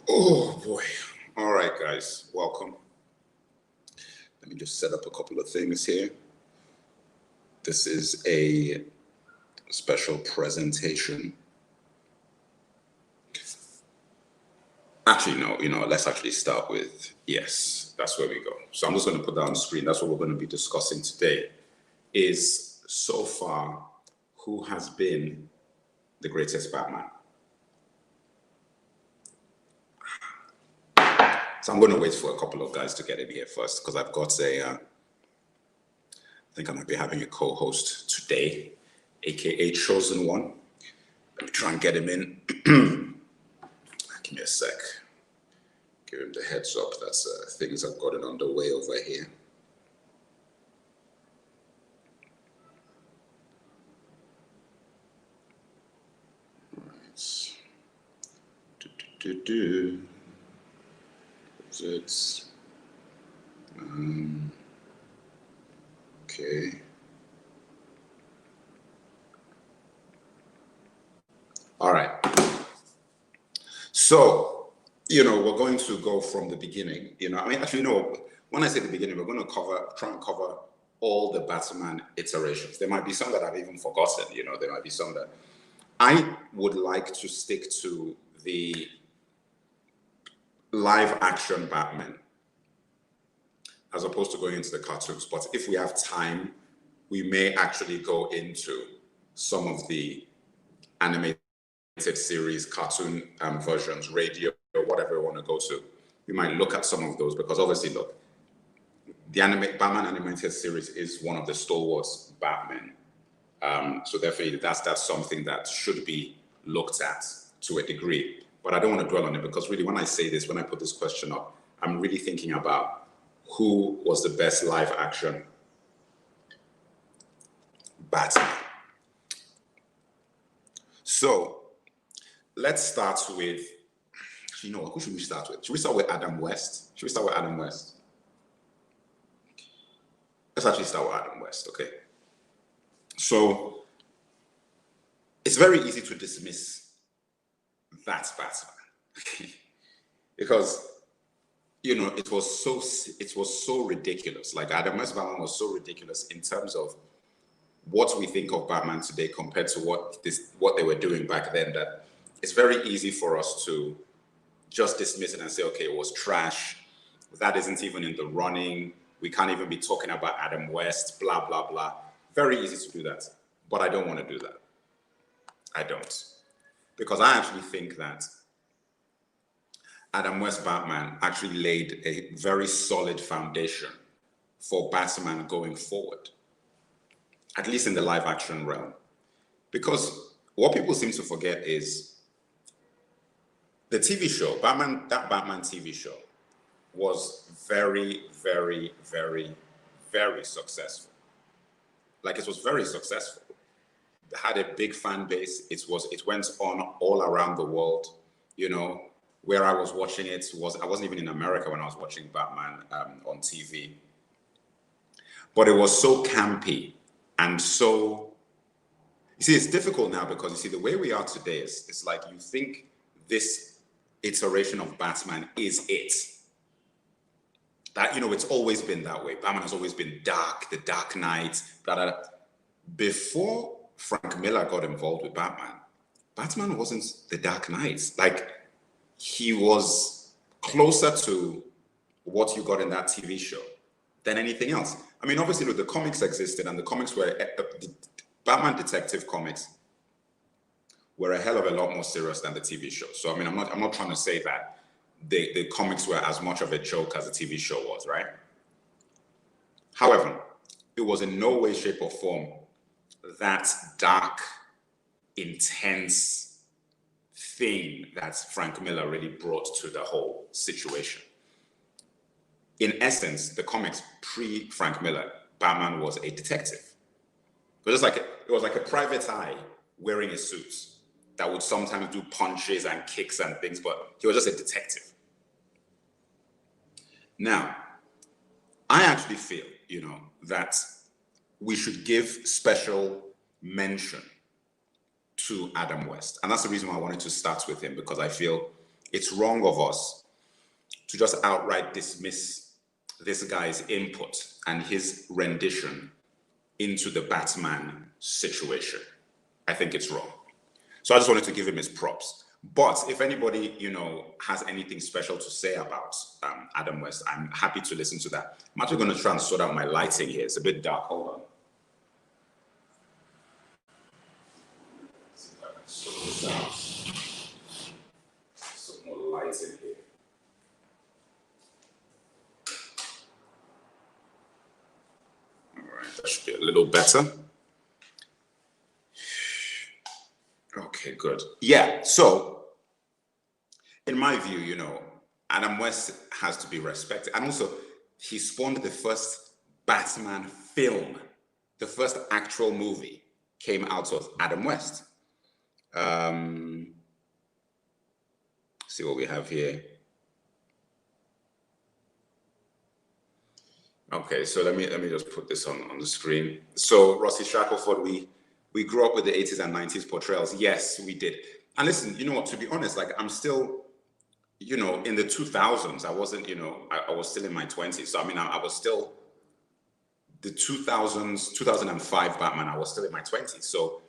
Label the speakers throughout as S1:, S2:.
S1: Oh boy. All right, guys, welcome. Let me just set up a couple of things here. This is a special presentation. Actually, no, let's actually start with, yes, that's where we go. So I'm just going to put that on the screen. That's what we're going to be discussing today is so far, who has been the greatest Batman? So I'm going to wait for a couple of guys to get in here first because I've got I think I might be having a co-host today, aka Chosen One. Let me try and get him in. Give me a sec. Give him the heads up. That's things have gotten underway over here. All right. It's okay. All right. So, we're going to go from the beginning. Actually, when I say the beginning, we're going to try and cover all the Batman iterations. There might be some that I've even forgotten. There might be some that I would like to stick to the live action Batman as opposed to going into the cartoons. But if we have time, we may actually go into some of the animated series, cartoon versions, radio, whatever we want to go to. We might look at some of those because obviously, look, the Batman animated series is one of the stalwarts Batman. So definitely that's something that should be looked at to a degree. But I don't want to dwell on it because really when I say this, when I put this question up, I'm really thinking about who was the best live action Batman. So let's start with, who should we start with? Should we start with Adam West? Let's actually start with Adam West, okay? So it's very easy to dismiss that Batman because it was so ridiculous. Like Adam West Batman was so ridiculous in terms of what we think of Batman today compared to what they were doing back then, that it's very easy for us to just dismiss it and say, okay, it was trash. That isn't even in the running. We can't even be talking about Adam West, blah, blah, blah. Very easy to do that. But I don't want to do that. I don't. Because I actually think that Adam West Batman actually laid a very solid foundation for Batman going forward, at least in the live action realm. Because what people seem to forget is the TV show, that Batman TV show was very, very, very, very successful. Like it was very successful. It had a big fan base. It went on all around the world. Where I was watching it I wasn't even in America when I was watching Batman on TV. But it was so campy and so, you see, it's difficult now because you see the way we are today is it's like you think this iteration of Batman is it. That, it's always been that way. Batman has always been dark, the Dark Knight, blah, blah, blah. Before Frank Miller got involved with Batman wasn't the Dark Knight. Like, he was closer to what you got in that TV show than anything else. I mean, obviously, look, the comics existed, and the comics were the Batman Detective comics were a hell of a lot more serious than the TV show. So, I mean, I'm not trying to say that the comics were as much of a joke as the TV show was, right? However, it was in no way, shape, or form that dark, intense thing that Frank Miller really brought to the whole situation. In essence, the comics pre-Frank Miller, Batman was a detective. It was like a private eye wearing a suit that would sometimes do punches and kicks and things, but he was just a detective. Now, I actually feel, that we should give special mention to Adam West. And that's the reason why I wanted to start with him, because I feel it's wrong of us to just outright dismiss this guy's input and his rendition into the Batman situation. I think it's wrong. So I just wanted to give him his props. But if anybody, has anything special to say about Adam West, I'm happy to listen to that. I'm actually going to try and sort out my lighting here. It's a bit dark. Hold on. Some more lights in here. All right, that should be a little better. Okay, good. Yeah, so in my view, Adam West has to be respected. And also, he spawned the first Batman film. The first actual movie came out of Adam West. See what we have here. Okay, so let me just put this on the screen. So Rossi Shackelford, we grew up with the 80s and 90s portrayals. Yes, we did. And listen, you know what, to be honest, like I'm still, in the 2000s, I wasn't, I was still in my 20s. So, I mean, I was still, the 2000s, 2005 Batman, I was still in my 20s. So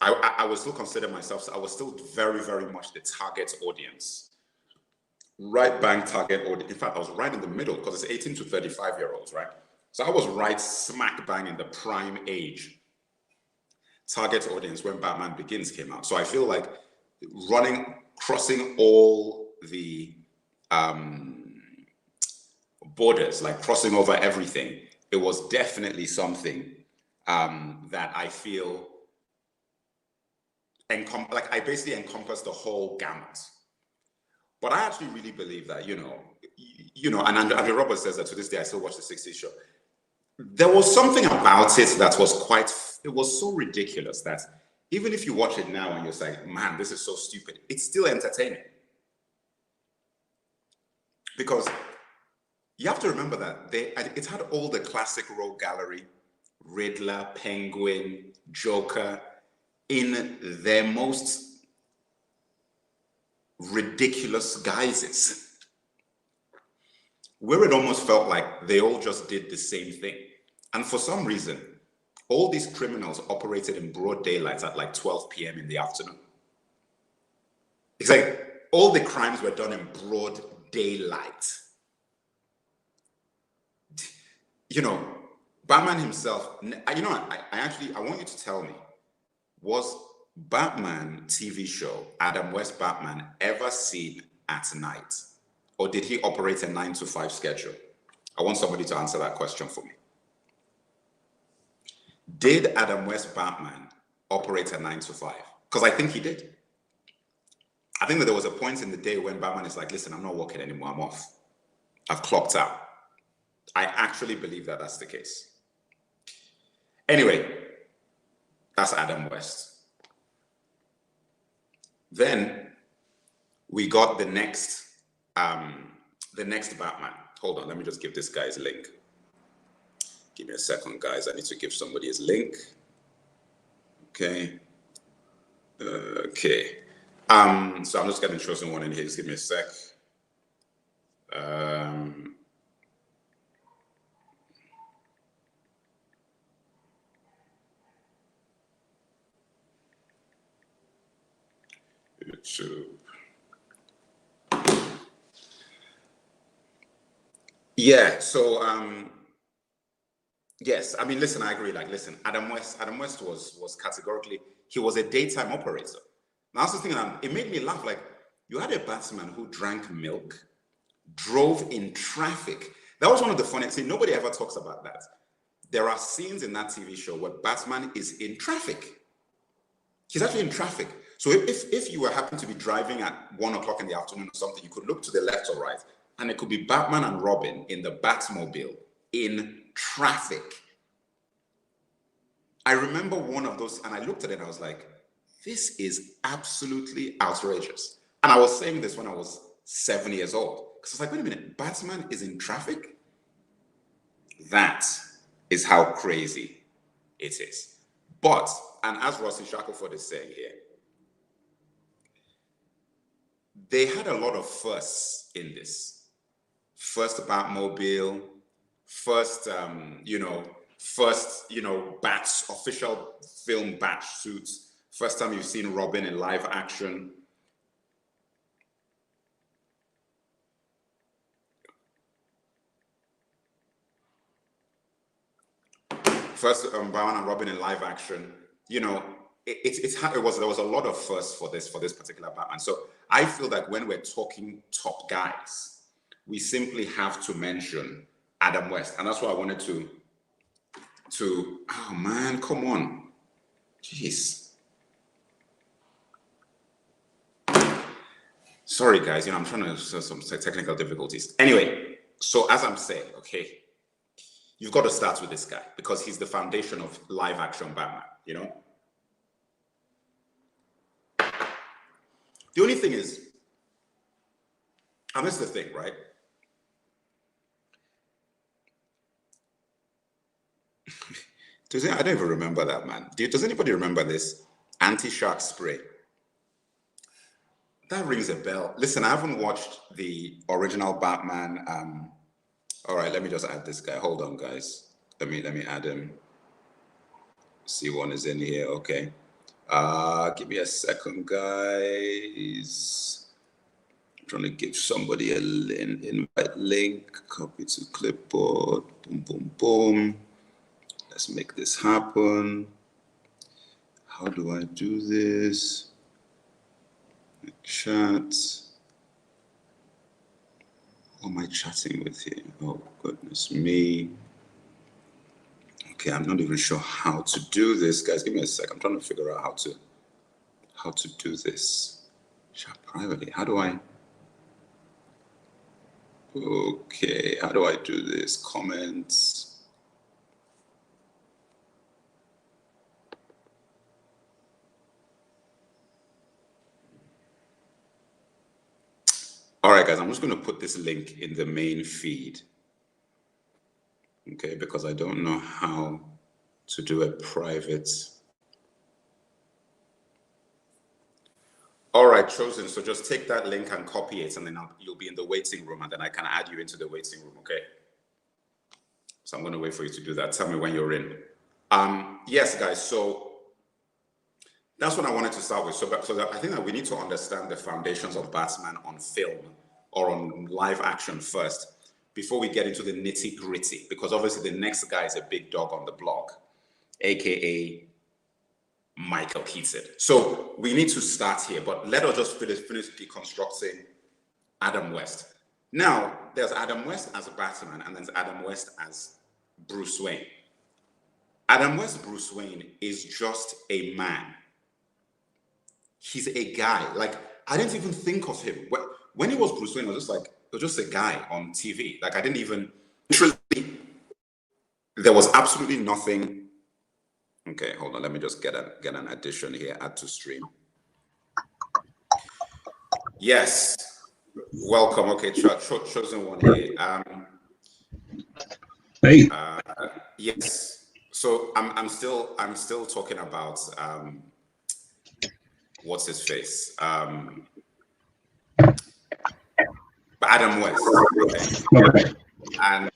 S1: I would still consider myself, I was still very, very much the target audience. Right bang target audience. In fact, I was right in the middle because it's 18 to 35-year-olds, right? So I was right smack bang in the prime age target audience when Batman Begins came out. So I feel like crossing all the borders, like crossing over everything, it was definitely something that I feel I basically encompassed the whole gamut. But I actually really believe that, and Andrew Roberts says that to this day, I still watch the 60s show. There was something about it that was it was so ridiculous that even if you watch it now and you're like, man, this is so stupid, it's still entertaining. Because you have to remember that it had all the classic rogue gallery, Riddler, Penguin, Joker, in their most ridiculous guises, where it almost felt like they all just did the same thing. And for some reason, all these criminals operated in broad daylight at like 12 p.m. in the afternoon. It's like all the crimes were done in broad daylight. Batman himself, I want you to tell me, was Batman TV show, Adam West Batman, ever seen at night? Or did he operate a 9 to 5 schedule? I want somebody to answer that question for me. Did Adam West Batman operate a 9 to 5? Because I think he did. I think that there was a point in the day when Batman is like, listen, I'm not working anymore, I'm off. I've clocked out. I actually believe that that's the case. Anyway, that's Adam West. Then we got the next Batman. Hold on, let me just give this guy his link. Give me a second, guys. I need to give somebody his link. Okay. Okay. So I'm just getting chosen one in here. Just give me a sec. YouTube. Yeah, so yes, I mean, listen, I agree. Like, listen, Adam West was categorically, he was a daytime operator. Now, I was just thinking, it made me laugh. Like, you had a Batman who drank milk, drove in traffic. That was one of the funniest things. Nobody ever talks about that. There are scenes in that TV show where Batman is in traffic. He's actually in traffic. So if you were happen to be driving at 1 o'clock in the afternoon or something, you could look to the left or right, and it could be Batman and Robin in the Batmobile in traffic. I remember one of those, and I looked at it and I was like, this is absolutely outrageous. And I was saying this when I was 7 years old. Because I was like, wait a minute, Batman is in traffic? That is how crazy it is. But, and as Rossi Shackelford is saying here, they had a lot of firsts in this. First Batmobile, first, Bat's official film Bat suits. First time you've seen Robin in live action. First Batman and Robin in live action. You know, there was a lot of firsts for this particular Batman. So I feel that when we're talking top guys, we simply have to mention Adam West, and that's why I wanted to. Oh man, come on, jeez. Sorry guys, I'm trying to solve some technical difficulties. Anyway, so as I'm saying, okay, you've got to start with this guy because he's the foundation of live action Batman. The only thing is, and this is the thing, right? I don't even remember that, man. Does anybody remember this? Anti-shark spray. That rings a bell. Listen, I haven't watched the original Batman. All right, let me just add this guy. Hold on, guys. Let me add him. See, one is in here. Okay. Give me a second, guys. I'm trying to give somebody an invite link. Copy to clipboard. Boom, boom, boom. Let's make this happen. How do I do this? Chat. Who am I chatting with here? Oh, goodness me. Okay, I'm not even sure how to do this, guys. Give me a sec. I'm trying to figure out how to do this. Chat privately. How do I? Okay, how do I do this? Comments. All right, guys, I'm just going to put this link in the main feed. Okay, because I don't know how to do a private. All right, chosen. So just take that link and copy it, and then you'll be in the waiting room, and then I can add you into the waiting room, okay? So I'm going to wait for you to do that. Tell me when you're in. Yes, guys, so that's what I wanted to start with. So I think that we need to understand the foundations of Batman on film or on live action first before we get into the nitty gritty, because obviously the next guy is a big dog on the block, AKA Michael Keaton. So we need to start here, but let us just finish deconstructing Adam West. Now, there's Adam West as Batman, and there's Adam West as Bruce Wayne. Adam West Bruce Wayne is just a man. He's a guy. Like, I didn't even think of him. When he was Bruce Wayne, it was just a guy on TV. Like, I didn't even, literally, there was absolutely nothing. Okay, hold on. Let me just get an addition here. Add to stream. Yes. Welcome. Okay, chosen one here.
S2: Hey.
S1: Yes. So I'm still talking about what's his face? Adam West. Okay. And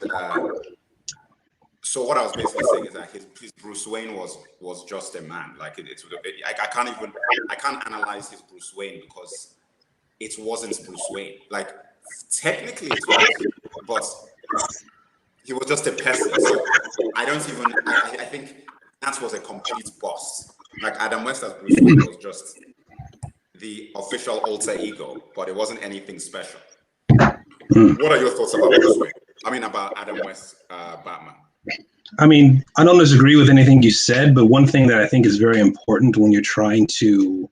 S1: so what I was basically saying is that his Bruce Wayne was just a man. Like I can't analyze his Bruce Wayne because it wasn't Bruce Wayne. Like technically it was, but he was just a person. So I think that was a complete bust. Like Adam West as Bruce Wayne was just the official alter ego, but it wasn't anything special. What are your thoughts about Bruce Wayne? I mean, about Adam West Batman?
S2: I mean, I don't disagree with anything you said, but one thing that I think is very important when you're trying to,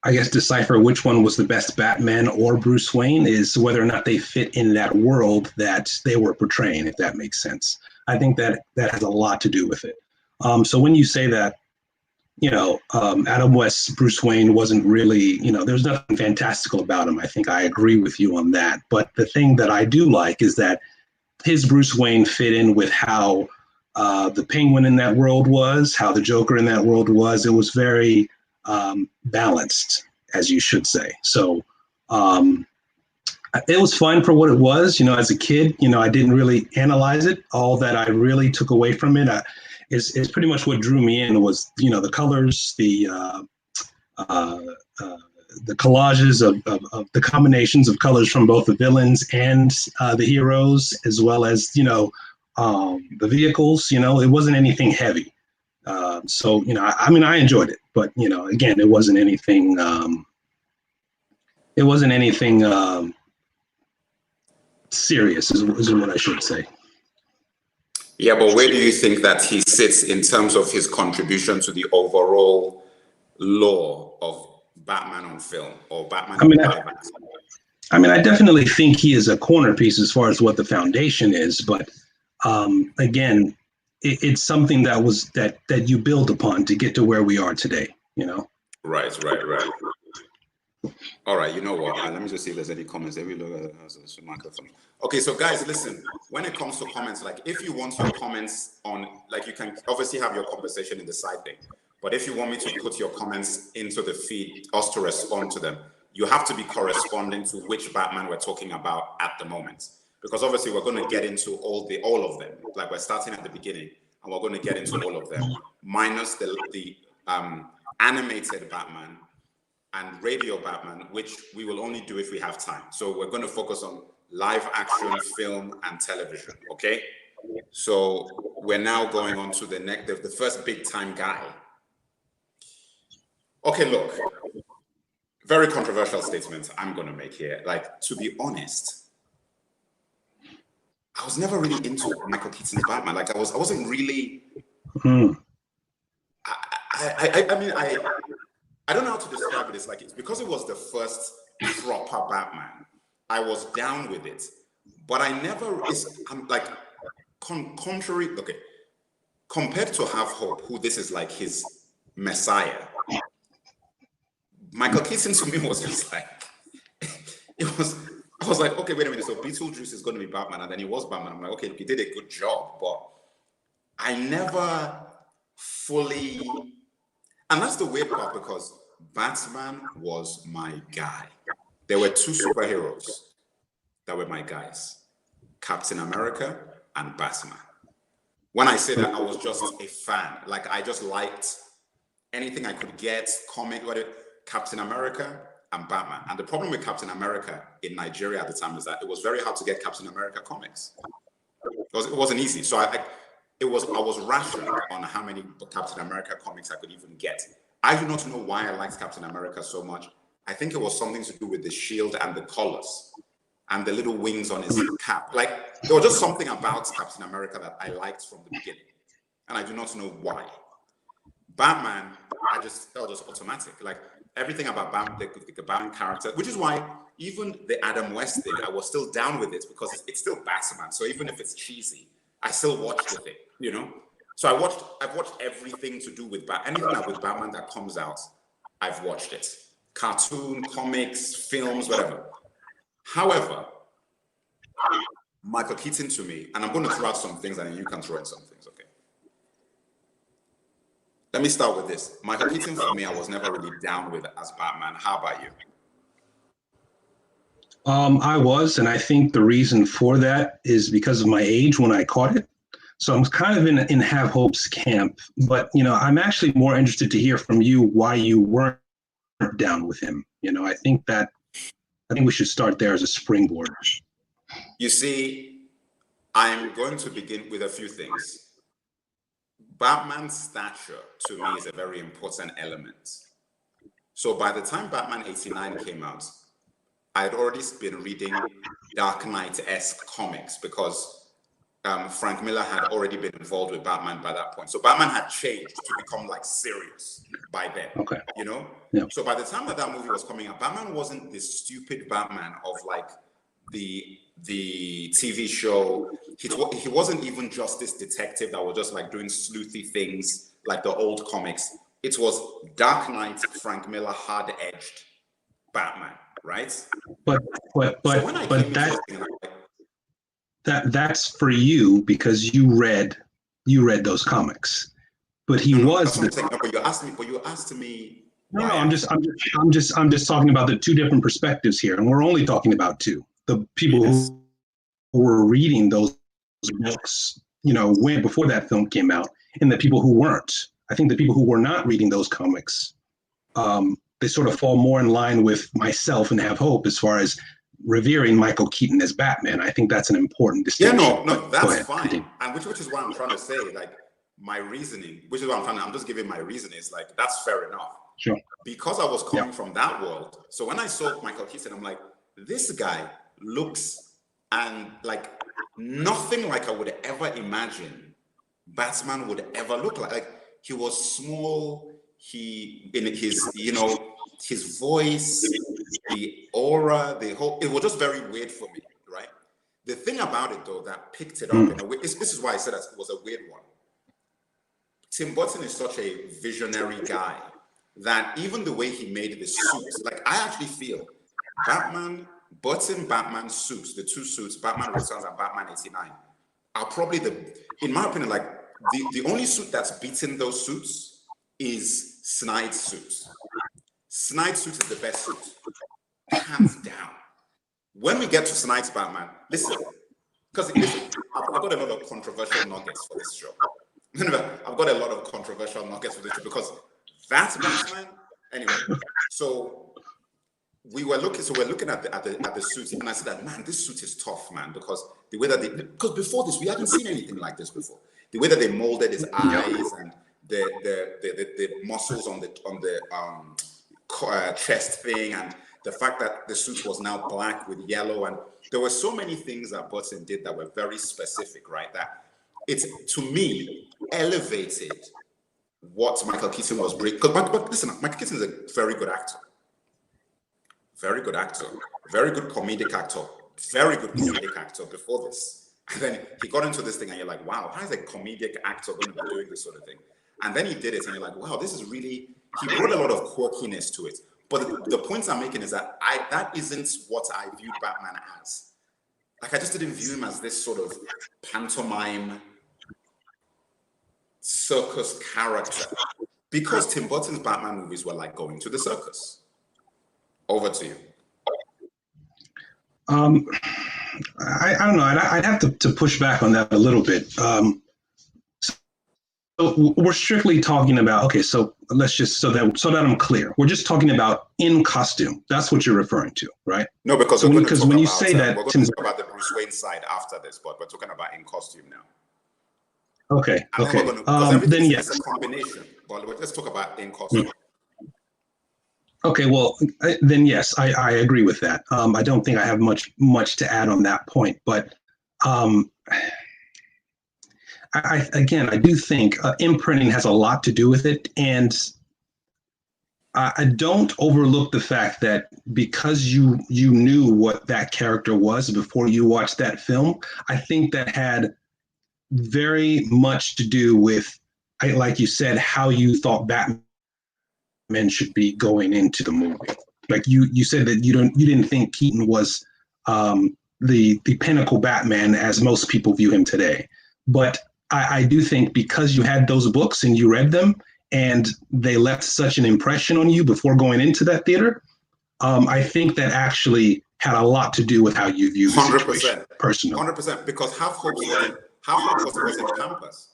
S2: I guess, decipher which one was the best Batman or Bruce Wayne is whether or not they fit in that world that they were portraying, if that makes sense. I think that has a lot to do with it. So when you say that, Adam West's Bruce Wayne wasn't really, there's nothing fantastical about him. I think I agree with you on that. But the thing that I do like is that his Bruce Wayne fit in with how the Penguin in that world was, how the Joker in that world was. It was very balanced. as you should say. So it was fun for what it was. As a kid, I didn't really analyze it. All that I really took away from it is pretty much what drew me in was, the colors, uh, the collages of the combinations of colors from both the villains and the heroes, as well as, the vehicles. It wasn't anything heavy. So, I enjoyed it, but, again, it wasn't anything, serious is what I should say.
S1: Yeah, but where do you think that he sits in terms of his contribution to the overall lore of Batman on film or Batman on live action?
S2: I definitely think he is a corner piece as far as what the foundation is, but again, it's something that you build upon to get to where we are today.
S1: Right. All right, you know what? Let me just see if there's any comments. Every look at the microphone. Okay, so guys, listen. When it comes to comments, like if you want your comments on, like you can obviously have your conversation in the side thing, but if you want me to put your comments into the feed, us to respond to them, you have to be corresponding to which Batman we're talking about at the moment, because obviously we're going to get into all of them. Like we're starting at the beginning, and we're going to get into all of them, minus the animated Batman and radio Batman, which we will only do if we have time. So we're going to focus on live action, film, and television, okay? So we're now going on to the first big time guy. Okay, look, very controversial statement I'm going to make here. Like, to be honest, I was never really into Michael Keaton's Batman. Like, I wasn't really... I don't know how to describe it. It's like, it's because it was the first proper Batman. I was down with it, but I'm like, contrary, okay, compared to Have Hope, who this is like his messiah, Michael Keaton to me was just like, I was like, okay, wait a minute, so Beetlejuice is going to be Batman, and then he was Batman. I'm like, okay, he did a good job, but I never fully, and that's the weird part, because Batman was my guy. There were two superheroes that were my guys, Captain America and Batman. When I say that, I was just a fan. Like, I just liked anything I could get, comic, Captain America and Batman. And the problem with Captain America in Nigeria at the time is that it was very hard to get Captain America comics. It wasn't easy. So I was rationed on how many Captain America comics I could even get. I do not know why I liked Captain America so much. I think it was something to do with the shield and the colors and the little wings on his cap. Like, there was just something about Captain America that I liked from the beginning. And I do not know why. Batman, that was just automatic. Like, everything about Batman, the Batman character, which is why even the Adam West thing, I was still down with it, because it's still Batman. So even if it's cheesy, I still watched with it, So I've watched everything to do with anything with Batman that comes out, I've watched it. Cartoon, comics, films, whatever. However, Michael Keaton to me, and I'm going to throw out some things and you can throw in some things, okay? Let me start with this. Michael Keaton for me, I was never really down with as Batman. How about you?
S2: I was, and I think the reason for that is because of my age when I caught it. So I'm kind of in Have Hope's camp, but I'm actually more interested to hear from you why you weren't down with him. I think we should start there as a springboard.
S1: You see, I'm going to begin with a few things. Batman's stature to me is a very important element. So by the time Batman 89 came out, I had already been reading Dark Knight-esque comics, because Frank Miller had already been involved with Batman by that point. So Batman had changed to become like serious by then,
S2: okay.
S1: Yeah. So by the time that movie was coming out, Batman wasn't this stupid Batman of like the TV show. He wasn't even just this detective that was just like doing sleuthy things like the old comics. It was Dark Knight, Frank Miller, hard-edged Batman, right?
S2: But that's for you because you read those comics. But he was.
S1: But you asked me.
S2: No,
S1: Why
S2: no,
S1: ask?
S2: I'm just talking about the two different perspectives here, and we're only talking about two. The people
S1: Yes.
S2: who were reading those books, way before that film came out, and the people who weren't. I think the people who were not reading those comics, they sort of fall more in line with myself and Have Hope as far as revering Michael Keaton as Batman. I think that's an important
S1: Yeah,
S2: distinction.
S1: no,
S2: Go
S1: that's
S2: ahead,
S1: fine.
S2: continue.
S1: And which is what I'm trying to say. Like my reasoning, which is what I'm just giving my reason is like, that's fair enough.
S2: Sure.
S1: Because I was
S2: Yeah.
S1: coming from that world. So when I saw Michael Keaton, I'm like, this guy looks and like nothing like I would ever imagine Batman would ever look like. Like he was small, he in his, his voice, the aura, the whole, it was just very weird for me, right? The thing about it though that picked it up in a way, this is why I said that it was a weird one. Tim Burton is such a visionary guy that even the way he made the suits, like I actually feel Batman suits, the two suits, Batman Returns and Batman 89, are probably in my opinion, like the only suit that's beaten those suits is Snyde's suits. Snyde's suit is the best suit, hands down. When we get to Snyde's Batman, listen, because I've got a lot of controversial nuggets for this show. I've got a lot of controversial nuggets for this show because that's Batman. Anyway, so we're looking at the suits, and I said that, man, this suit is tough, man, because the way that because before this we hadn't seen anything like this before. The way that they molded his eyes and the muscles on the chest thing, and the fact that the suit was now black with yellow, and there were so many things that Burton did that were very specific, right? That it's, to me, elevated what Michael Keaton was bringing. But listen, Michael Keaton is a very good actor. Very good actor. Very good comedic actor. Very good comedic actor before this. And then he got into this thing and you're like, wow, how is a comedic actor going to be doing this sort of thing? And then he did it and you're like, wow, this is really, he brought a lot of quirkiness to it. But the points I'm making is that that isn't what I viewed Batman as. Like, I just didn't view him as this sort of pantomime circus character, because Tim Burton's Batman movies were like going to the circus. Over to you.
S2: I don't know. I'd have to push back on that a little bit. So we're strictly talking about, okay, so let's just, so that I'm clear, we're just talking about in costume. That's what you're referring to, right?
S1: No, because
S2: when you
S1: about,
S2: say that,
S1: we're going to talk about the Bruce Wayne side after this, but we're talking about in costume now.
S2: Okay.
S1: And
S2: okay.
S1: Then
S2: yes,
S1: it's a combination. But let's talk about in costume.
S2: Okay, well, then yes, I agree with that. I don't think I have much to add on that point, but I do think imprinting has a lot to do with it, and I don't overlook the fact that because you knew what that character was before you watched that film, I think that had very much to do with, like you said, how you thought Batman should be going into the movie. Like you said that you didn't think Keaton was the pinnacle Batman as most people view him today, but I do think because you had those books and you read them and they left such an impression on you before going into that theater, I think that actually had a lot to do with how you view the situation.
S1: 100%,
S2: personally.
S1: 100%, because Half Hope was in Pampers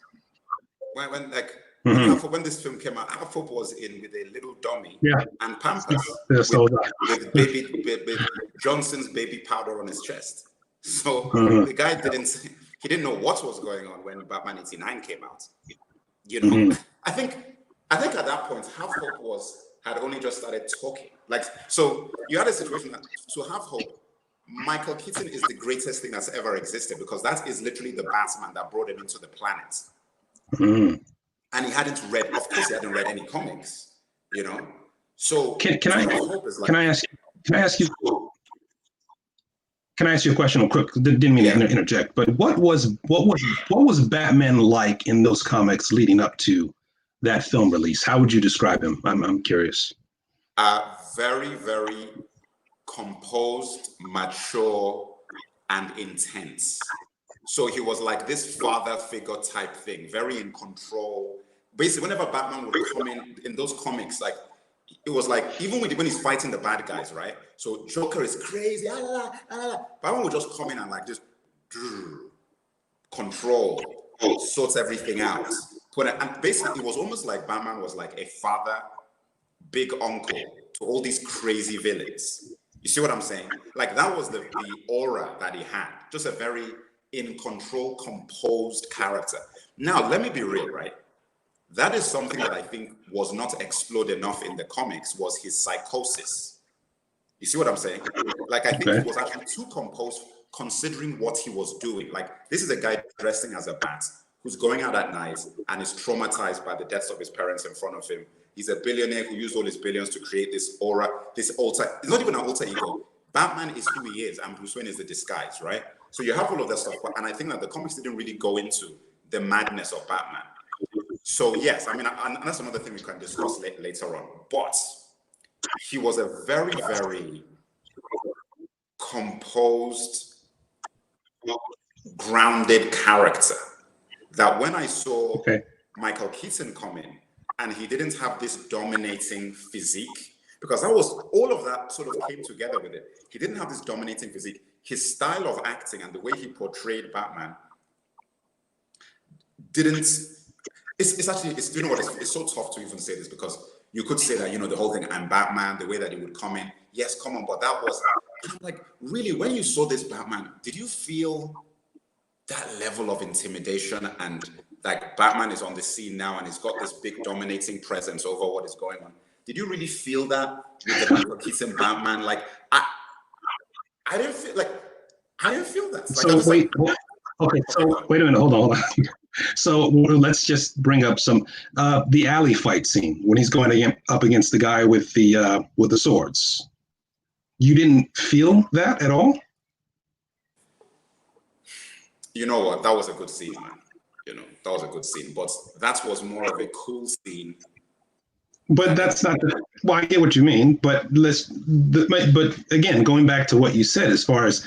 S1: when like.
S2: Mm-hmm.
S1: When this film came out, Half Hope was in with a little dummy and Pampers with baby Johnson's baby powder on his chest. So the guy didn't know what was going on when Batman 89 came out. I think at that point, Half Hope had only just started talking. Like, so you had a situation that to Half Hope, Michael Keaton is the greatest thing that's ever existed, because that is literally the Batman that brought him into the planet. And he hadn't read any comics, So
S2: can I ask you a question real quick? Didn't mean to interject, but what was Batman like in those comics leading up to that film release? How would you describe him? I'm curious.
S1: Very, very composed, mature, and intense. So he was like this father figure type thing, very in control. Basically, whenever Batman would come in those comics, like it was like, even when he's fighting the bad guys, right? So Joker is crazy, Batman would just come in and like just control, sorts everything out. And basically, it was almost like Batman was like a father, big uncle to all these crazy villains. You see what I'm saying? Like that was the aura that he had. Just a very in control, composed character. Now, let me be real, right? That is something that I think was not explored enough in the comics, was his psychosis. You see what I'm saying? Like, I think he was actually too composed considering what he was doing. Like, this is a guy dressing as a bat who's going out at night and is traumatized by the deaths of his parents in front of him. He's a billionaire who used all his billions to create this aura, this alter. It's not even an alter ego. Batman is who he is, and Bruce Wayne is the disguise, right? So you have all of that stuff, and I think that the comics didn't really go into the madness of Batman. So yes, I mean, and that's another thing we can discuss later on. But he was a very, very composed, grounded character that when I saw Michael Keaton come in and he didn't have this dominating physique, because that was, all of that sort of came together with it. He didn't have this dominating physique. His style of acting and the way he portrayed Batman didn't, it's actually, you know what, it's so tough to even say this, because you could say that, you know, the whole thing, I'm Batman, the way that he would come in, yes, come on, but that was, I'm like, really, when you saw this Batman, did you feel that level of intimidation and like Batman is on the scene now and he's got this big dominating presence over what is going on? Did you really feel that with the Michael Keaton Batman? Like, I didn't feel like, I didn't feel that. Like,
S2: so wait, like, okay, so wait a minute, hold on. So let's just bring up some the alley fight scene when he's going up against the guy with the swords. You didn't feel that at all?
S1: You know what? That was a good scene, man. You know, that was a good scene, but that was more of a cool scene.
S2: But that's not the, well, I get what you mean, but but again, going back to what you said, as far as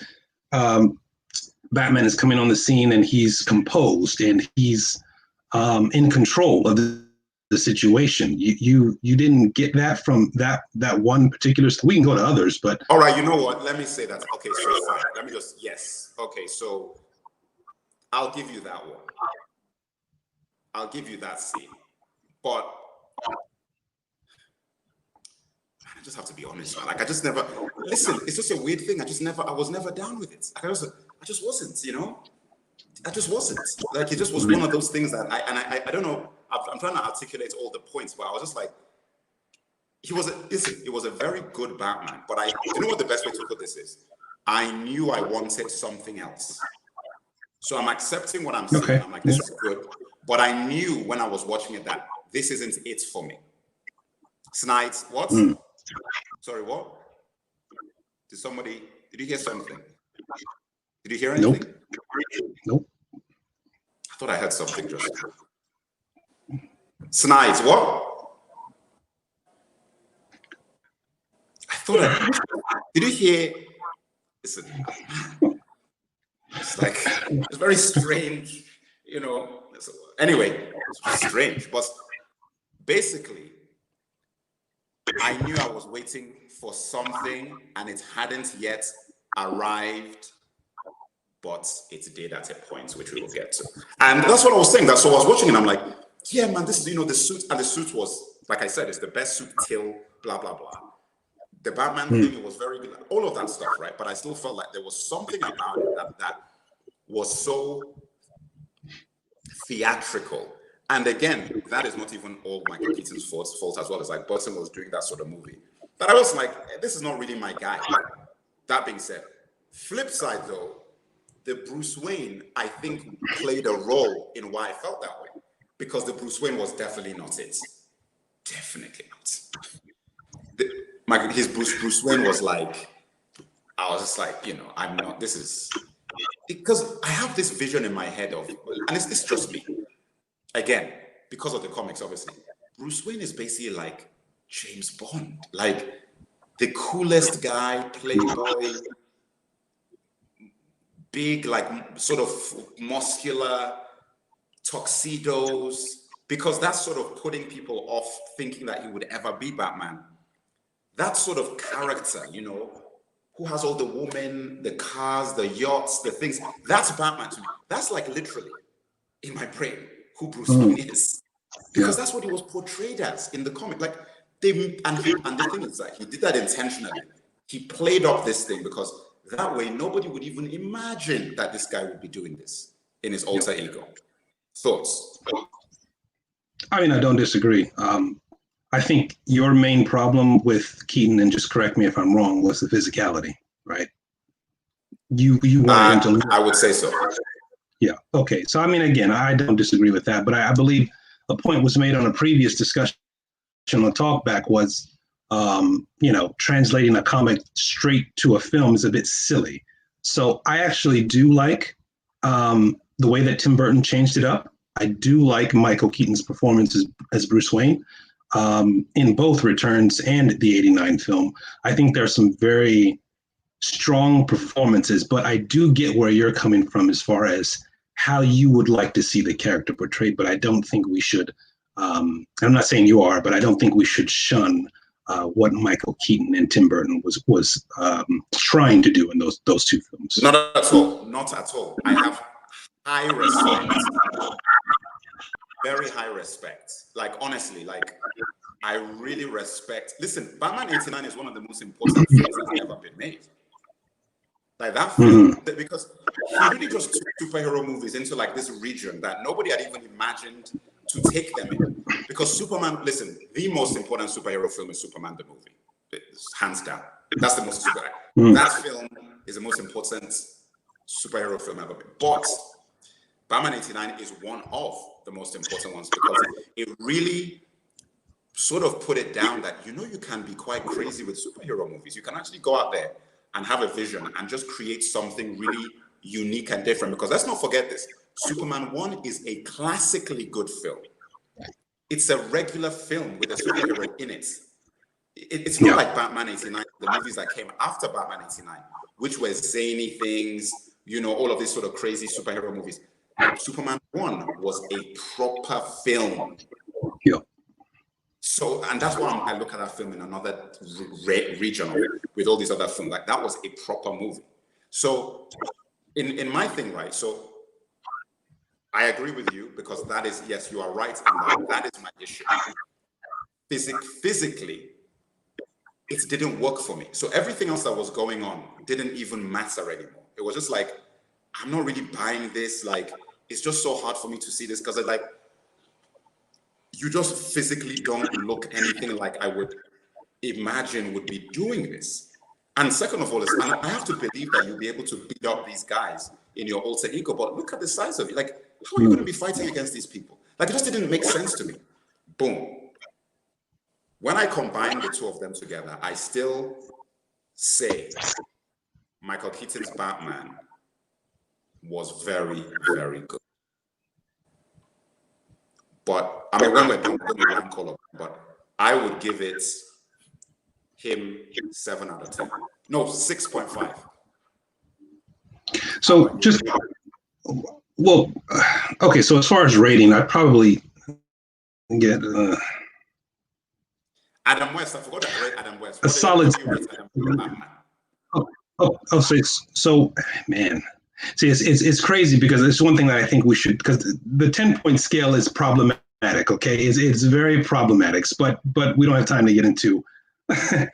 S2: Batman is coming on the scene and he's composed and he's in control of the situation. You didn't get that from that one particular. We can go to others, but
S1: all right. You know what? Let me say that. Okay, so fine. Let me just yes. Okay, so I'll give you that one. I'll give you that scene, but I just have to be honest, man. Like I just never listen. It's just a weird thing. I was never down with it. I just wasn't. You know, I just wasn't. Like it just was one of those things that I don't know. I'm trying to articulate all the points, but I was just like, it was a very good Batman. But you know what the best way to put this is? I knew I wanted something else. So I'm accepting what I'm saying. Okay. I'm like, this is good. But I knew when I was watching it that this isn't it for me. Snides, what? Sorry, what? Did you hear something? Did you hear anything?
S2: Nope.
S1: I thought I heard something just now. Snides, what? Did you hear? Listen, it's very strange, you know. Anyway, it's strange, but basically, I knew I was waiting for something and it hadn't yet arrived, but it did at a point, which we will get to. And that's what I was saying. So I was watching and I'm like, yeah, man, this is, you know, the suit. And the suit was, like I said, it's the best suit till blah, blah, blah. The Batman thing, it was very good. All of that stuff, right? But I still felt like there was something about it that was so theatrical. And again, that is not even all Michael Keaton's fault as well. As like Burton was doing that sort of movie. But I was like, this is not really my guy. That being said, flip side though, the Bruce Wayne, I think, played a role in why I felt that way. Because the Bruce Wayne was definitely not it. Definitely not. His Bruce Wayne was like, I was just like, you know, I'm not, this is, because I have this vision in my head of, and it's just me. Again, because of the comics, obviously, Bruce Wayne is basically like James Bond, like the coolest guy, playboy, big, like sort of muscular, tuxedos, because that's sort of putting people off thinking that he would ever be Batman. that sort of character, you know, who has all the women, the cars, the yachts, the things. That's Batman to me. That's like literally in my brain who Bruce Wayne is, because that's what he was portrayed as in the comic. Like and the thing is that he did that intentionally. He played up this thing because that way nobody would even imagine that this guy would be doing this in his alter ego. Thoughts?
S2: I mean, I don't disagree. I think your main problem with Keaton, and just correct me if I'm wrong, was the physicality, right? You wanted him to.
S1: I would say so.
S2: Yeah. Okay. So I mean, again, I don't disagree with that, but I believe a point was made on a previous discussion on Talkback was, you know, translating a comic straight to a film is a bit silly. So I actually do like the way that Tim Burton changed it up. I do like Michael Keaton's performance as Bruce Wayne in both Returns and the '89 film. I think there's some very strong performances, but I do get where you're coming from as far as how you would like to see the character portrayed. But I don't think we should. I'm not saying you are, but I don't think we should shun what Michael Keaton and Tim Burton was trying to do in those two films.
S1: Not at all. Not at all. I have high respect. Very high respect. Like, honestly, like, I really respect. Listen, Batman '89 is one of the most important films that's ever been made. Like, that film, because he really just took superhero movies into like this region that nobody had even imagined to take them in. Because Superman, listen, the most important superhero film is Superman the movie. It's hands down. That's the most superhero. That film is the most important superhero film ever made. But Batman '89 is one of the most important ones because it really sort of put it down that, you know, you can be quite crazy with superhero movies. You can actually go out there and have a vision and just create something really unique and different. Because let's not forget this, Superman 1 is a classically good film. It's a regular film with a superhero in it. It's not like Batman '89, the movies that came after Batman '89, which were zany things, you know, all of these sort of crazy superhero movies. Superman 1 was a proper film.
S2: Yeah.
S1: So, and that's why I look at that film in another region with all these other films. Like, that was a proper movie. So, in my thing, right? So, I agree with you because that is, yes, you are right. And that is my issue. Physically, it didn't work for me. So, everything else that was going on didn't even matter anymore. It was just like, I'm not really buying this. Like, it's just so hard for me to see this because, like, you just physically don't look anything like I would imagine would be doing this. And second of all, I have to believe that you'll be able to beat up these guys in your alter ego, but look at the size of it. Like, how are you going to be fighting against these people? Like, it just didn't make sense to me. Boom. When I combine the two of them together, I still say Michael Keaton's Batman was very, very good. But I mean, when we're done with one color, but I would give it him 7 out of 10. No, 6.5.
S2: So just, well, okay. So as far as rating, I'd probably get
S1: Adam West. I forgot to rate Adam West.
S2: A solid. So man. See, it's crazy because it's one thing that I think we should, because the 10-point scale is problematic. Okay, it's very problematic. But we don't have time to get into that.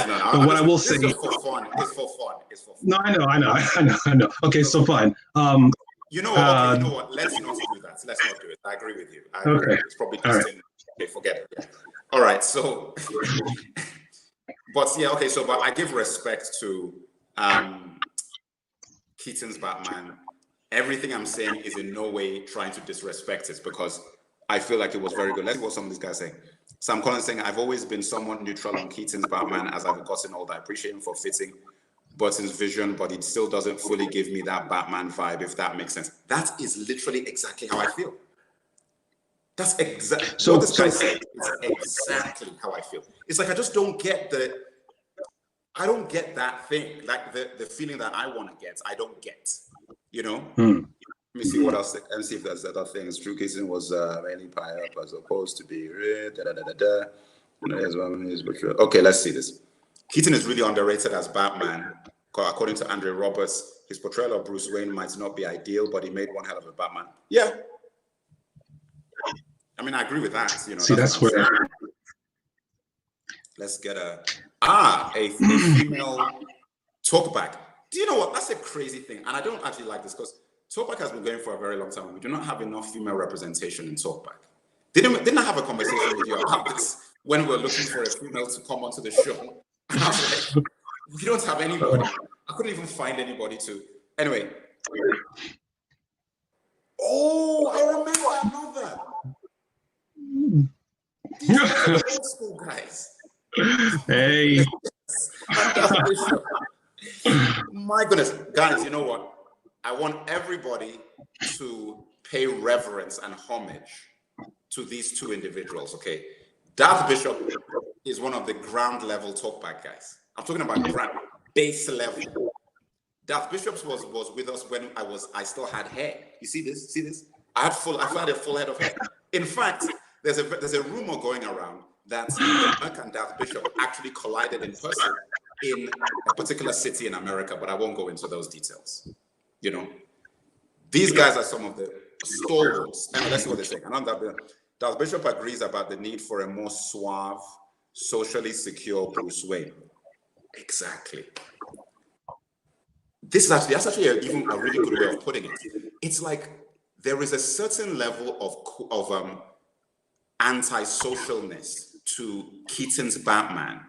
S1: No.
S2: But what I will say,
S1: it's for fun. It's for fun.
S2: No, I know. Okay, so fine.
S1: You know what? Let's not do that. Let's not do it. I agree with you.
S2: Okay.
S1: It's probably just okay, forget it. Yeah. All right. So, but yeah, okay. So, but I give respect to Keaton's Batman. Everything I'm saying is in no way trying to disrespect it because I feel like it was very good. Let's see what some of these guys say. Sam Collins saying, I've always been somewhat neutral on Keaton's Batman as I've gotten older. I appreciate him for fitting Burton's vision, but it still doesn't fully give me that Batman vibe, if that makes sense. That is literally exactly how I feel. That's exactly what this guy said. It's exactly how I feel. It's like I just don't get I don't get that thing. Like the feeling that I want to get, I don't get. You know? Let me see what else. Let me see if there's other things. Drew Keaton was mainly pie up as opposed to be Okay, let's see this. Keaton is really underrated as Batman. According to Andre Roberts, his portrayal of Bruce Wayne might not be ideal, but he made one hell of a Batman. Yeah. I mean, I agree with that. You know,
S2: see, that's where.
S1: Let's get a female talkback. Do you know what? That's a crazy thing. And I don't actually like this because talkback has been going for a very long time. We do not have enough female representation in talkback. Didn't I have a conversation with you about this when we were looking for a female to come onto the show? And I was like, we don't have anybody. I couldn't even find anybody to. Anyway. Oh, I remember another. These are the old school guys.
S2: Hey.
S1: My goodness. Guys, you know what? I want everybody to pay reverence and homage to these two individuals, okay? Darth Bishop is one of the ground level talkback guys. I'm talking about ground base level. Darth Bishop was with us when I still had hair. You see this? See this? I had a full head of hair. In fact, there's a rumor going around that Merc and Darth Bishop actually collided in person in a particular city in America, but I won't go into those details. You know, these guys are some of the stalwarts. And let's see what they say. Darth Bishop agrees about the need for a more suave, socially secure Bruce Wayne. Exactly. That's actually even a really good way of putting it. It's like there is a certain level of anti-socialness to Keaton's Batman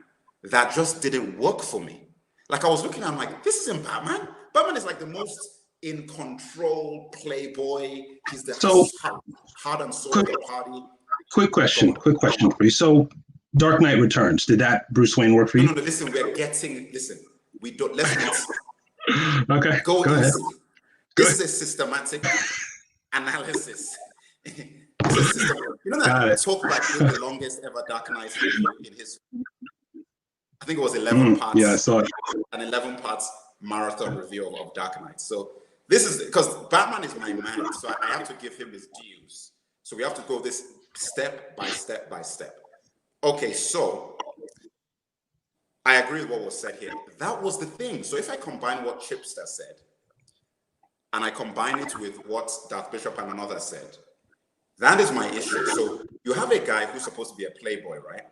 S1: that just didn't work for me. Like I was looking at him like, this isn't Batman. Batman is like the most in control playboy. He's the heart and soul of the party. Quick question
S2: for you. So Dark Knight Returns, did that Bruce Wayne work for you?
S1: No, listen, we don't, let's not
S2: okay,
S1: go
S2: ahead.
S1: This is a systematic analysis. You know that TALKBACK did the longest ever Dark Knight review in history. I think it was 11 parts.
S2: Yeah, I saw it.
S1: An 11 parts marathon review of Dark Knight. So this is because Batman is my man, so I have to give him his dues. So we have to go this step by step by step. Okay, so I agree with what was said here. That was the thing. So if I combine what Chipster said and I combine it with what Darth Bishop and another said, that is my issue. So you have a guy who's supposed to be a playboy, right?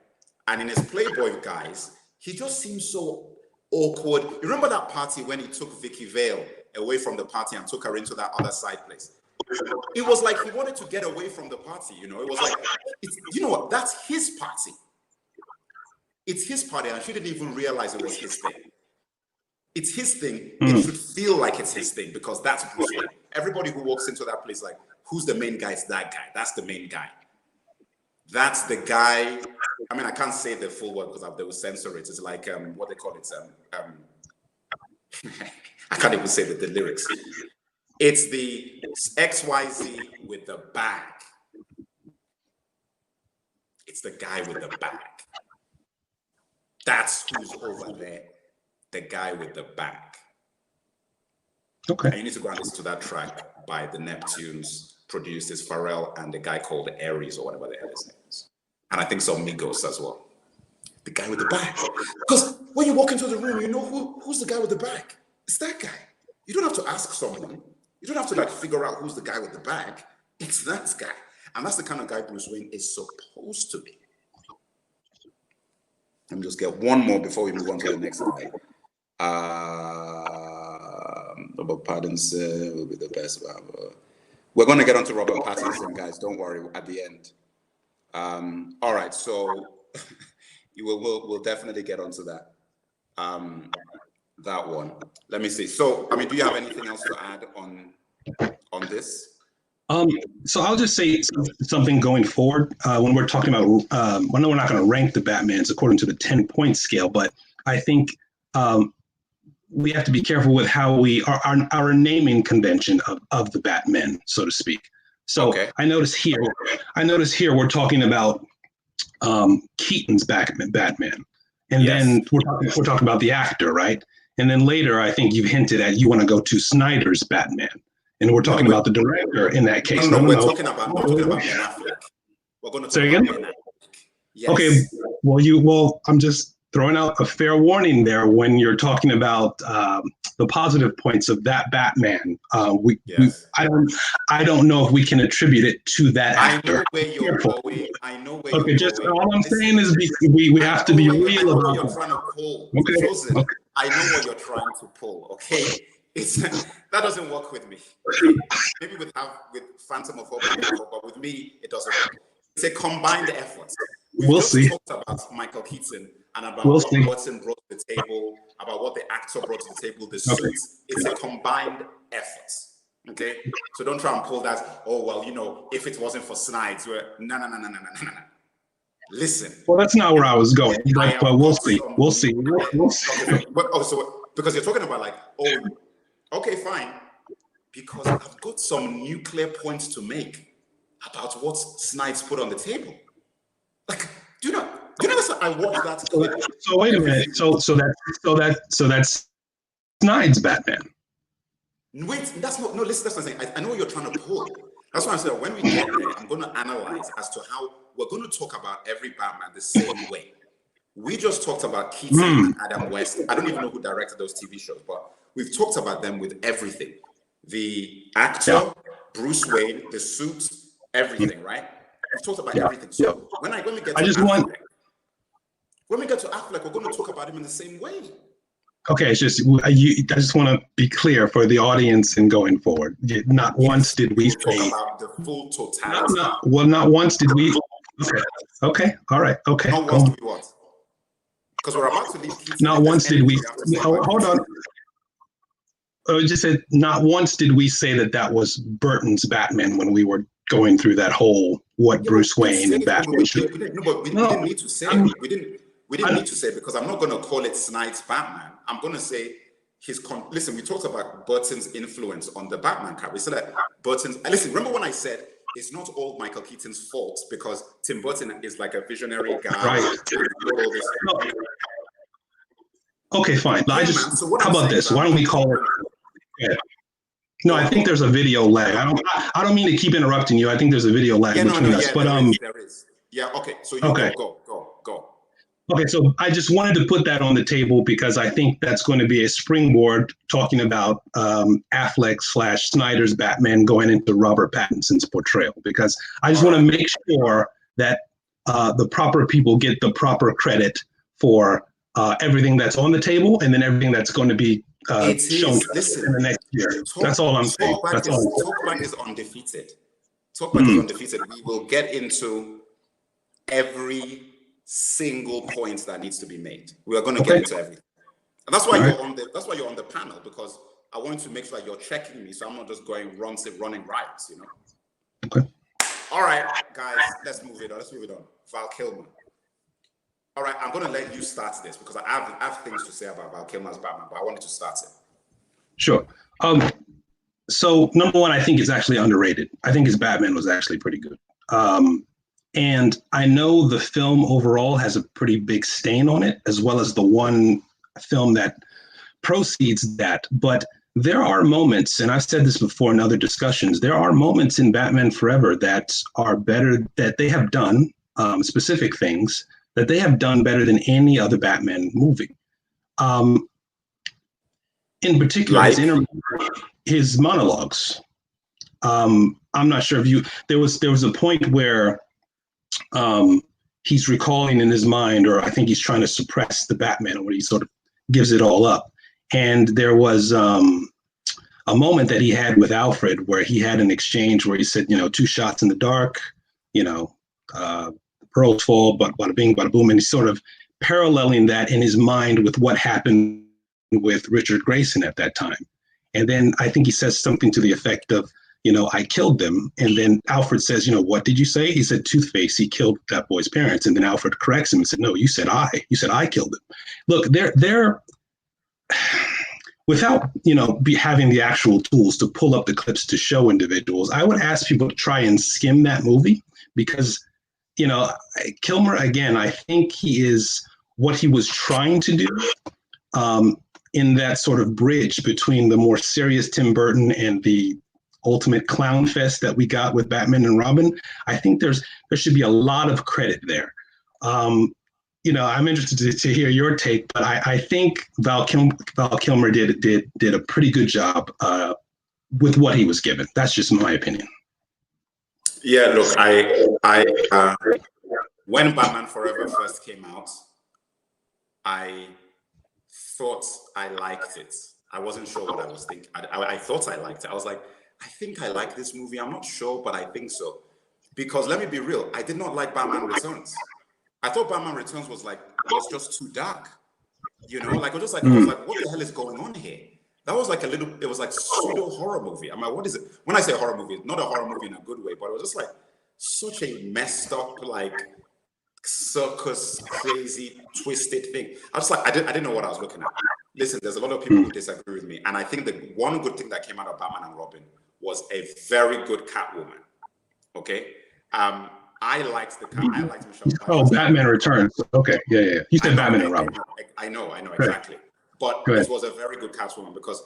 S1: And in his playboy guys, he just seems so awkward. You remember that party when he took Vicky Vale away from the party and took her into that other side place? It was like he wanted to get away from the party, you know? It was like, you know what? That's his party. It's his party, and she didn't even realize it was his thing. It's his thing. It should feel like it's his thing because that's Bruce Wayne. Everybody who walks into that place like, who's the main guy? It's that guy. That's the main guy. That's the guy. I mean, I can't say the full word because they will censor it. It's like, what they call it? I can't even say the lyrics. It's the XYZ with the bag. It's the guy with the bag. That's who's over there. The guy with the bag.
S2: Okay.
S1: And you need to go and listen to that track by the Neptunes, produced is Pharrell and the guy called Aries or whatever the hell his name is. And I think some Migos as well. The guy with the bag. Because when you walk into the room, you know who's the guy with the bag. It's that guy. You don't have to ask someone. You don't have to like figure out who's the guy with the bag. It's that guy. And that's the kind of guy Bruce Wayne is supposed to be. Let me just get one more before we move on to the next guy. Robert Pattinson will be the best. We're going to get onto Robert Pattinson, guys. Don't worry, at the end. All right, so we'll definitely get onto that. That one. Let me see. So, I mean, do you have anything else to add on this?
S2: So I'll just say something going forward when we're talking about. I know we're not going to rank the Batmans according to the 10-point scale, but I think we have to be careful with how we our naming convention of the Batmen, so to speak. So okay. I notice here we're talking about Keaton's Batman, and then we're talking about the actor, right? And then later, I think you hinted at you want to go to Snyder's Batman. And we're talking about the director in that case.
S1: We're talking about Ben Affleck. We're going to talk about Ben Affleck.
S2: Yes. Okay, I'm just throwing out a fair warning there when you're talking about the positive points of that Batman.
S1: Yes.
S2: I don't know if we can attribute it to that actor.
S1: I know where you're going. I know where
S2: Okay,
S1: you're
S2: just
S1: going.
S2: all I'm saying is we have to be real
S1: I know what
S2: about
S1: you're
S2: it.
S1: trying to pull.
S2: Okay.
S1: Chosen.
S2: Okay.
S1: I know what you're trying to pull. Okay, it's that doesn't work with me. Okay, maybe with Phantom of Hope, but with me it doesn't work. It's a combined effort. We've just talked about Michael Keaton and about what Watson brought to the table, about what the actor brought to the table, the suits. It's a combined effort. Okay, so don't try and pull that. Oh well, you know, if it wasn't for Snides, no. Listen.
S2: Well, that's not where I was going, but we'll see. We'll see.
S1: Okay, but also because you're talking about like, oh, okay, fine. Because I've got some nuclear points to make about what Snides put on the table. Like, do you know? I watched that clip.
S2: So wait a minute. So that's Snides Batman.
S1: Wait, that's not. No, listen. That's what I'm saying. I know what you're trying to pull. That's why I said when we get there, I'm going to analyze as to how we're going to talk about every Batman the same way. We just talked about Keaton and Adam West. I don't even know who directed those TV shows, but we've talked about them with everything. The actor, Bruce Wayne, the suits, everything, right? We've talked about everything. So when we get to Affleck, we're going to talk about him in the same way.
S2: Okay, it's just I just want to be clear for the audience and going forward. Not once did we
S1: talk about the full totality.
S2: Not once did we. Okay, all right, okay.
S1: Not once did we what? Because we're about to leave.
S2: Not once did we. Hold on. I just said not once did we say that was Burton's Batman when we were going through that whole Bruce Wayne and Batman.
S1: We didn't need to say it. We didn't need to say it because I'm not going to call it Snides Batman. I'm going to say listen, we talked about Burton's influence on the Batman character. We said that Burton's. Listen, remember when I said it's not all Michael Keaton's fault because Tim Burton is like a visionary guy.
S2: Right. Okay, fine. Yeah, how about this? Why don't we call it? Yeah. No, I think there's a video lag. I don't mean to keep interrupting you. I think there's a video lag between us. But
S1: there is. Yeah. Okay. So you go.
S2: Okay, so I just wanted to put that on the table because I think that's going to be a springboard talking about Affleck / Snyder's Batman going into Robert Pattinson's portrayal, because I just want to make sure that the proper people get the proper credit for everything that's on the table and then everything that's going to be shown in the next year. That's all I'm saying.
S1: TALKBACK is undefeated. TALKBACK is undefeated. We will get into every single point that needs to be made. We are going to get into everything. And that's why you're on the panel, because I want to make sure that you're checking me so I'm not just going running riots, you know.
S2: Okay.
S1: All right, guys, let's move it on. Val Kilmer. All right, I'm going to let you start this because I have things to say about Val Kilmer's Batman, but I wanted to start it.
S2: Sure. So number one, I think it's actually underrated. I think his Batman was actually pretty good. And I know the film overall has a pretty big stain on it, as well as the one film that proceeds that. But there are moments, and I've said this before in other discussions, there are moments in Batman Forever that are better, that they have done specific things that they have done better than any other Batman movie. In particular, his monologues. I'm not sure if there was a point where he's recalling in his mind, or I think he's trying to suppress the Batman, where he sort of gives it all up. And there was a moment that he had with Alfred where he had an exchange where he said, 2 shots in the dark, pearls fall, but bada bing, bada boom. And he's sort of paralleling that in his mind with what happened with Richard Grayson at that time. And then I think he says something to the effect of, I killed them. And then Alfred says, what did you say? He said, Toothface, he killed that boy's parents. And then Alfred corrects him and said, no, you said I killed him. Look, they're without, having the actual tools to pull up the clips to show individuals, I would ask people to try and skim that movie because, Kilmer, again, I think he is what he was trying to do in that sort of bridge between the more serious Tim Burton and the ultimate clown fest that we got with Batman and Robin. I think there should be a lot of credit there. I'm interested to hear your take, but I think Val Kilmer did a pretty good job with what he was given. That's just my opinion.
S1: Yeah, look, when Batman Forever first came out, I thought I liked it. I wasn't sure what I was thinking. I thought I liked it. I was like, I think I like this movie. I'm not sure, but I think so. Because let me be real, I did not like Batman Returns. I thought Batman Returns was just too dark. Like I was like, what the hell is going on here? That was like it was like pseudo horror movie. I'm like, what is it? When I say horror movie, not a horror movie in a good way, but it was just like such a messed up, like circus, crazy, twisted thing. I was like, I didn't know what I was looking at. Listen, there's a lot of people who disagree with me, and I think the one good thing that came out of Batman and Robin was a very good Catwoman. Okay, I liked Michelle Pfeiffer.
S2: Oh, Batman Returns. Okay, yeah. You said Batman and Robin.
S1: I know exactly. But this was a very good Catwoman because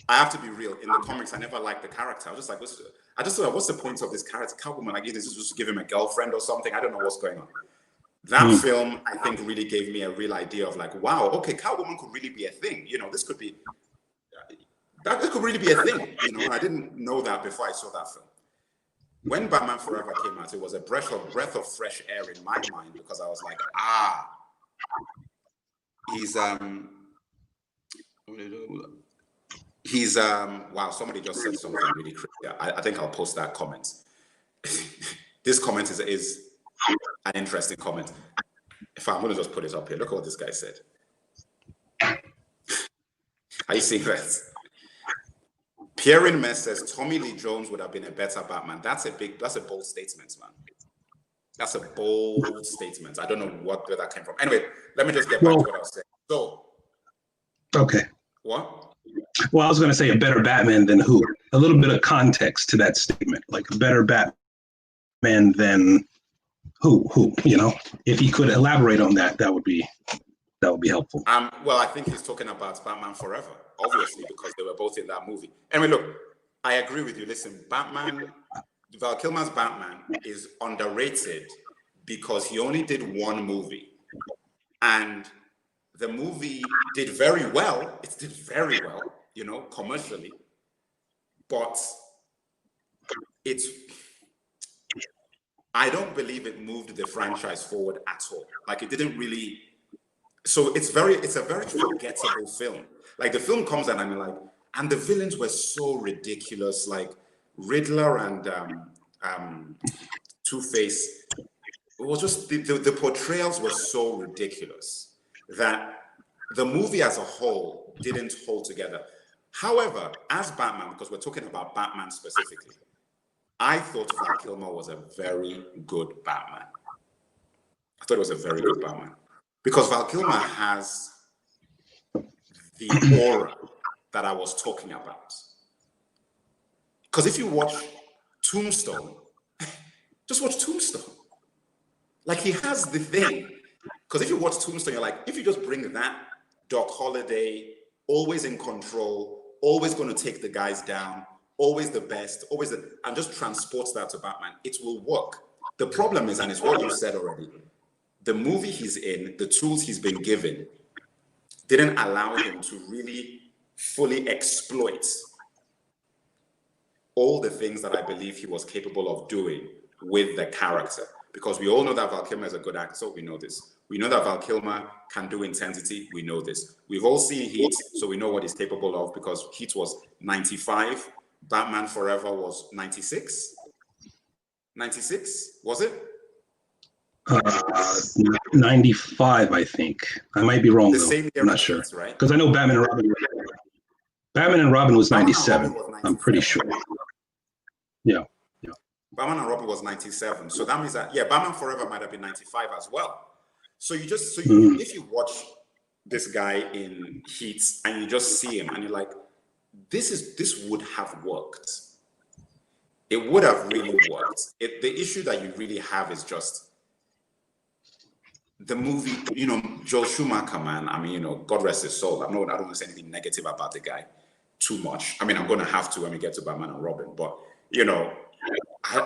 S1: I have to be real. In the comics, I never liked the character. I was just like, what's the point of this character, Catwoman? Like, this is just to give him a girlfriend or something. I don't know what's going on. That film, I think, really gave me a real idea of like, wow, okay, Catwoman could really be a thing. This could really be a thing. I didn't know that before I saw that film. When Batman Forever came out, it was a breath of fresh air in my mind because I was like, he's wow, somebody just said something really crazy. I think I'll post that comment. This comment is an interesting comment. If I'm going to just put it up here, look at what this guy said. Are you seeing that? Pierre Mess says Tommy Lee Jones would have been a better Batman. That's a bold statement, man. That's a bold statement. I don't know where that came from. Anyway, let me just get back to what I was saying. So,
S2: okay.
S1: What?
S2: Well, I was going to say a better Batman than who? A little bit of context to that statement, like a better Batman than who? If he could elaborate on that, that would be helpful.
S1: Well, I think he's talking about Batman Forever, obviously, because they were both in that movie. Anyway, look, I agree with you. Listen, Val Kilmer's Batman is underrated because he only did one movie, and the movie did very well. It did very well, commercially, but I don't believe it moved the franchise forward at all. Like, it didn't really. So it's a very forgettable film. Like, the film comes and I'm like, and the villains were so ridiculous, like Riddler and Two-Face. It was just the portrayals were so ridiculous that the movie as a whole didn't hold together. However, as Batman, because we're talking about Batman specifically, I thought Val Kilmer was a very good Batman. I thought it was a very good Batman. Because Val Kilmer has the aura that I was talking about. Because if you watch Tombstone, just watch Tombstone. Like, he has the thing. Because if you watch Tombstone, you're like, if you just bring that Doc Holliday, always in control, always going to take the guys down, always the best, and just transports that to Batman, it will work. The problem is, and it's what you said already, the movie he's in, the tools he's been given, didn't allow him to really fully exploit all the things that I believe he was capable of doing with the character. Because we all know that Val Kilmer is a good actor, we know this. We know that Val Kilmer can do intensity, we know this. We've all seen Heat, so we know what he's capable of, because Heat was 95, Batman Forever was 96? 96, was it?
S2: 95, I think. I might be wrong,
S1: the
S2: though.
S1: Same year,
S2: I'm not sure.
S1: Heat, right?
S2: Because I know Batman and Robin was 97. I'm pretty sure. Yeah.
S1: Batman and Robin was 97. So that means that, Batman Forever might have been 95 as well. So if you watch this guy in Heat and you just see him and you're like, this would have worked. It would have really worked. The issue that you really have is just the movie, Joel Schumacher, man. I mean, God rest his soul. I don't want to say anything negative about the guy too much. I mean, I'm going to have to when we get to Batman and Robin, but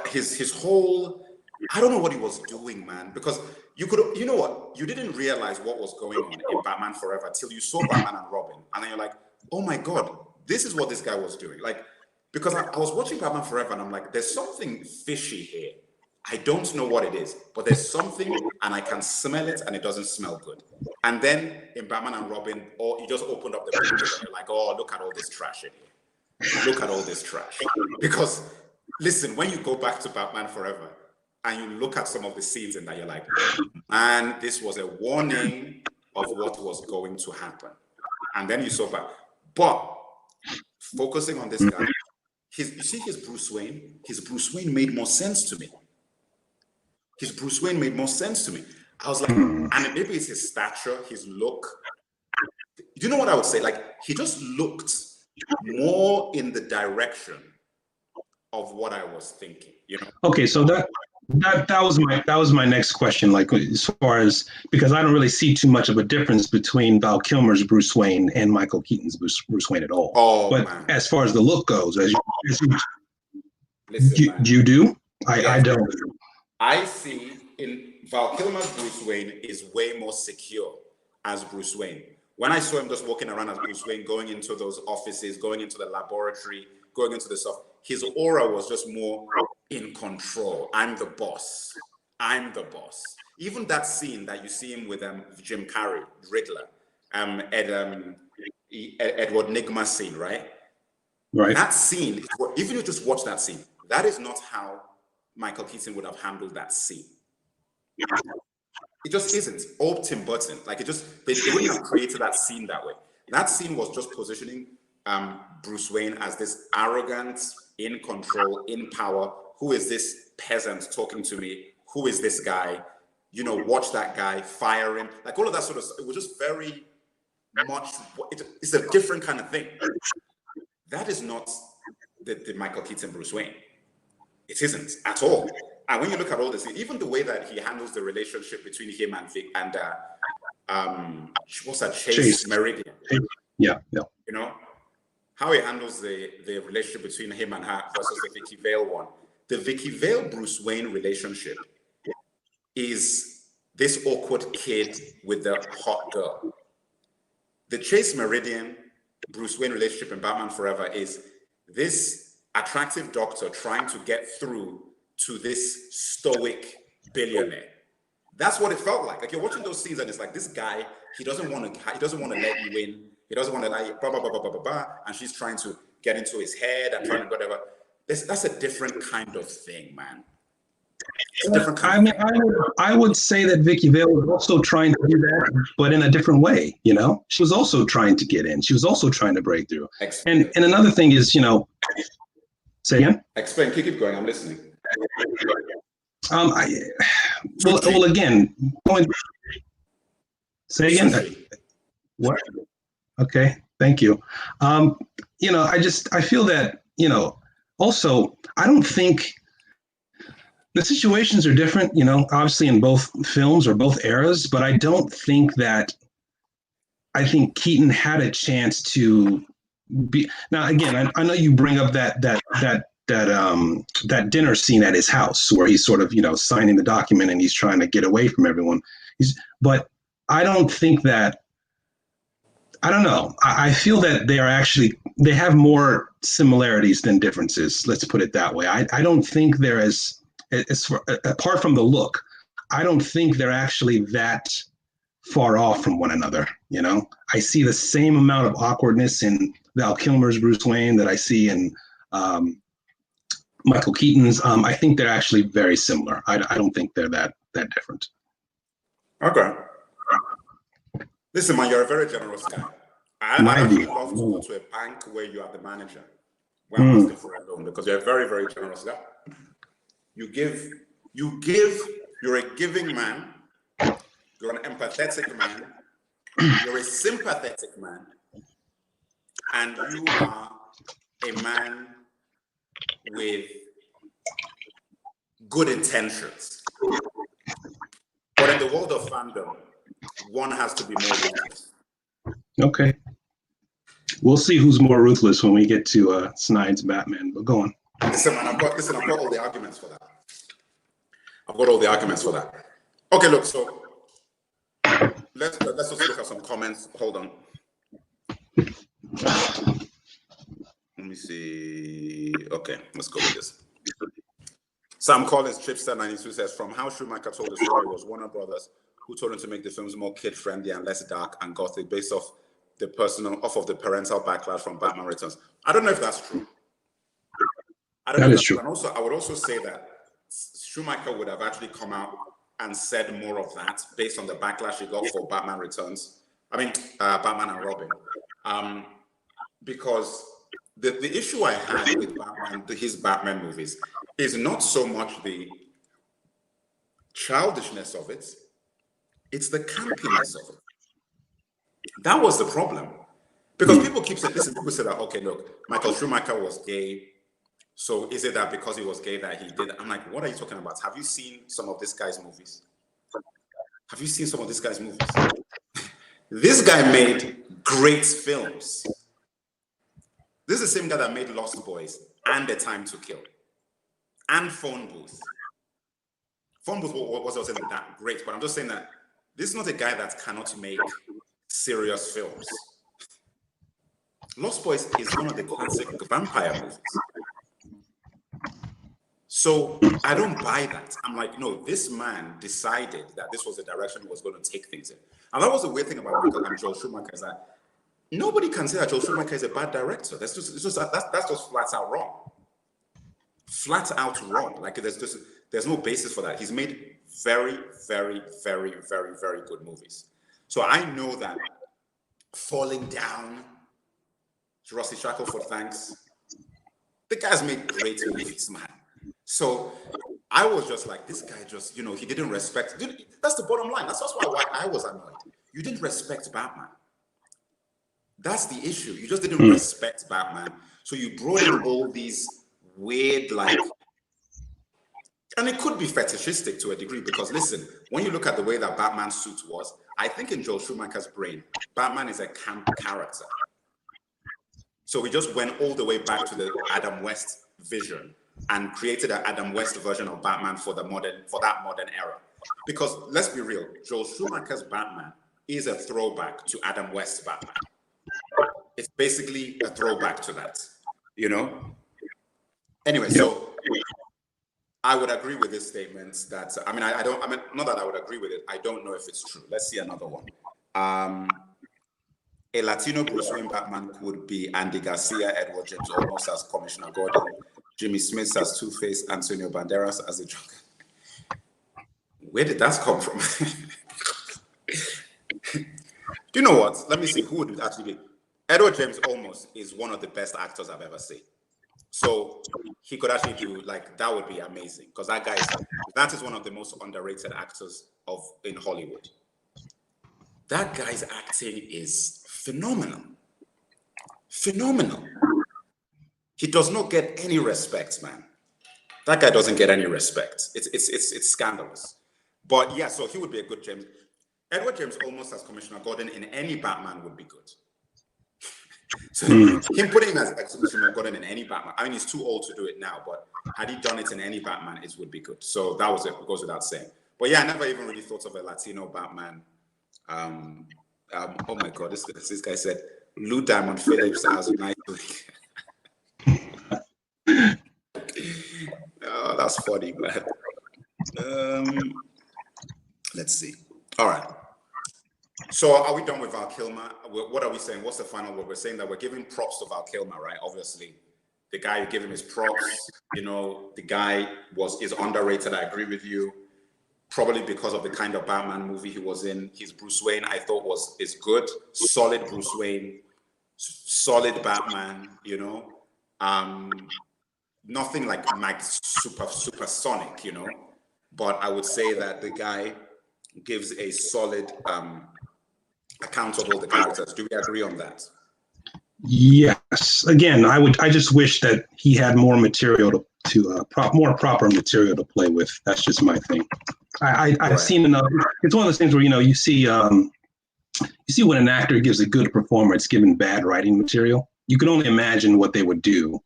S1: his whole I don't know what he was doing, man, because you know what? You didn't realize what was going on in Batman Forever till you saw Batman and Robin. And then you're like, oh my God, this is what this guy was doing. Like, because I was watching Batman Forever and I'm like, there's something fishy here. I don't know what it is, but there's something and I can smell it and it doesn't smell good. And then in Batman and Robin, or you just opened up the pages and you're like, oh, look at all this trash in here. Look at all this trash. Because listen, when you go back to Batman Forever and you look at some of the scenes in that, you're like, man, this was a warning of what was going to happen. And then you saw back. But focusing on this guy, you see his Bruce Wayne made more sense to me. His Bruce Wayne made more sense to me. I was like, and maybe it's his stature, his look. You know what I would say? Like, he just looked more in the direction of what I was thinking, you know?
S2: Okay, so that was my next question. Like, as far as, because I don't really see too much of a difference between Val Kilmer's Bruce Wayne and Michael Keaton's Bruce Wayne at all.
S1: Oh,
S2: but
S1: man.
S2: As far as the look goes,
S1: Listen,
S2: you do? I don't.
S1: I see in Val Kilmer's Bruce Wayne is way more secure as Bruce Wayne. When I saw him just walking around as Bruce Wayne, going into those offices, going into the laboratory, going into the stuff, his aura was just more in control. I'm the boss. I'm the boss. Even that scene that you see him with Jim Carrey, Riddler, Edward Nygma scene, right?
S2: Right.
S1: That scene, if you just watch that scene, that is not how Michael Keaton would have handled that scene. It just isn't. Or Tim Burton. Like, they wouldn't have created that scene that way. That scene was just positioning Bruce Wayne as this arrogant, in control, in power. Who is this peasant talking to me? Who is this guy? You know, watch that guy, fire him. Like, all of that sort of stuff. It was just very much, it's a different kind of thing. That is not the Michael Keaton Bruce Wayne. It isn't at all. And when you look at all this, even the way that he handles the relationship between him and Vic and what's that, Chase Meridian.
S2: Yeah.
S1: You know, how he handles the relationship between him and her versus the Vicky Vale one. The Vicky Vale Bruce Wayne relationship is this awkward kid with the hot girl. The Chase Meridian Bruce Wayne relationship in Batman Forever is this attractive doctor trying to get through to this stoic billionaire. That's what it felt like. Like, you're watching those scenes and it's like, this guy, he doesn't want to let you in. He doesn't want to like blah, blah, blah, blah, blah, blah, blah. And she's trying to get into his head and trying to whatever. That's a different kind of thing, man. It's a different kind of thing.
S2: I would say that Vicky Vale was also trying to do that, but in a different way, you know? She was also trying to get in. She was also trying to break through. And another thing is, you know, say again?
S1: Explain, keep going, I'm listening.
S2: Well, again, say again. What? Okay, thank you. You know, I feel that, you know, also, I don't think the situations are different, you know, obviously in both films or both eras, but I don't think that, I think Keaton had a chance to be, now again, I know you bring up that dinner scene at his house where he's sort of, you know, signing the document and he's trying to get away from everyone. But I don't think that, I don't know. I feel that they have more similarities than differences. Let's put it that way. I don't think they're apart from the look, I don't think they're actually that far off from one another. You know, I see the same amount of awkwardness in Val Kilmer's Bruce Wayne that I see in Michael Keaton's. I think they're actually very similar. I don't think they're that different.
S1: Okay. Listen, man, you're a very generous guy. I'd actually love to go to a bank where you are the manager. When I'm asking for a loan, because you're a very, very generous guy. You're a giving man. You're an empathetic man. You're a sympathetic man. And you are a man with good intentions. But in the world of fandom, one has to be more ruthless.
S2: Okay. We'll see who's more ruthless when we get to Snyder's Batman, but go on.
S1: Listen, man, I've got all the arguments for that. I've got all the arguments for that. Okay, look, so let's just look at some comments. Hold on. Let me see. Okay, let's go with this. Sam Collins, Tripster92 says, from how Schumacher told the story, it was Warner Brothers who told him to make the films more kid-friendly and less dark and gothic based off of the parental backlash from Batman Returns. I don't know if that's true. I don't know if that's true. And also, I would also say that Schumacher would have actually come out and said more of that based on the backlash he got for Batman Returns. I mean, Batman and Robin. Because the issue I had with Batman, his Batman movies, is not so much the childishness of it, it's the campiness of it. That was the problem. Because people keep saying, listen, people say that, okay, look, Michael Schumacher was gay, so is it that because he was gay that he did? I'm like, what are you talking about? Have you seen some of this guy's movies? Have you seen some of this guy's movies? This guy made great films. This is the same guy that made Lost Boys and The Time to Kill and Phone Booth. Phone Booth wasn't that great, but I'm just saying that this is not a guy that cannot make serious films. Lost Boys is one of the classic vampire movies. So I don't buy that. I'm like, no, this man decided that this was the direction he was going to take things in. And that was the weird thing about Joel Schumacher, is that nobody can say that Joel Schumacher is a bad director. That's just flat out wrong. Flat out wrong. Like there's no basis for that. He's made very, very, very, very, very good movies. So I know that Falling Down, Rossi Shackelford, thanks. The guy's made great movies, man. So I was just like, this guy just, he didn't respect. That's the bottom line. That's why I was annoyed. You didn't respect Batman. That's the issue. You just didn't respect Batman. So you brought in all these weird, and it could be fetishistic to a degree, because listen, when you look at the way that Batman's suit was, I think in Joel Schumacher's brain, Batman is a camp character. So he just went all the way back to the Adam West vision and created an Adam West version of Batman for that modern era. Because let's be real, Joel Schumacher's Batman is a throwback to Adam West's Batman. It's basically a throwback to that, Anyway, so I would agree with this statement that, not that I would agree with it, I don't know if it's true. Let's see another one. A Latino Bruce Wayne Batman could be Andy Garcia, Edward James Olmos as Commissioner Gordon, Jimmy Smith as Two-Face, Antonio Banderas as the Joker. Where did that come from? Do you know what? Let me see who would it actually be. Edward James Olmos is one of the best actors I've ever seen. So he could actually do, that would be amazing, because that is one of the most underrated actors in Hollywood. That guy's acting is phenomenal. Phenomenal. He does not get any respect, man. That guy doesn't get any respect. It's scandalous. But yeah, so he would be a good James. Edward James Olmos as Commissioner Gordon in any Batman would be good. So him putting him as Commissioner Gordon in any Batman, he's too old to do it now, but had he done it in any Batman, it would be good. So that was it, goes without saying. But yeah, I never even really thought of a Latino Batman. Oh my God, this guy said Lou Diamond Phillips as a nice. Oh, that's funny, man. Let's see. All right. So are we done with Val Kilmer? What are we saying? What's the final word? We're saying that we're giving props to Val Kilmer, right? Obviously, the guy, you give him his props. The guy is underrated. I agree with you. Probably because of the kind of Batman movie he was in. His Bruce Wayne, I thought is good. Solid Bruce Wayne, solid Batman, nothing like supersonic, but I would say that the guy gives a solid account of all the characters. Do we agree on that?
S2: Yes. Again, I just wish that he had more material more proper material to play with. That's just my thing. I've seen enough. It's one of those things where you see when an actor gives a good performance given bad writing material. You can only imagine what they would do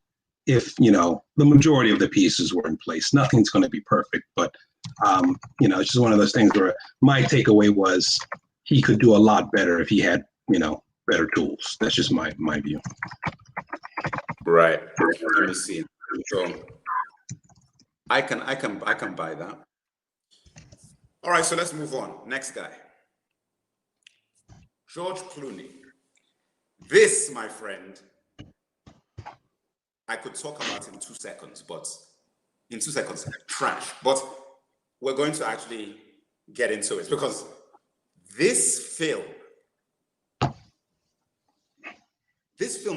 S2: if the majority of the pieces were in place. Nothing's going to be perfect, but It's just one of those things where my takeaway was he could do a lot better if he had, better tools. That's just my view.
S1: Right. Let me see. So I can buy that. All right, so let's move on. Next guy. George Clooney. This, my friend, I could talk about in 2 seconds, trash. But we're going to actually get into it because this film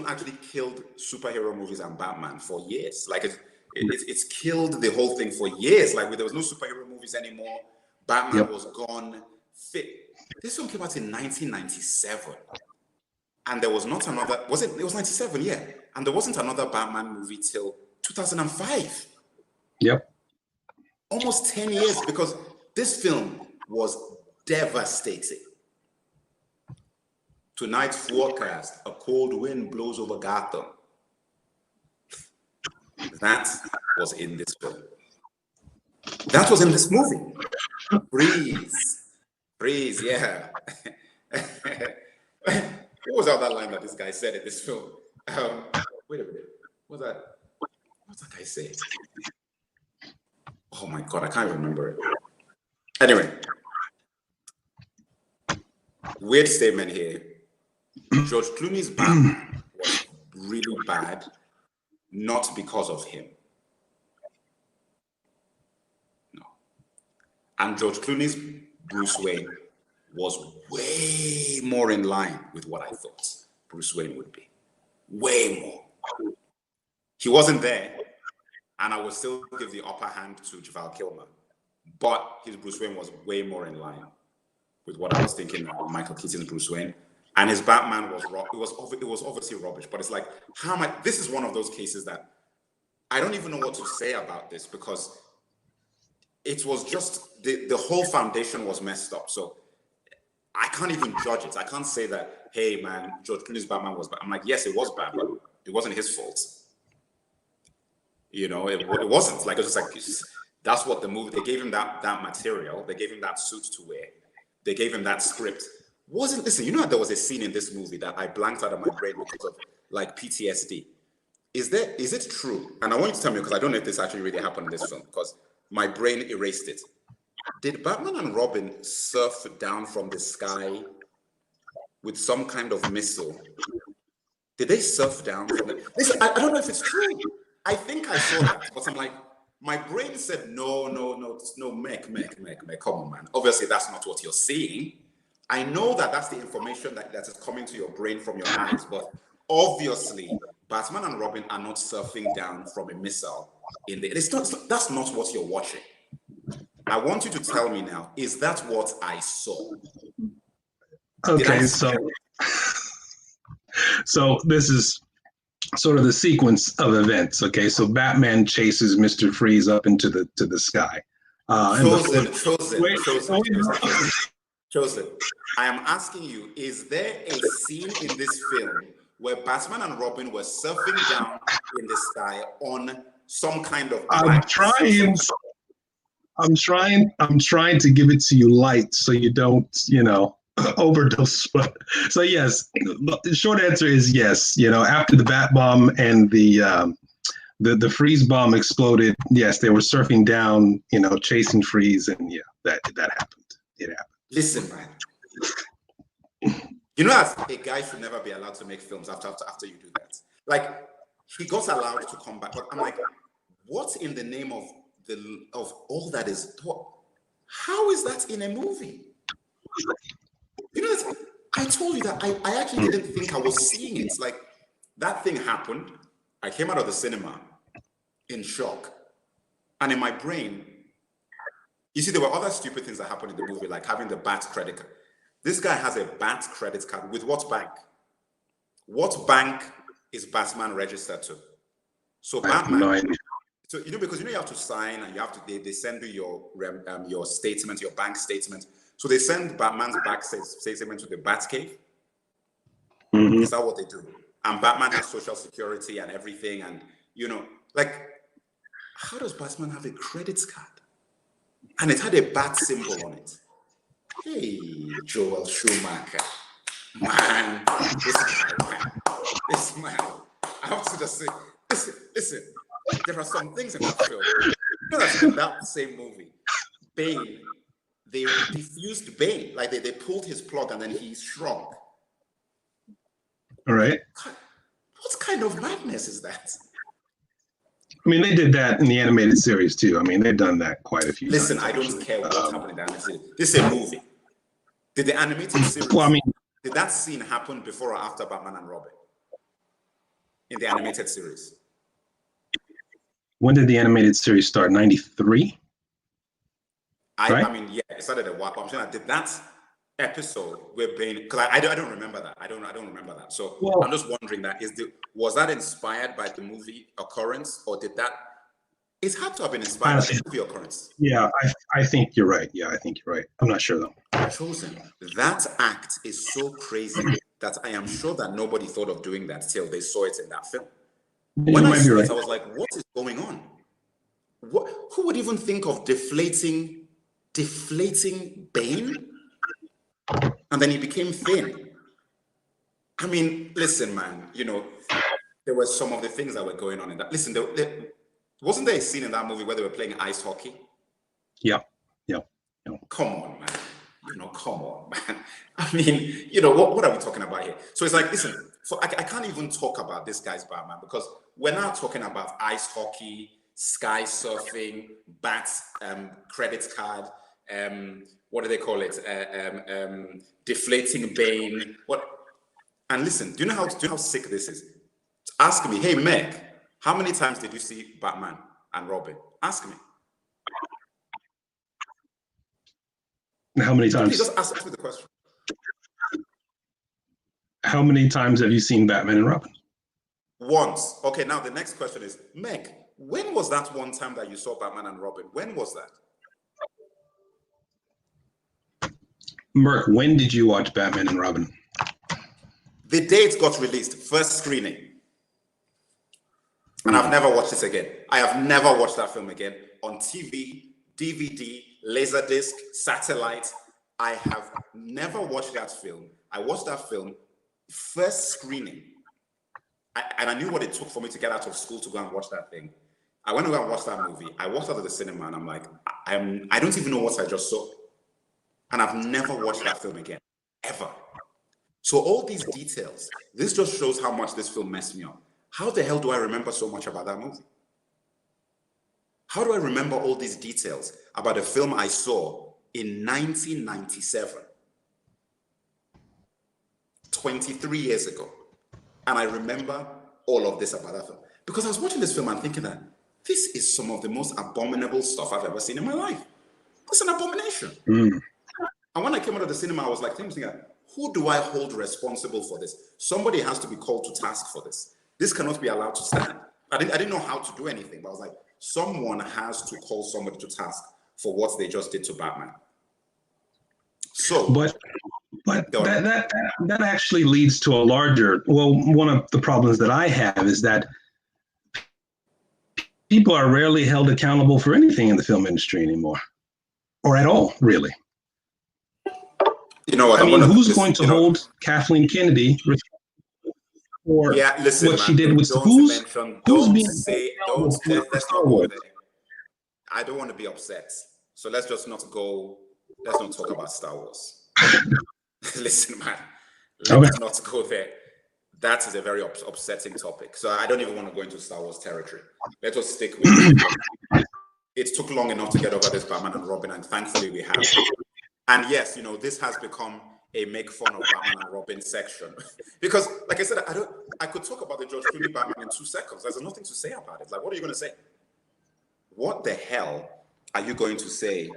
S1: actually killed superhero movies and Batman for years. Like it's killed the whole thing for years. Like there was no superhero movies anymore. Batman was gone. This film came out in 1997. And there was not another, it was 97, yeah. And there wasn't another Batman movie till 2005.
S2: Yep.
S1: Almost 10 years, because this film was devastating. Tonight's forecast, a cold wind blows over Gotham. That was in this film. That was in this movie. Breeze, yeah. What was that line that this guy said in this film? Wait a minute. What's that guy say? Oh my God, I can't remember it. Anyway, weird statement here. George Clooney's Batman was really bad, not because of him. No. And George Clooney's Bruce Wayne was way more in line with what I thought Bruce Wayne would be. Way more. He wasn't there, and I would still give the upper hand to Val Kilmer. But his Bruce Wayne was way more in line with what I was thinking of Michael Keaton's Bruce Wayne. And his Batman was it was obviously rubbish. But it's like, this is one of those cases that I don't even know what to say about this, because it was just the whole foundation was messed up. So I can't even judge it. I can't say that, hey man, George Clooney's Batman was bad. I'm like, yes, it was bad, but it wasn't his fault. It wasn't. Like, it was just like, that's what the movie, they gave him that material, they gave him that suit to wear, they gave him that script. Listen, there was a scene in this movie that I blanked out of my brain because of like PTSD. Is it true? And I want you to tell me, because I don't know if this actually really happened in this film, because my brain erased it. Did Batman and Robin surf down from the sky with some kind of missile? Did they surf down from it? Listen, I don't know if it's true. I think I saw that, but I'm like, my brain said, no, Mech, come on, man. Obviously, that's not what you're seeing. I know that that's the information that is coming to your brain from your eyes, but obviously, Batman and Robin are not surfing down from a missile. That's not what you're watching. I want you to tell me now, is that what I saw?
S2: Okay, so this is sort of the sequence of events. Okay, so Batman chases Mr. Freeze up into the sky.
S1: Chosen. I am asking you, is there a scene in this film where Batman and Robin were surfing down in the sky on some kind of
S2: I'm trying to give it to you light so you don't, overdose. But so yes, the short answer is yes. After the Bat Bomb and the Freeze Bomb exploded, yes, they were surfing down, chasing Freeze, and yeah, that happened. It happened.
S1: Listen, man. As a guy should never be allowed to make films after you do that. Like, he got allowed to come back, but I'm like, what in the name of all that is? How is that in a movie? I told you that I actually didn't think I was seeing it. Like, that thing happened. I came out of the cinema in shock, and in my brain, you see, there were other stupid things that happened in the movie, like having the BAT credit card. This guy has a BAT credit card. With what bank? What bank is Batman registered to? So Batman, so because you have to sign, and you have to they send you your statement, your bank statement. So they send Batman's bank statement to the Batcave. Mm-hmm. Is that what they do? And Batman has Social Security and everything, and like, how does Batman have a credit card? and it had a bat symbol on it. Hey, Joel Schumacher, man, this man. I have to just say, listen. There are some things in that film. You know that in that same movie, Bane, they diffused Bane, like they pulled his plug and then he shrunk.
S2: All right.
S1: What kind of madness is that?
S2: I mean, they did that in the animated series too. I mean, they've done that quite a few times.
S1: Listen, I don't care what happened in the animated series. This is a movie. Did the animated series,
S2: well, I mean,
S1: did that scene happen before or after Batman and Robin? In the animated series?
S2: When did the animated series start? 93? Right?
S1: I mean, yeah, it started a while. I'm saying, did that episode where Bane, because I don't remember that. I don't remember that. So well, I'm just wondering was that inspired by the movie occurrence, or did that? It's had to have been inspired by the movie occurrence.
S2: Yeah, I think you're right. Yeah, I think you're right. I'm not sure though.
S1: Chosen. That act is so crazy that I am sure that nobody thought of doing that till they saw it in that film. When I saw it, I was like, what is going on? Who would even think of deflating Bane? And then he became thin. I mean, listen, man, there were some of the things that were going on in that. Listen, wasn't there a scene in that movie where they were playing ice hockey?
S2: Yeah.
S1: Come on, man. Come on, man. I mean, what are we talking about here? So it's like, listen, I can't even talk about this guy's Batman because we're now talking about ice hockey, sky surfing, bats, credit card, what do they call it? Deflating Bane. What? And listen, do you know how sick this is? Ask me, hey Meg, how many times did you see Batman and Robin? Ask me.
S2: How many times?
S1: Please just ask me the question.
S2: How many times have you seen Batman and Robin?
S1: Once. Okay, now the next question is, Meg, when was that one time that you saw Batman and Robin? When was that?
S2: Merc, when did you watch Batman and Robin?
S1: The day it got released, first screening. And I've never watched it again. I have never watched that film again on TV, DVD, Laserdisc, satellite. I have never watched that film. I watched that film first screening. And I knew what it took for me to get out of school to go and watch that thing. I went to go and watch that movie. I walked out of the cinema and I'm like, I don't even know what I just saw. And I've never watched that film again, ever. So all these details, this just shows how much this film messed me up. How the hell do I remember so much about that movie? How do I remember all these details about a film I saw in 1997? 23 years ago. And I remember all of this about that film. Because I was watching this film and thinking that this is some of the most abominable stuff I've ever seen in my life. It's an abomination. And when I came out of the cinema, I was like, thinking, who do I hold responsible for this? Somebody has to be called to task for this. This cannot be allowed to stand. I didn't know how to do anything, but I was like, someone has to call somebody to task for what they just did to Batman. So,
S2: but that actually leads to a larger. Well, one of the problems that I have is that people are rarely held accountable for anything in the film industry anymore, or at all, really.
S1: You know what?
S2: I mean, who's going to hold Kathleen Kennedy for what she did with who's being
S1: let's not go there. I don't want to be upset. So let's not talk about Star Wars. Listen, man, let's not go there. That is a very upsetting topic. So I don't even want to go into Star Wars territory. Let us stick with it. It took long enough to get over this Batman and Robin, and thankfully we have. And yes, this has become a make fun of Batman and Robin section. Because, like I said, I could talk about the George Clooney Batman in 2 seconds. There's nothing to say about it. Like, what are you going to say? What the hell are you going to say?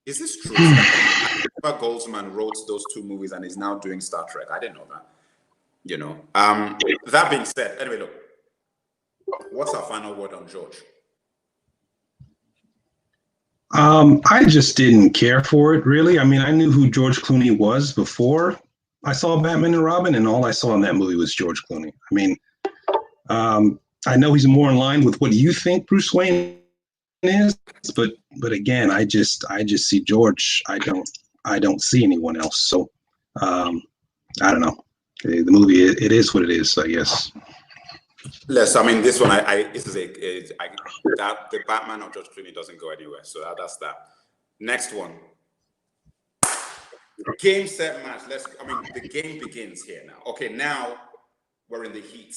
S1: Is this true? That Goldsman wrote those 2 movies and is now doing Star Trek. I didn't know that. That being said, anyway, look, what's our final word on George?
S2: I just didn't care for it, really. I mean, I knew who George Clooney was before I saw Batman and Robin, and all I saw in that movie was George Clooney. I mean, I know he's more in line with what you think Bruce Wayne is, but again, I just see George. I don't see anyone else. So I don't know. The movie, it is what it is, I guess.
S1: Yes, I mean this one. This is that the Batman of George Clooney doesn't go anywhere. So that's that. Next one. Game, set, match. The game begins here now. Okay, now we're in the heat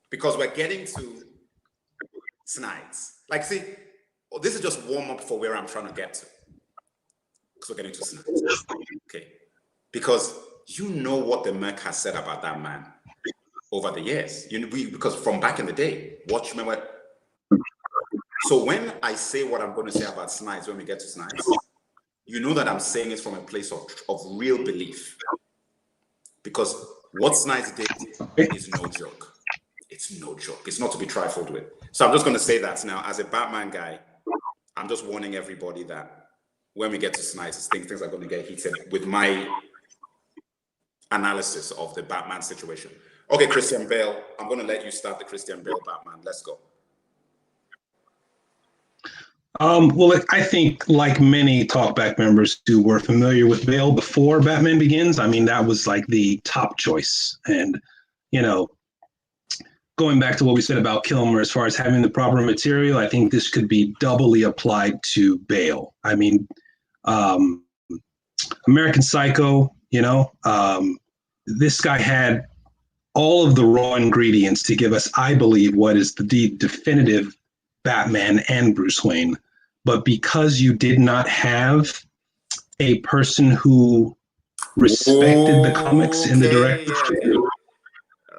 S1: because we're getting to Snides. Like, see, this is just warm up for where I'm trying to get to. Because we're getting to Snides. Okay, because you know what the Merc has said about that man over the years. Because from back in the day, remember. So when I say what I'm going to say about Snides when we get to Snides, you know that I'm saying it from a place of real belief. Because what Snides did is no joke. It's no joke. It's not to be trifled with. So I'm just going to say that now. As a Batman guy, I'm just warning everybody that when we get to Snides, things are going to get heated with my analysis of the Batman situation. Okay, Christian Bale, I'm going to let you start the Christian Bale Batman. Let's go.
S2: Well, I think like many Talkback members who were familiar with Bale before Batman Begins, I mean, that was like the top choice. And, going back to what we said about Kilmer, as far as having the proper material, I think this could be doubly applied to Bale. I mean, American Psycho, this guy had all of the raw ingredients to give us, I believe, what is the definitive Batman and Bruce Wayne. But because you did not have a person who respected the comics in the director's chair.
S1: All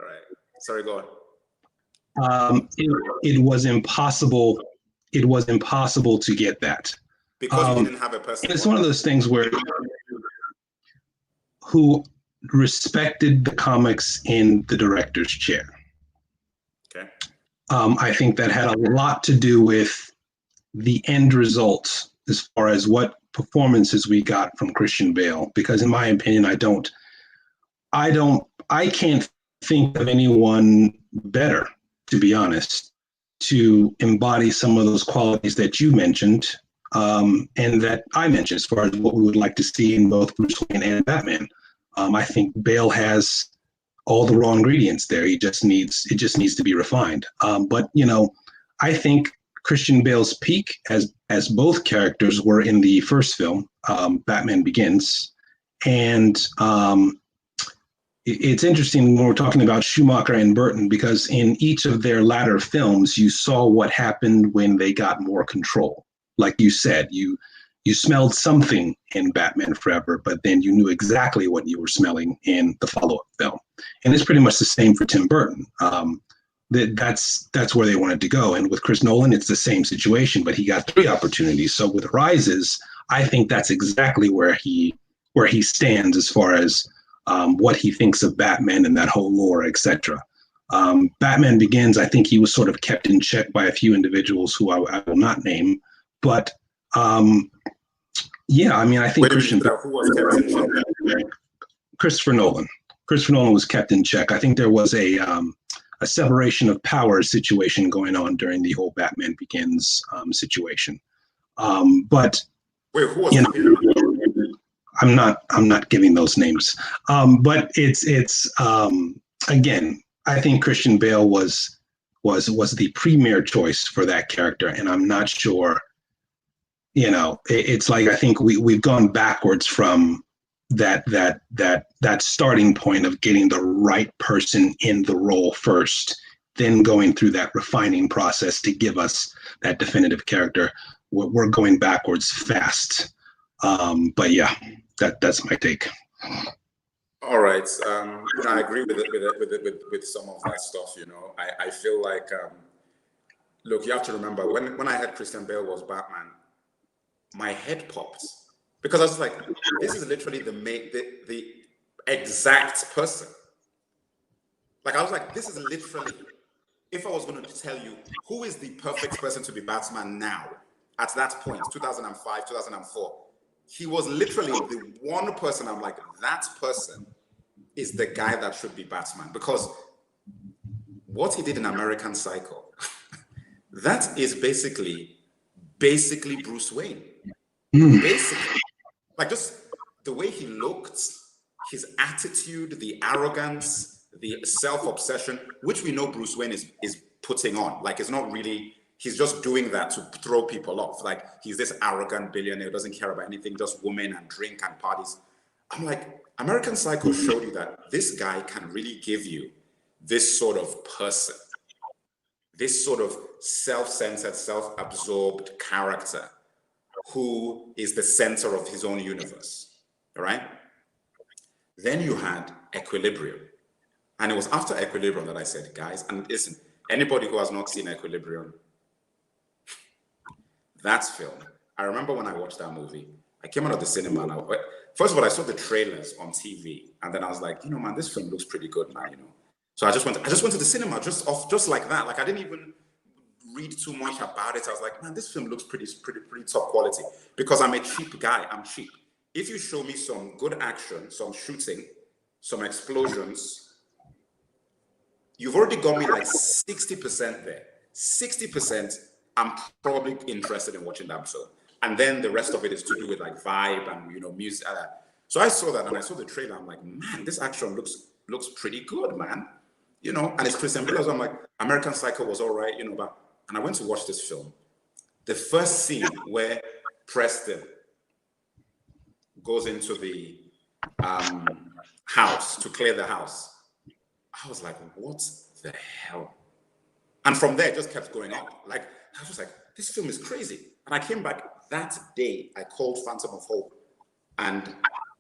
S1: right. Sorry, go on.
S2: It was impossible. It was impossible to get that.
S1: Because you didn't have a person.
S2: It's one of those things where who respected the comics in the director's chair.
S1: Okay.
S2: I think that had a lot to do with the end result as far as what performances we got from Christian Bale. Because in my opinion, I can't think of anyone better, to be honest, to embody some of those qualities that you mentioned and that I mentioned as far as what we would like to see in both Bruce Wayne and Batman. I think Bale has all the raw ingredients there. It just needs to be refined. But I think Christian Bale's peak as both characters were in the first film, Batman Begins, and it's interesting when we're talking about Schumacher and Burton, because in each of their latter films, you saw what happened when they got more control. Like you said, you smelled something in Batman Forever, but then you knew exactly what you were smelling in the follow-up film. And it's pretty much the same for Tim Burton. That's where they wanted to go. And with Chris Nolan, it's the same situation, but he got 3 opportunities. So with Rises, I think that's exactly where he stands as far as what he thinks of Batman and that whole lore, etc. Batman Begins, I think he was sort of kept in check by a few individuals who I will not name, but yeah, I mean, I think
S1: who was kept in check?
S2: Christopher Nolan. Christopher Nolan was kept in check. I think there was a separation of powers situation going on during the whole Batman Begins situation. But
S1: wait, who was
S2: I'm not giving those names. But it's again, I think Christian Bale was the premier choice for that character, and I'm not sure. It's like I think we've gone backwards from that starting point of getting the right person in the role first, then going through that refining process to give us that definitive character. We're going backwards fast. But yeah, that's my take.
S1: All right. I agree with some of that stuff. I feel like look, you have to remember when I heard Christian Bale was Batman, my head popped because I was like, this is literally the exact person. Like I was like, this is literally, if I was going to tell you who is the perfect person to be Batman now, at that point, 2005, 2004, he was literally the one person I'm like, that person is the guy that should be Batman, because what he did in American Psycho, that is basically basically Bruce Wayne.
S2: Mm.
S1: Basically, like just the way he looked, his attitude, the arrogance, the self-obsession, which we know Bruce Wayne is putting on. Like, it's not really, he's just doing that to throw people off. Like, he's this arrogant billionaire who doesn't care about anything, just women and drink and parties. I'm like, American Psycho showed you that this guy can really give you this sort of person, this sort of self-centered, self-absorbed character who is the center of his own universe, all right? Then you had Equilibrium. And it was after Equilibrium that I said, guys, and listen, anybody who has not seen Equilibrium, that film, I remember when I watched that movie, I came out of the cinema and first of all, I saw the trailers on TV, and then I was like, you know, man, this film looks pretty good, man, you know. So I just went to the cinema just like that. Like, I didn't even read too much about it. I was like, man, this film looks pretty top quality, because I'm a cheap guy. I'm cheap. If you show me some good action, some shooting, some explosions, you've already got me like 60% there. 60%, I'm probably interested in watching that film. And then the rest of it is to do with like vibe and, you know, music. So I saw that and I saw the trailer. I'm like, man, this action looks pretty good, man. You know, and it's Christian Bale. So I'm like, American Psycho was all right, you know, and I went to watch this film. The first scene where Preston goes into the house to clear the house, I was like, what the hell? And from there, it just kept going up. Like, I was like, this film is crazy. And I came back that day, I called Phantom of Hope. And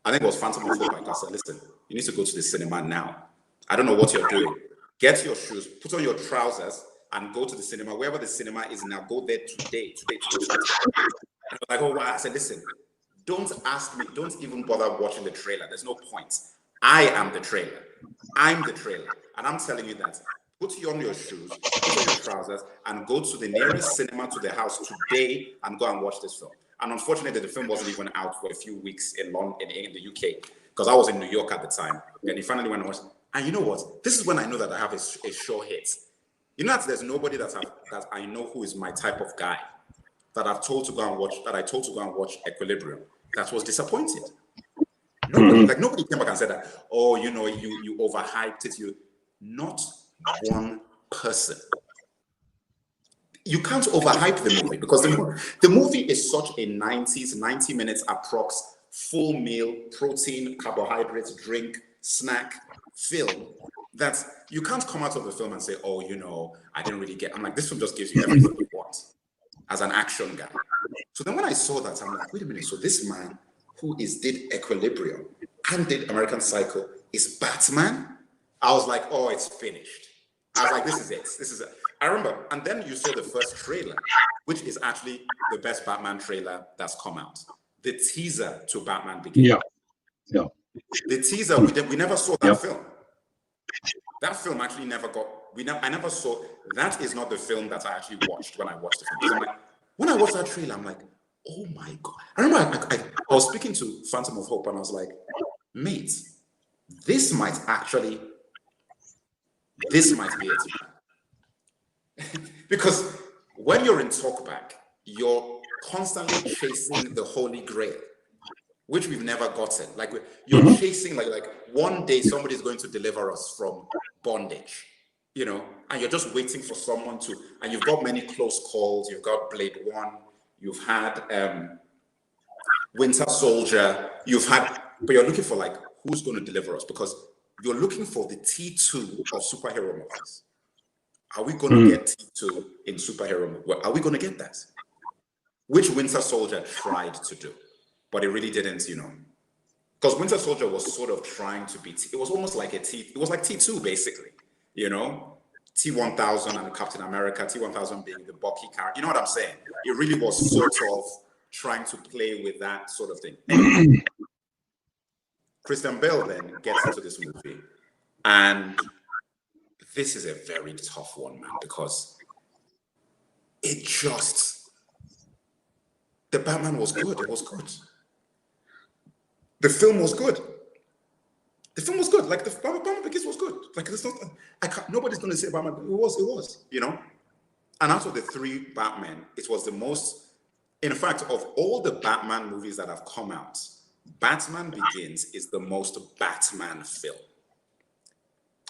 S1: I think it was Phantom of Hope. I said, listen, you need to go to the cinema now. I don't know what you're doing. Get your shoes, put on your trousers, and go to the cinema. Wherever the cinema is now, go there today. And I was like, oh, wow. I said, listen, don't ask me, don't even bother watching the trailer. There's no point. I am the trailer. I'm the trailer. And I'm telling you that. Put on your shoes, put on your trousers, and go to the nearest cinema to the house today and go and watch this film. And unfortunately, the film wasn't even out for a few weeks in London, in the UK, because I was in New York at the time. And he finally went and watched. And you know what? This is when I know that I have a sure hit. You know that there's nobody that I know who is my type of guy that I told to go and watch Equilibrium that was disappointed. Nobody, like nobody came back and said that, oh, you know, you overhyped it. Not one person. You can't overhype the movie, because the movie is such a 90 minutes approx full meal, protein, carbohydrates, drink, snack film that you can't come out of the film and say, oh, you know, I didn't really get. I'm like, this film just gives you everything you want as an action guy. So then when I saw that, I'm like, wait a minute. So this man who did Equilibrium and did American Psycho is Batman? I was like, oh, it's finished. I was like, this is it. This is it. I remember. And then you saw the first trailer, which is actually the best Batman trailer that's come out. The teaser to Batman Begins.
S2: Yeah.
S1: The teaser, we never saw that film. That film actually never got, I never saw, that is not the film that I actually watched when I watched the film. Because I'm like, when I watched that trailer, I'm like, oh my God. I remember I was speaking to Phantom of Hope and I was like, mate, this might be it. Because when you're in TALKBACK, you're constantly chasing the Holy Grail, which we've never gotten. Like you're chasing, like one day somebody's going to deliver us from bondage, you know, and you're just waiting for someone to, and you've got many close calls. You've got Blade 1, you've had Winter Soldier, but you're looking for like, who's going to deliver us? Because you're looking for the T2 of superhero movies. Are we going to get T2 in superhero movies? Well, are we going to get that? Which Winter Soldier tried to do, but it really didn't, you know. Because Winter Soldier was sort of trying to be, it was almost like it was like T2 basically, you know. T-1000 and Captain America, T-1000 being the Bucky character. You know what I'm saying? It really was sort of trying to play with that sort of thing. Anyway, Christian Bale then gets into this movie, and this is a very tough one, man, because the Batman was good. It was good. The film was good. The film was good. Like the Batman Begins was good. Like it's not. Nobody's going to say Batman. It was. You know. And out of the three Batman, it was the most In fact, of all the Batman movies that have come out, Batman Begins is the most Batman film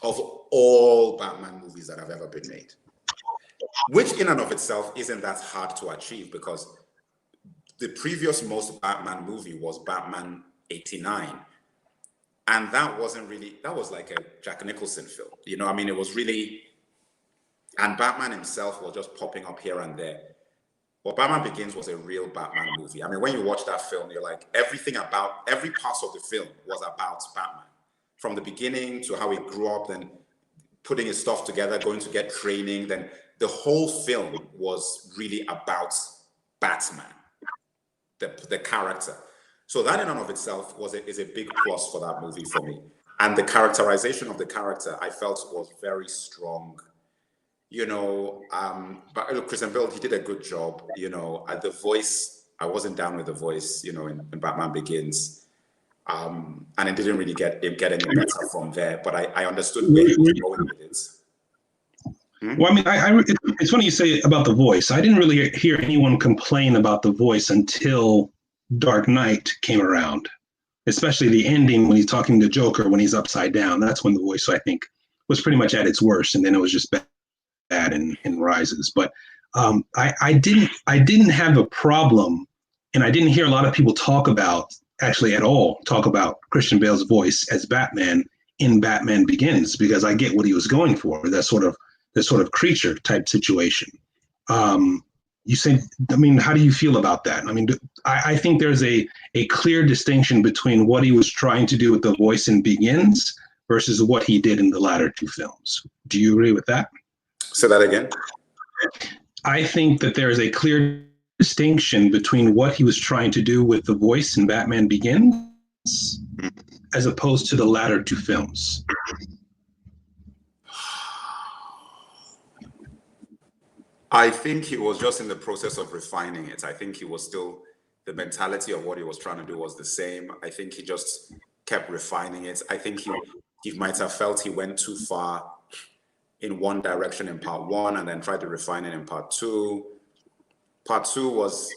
S1: of all Batman movies that have ever been made. Which in and of itself isn't that hard to achieve, because the previous most Batman movie was Batman 89. And that wasn't really, that was like a Jack Nicholson film. You know, I mean, it was really, and Batman himself was just popping up here and there. But Batman Begins was a real Batman movie. I mean, when you watch that film, you're like, everything about, every part of the film was about Batman. From the beginning to how he grew up, then putting his stuff together, going to get training, then the whole film was really about Batman, the character. So that in and of itself is a big plus for that movie for me. And the characterization of the character, I felt, was very strong. You know, but look, Christian Bale, he did a good job. You know, the voice, I wasn't down with the voice, you know, in Batman Begins. And it didn't really get any better from there. But I understood where he was going with it.
S2: Well, I mean, it's funny you say about the voice. I didn't really hear anyone complain about the voice until Dark Knight came around, especially the ending when he's talking to Joker when he's upside down. That's when the voice, I think, was pretty much at its worst, and then it was just bad in Rises. But I didn't have a problem, and I didn't hear a lot of people talk about Christian Bale's voice as Batman in Batman Begins, because I get what he was going for, that sort of creature type situation. You say, I mean, how do you feel about that? I mean, I think there's a clear distinction between what he was trying to do with the voice in Begins versus what he did in the latter two films. Do you agree with that?
S1: Say that again.
S2: I think that there is a clear distinction between what he was trying to do with the voice in Batman Begins as opposed to the latter two films.
S1: I think he was just in the process of refining it. I think he was still, the mentality of what he was trying to do was the same. I think he just kept refining it. I think he might have felt he went too far in one direction in part one and then tried to refine it in part two. Part two was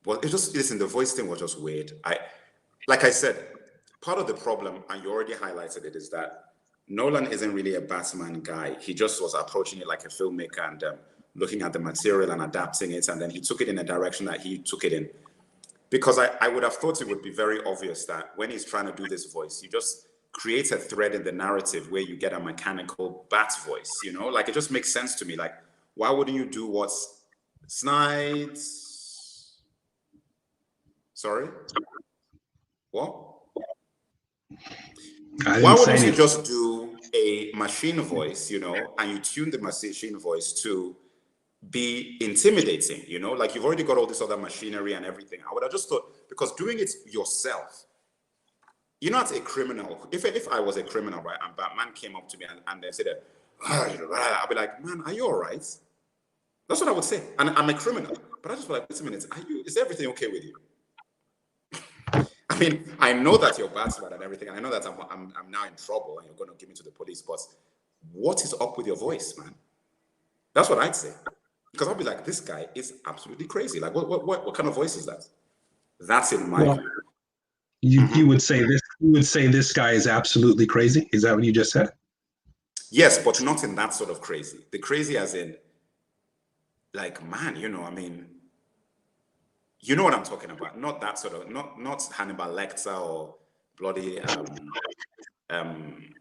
S1: it just, listen, the voice thing was just weird. Like I said, part of the problem, and you already highlighted it, is that Nolan isn't really a Batman guy. He just was approaching it like a filmmaker and looking at the material and adapting it, and then he took it in a direction that he took it in. Because I would have thought it would be very obvious that when he's trying to do this voice, you just create a thread in the narrative where you get a mechanical bat voice, you know? Like, it just makes sense to me. Like, why wouldn't you do what's Snides? Sorry? What? Why wouldn't you just do a machine voice, you know, and you tune the machine voice to be intimidating, you know? Like, you've already got all this other machinery and everything. I would have just thought, because doing it yourself, you're not a criminal. If I was a criminal, right, and Batman came up to me and they said, I'd be like, man, are you all right? That's what I would say. And I'm a criminal. But I just be like, wait a minute, is everything okay with you? I mean, I know that you're Batman and everything, and I know that I'm now in trouble and you're going to give me to the police, but what is up with your voice, man? That's what I'd say. Because I'd be like, this guy is absolutely crazy. Like, what kind of voice is that? That's in my view.
S2: You would say this. You would say this guy is absolutely crazy. Is that what you just said?
S1: Yes, but not in that sort of crazy. The crazy as in, like, man, you know, I mean, you know what I'm talking about. Not that sort of, not Hannibal Lecter or bloody, I don't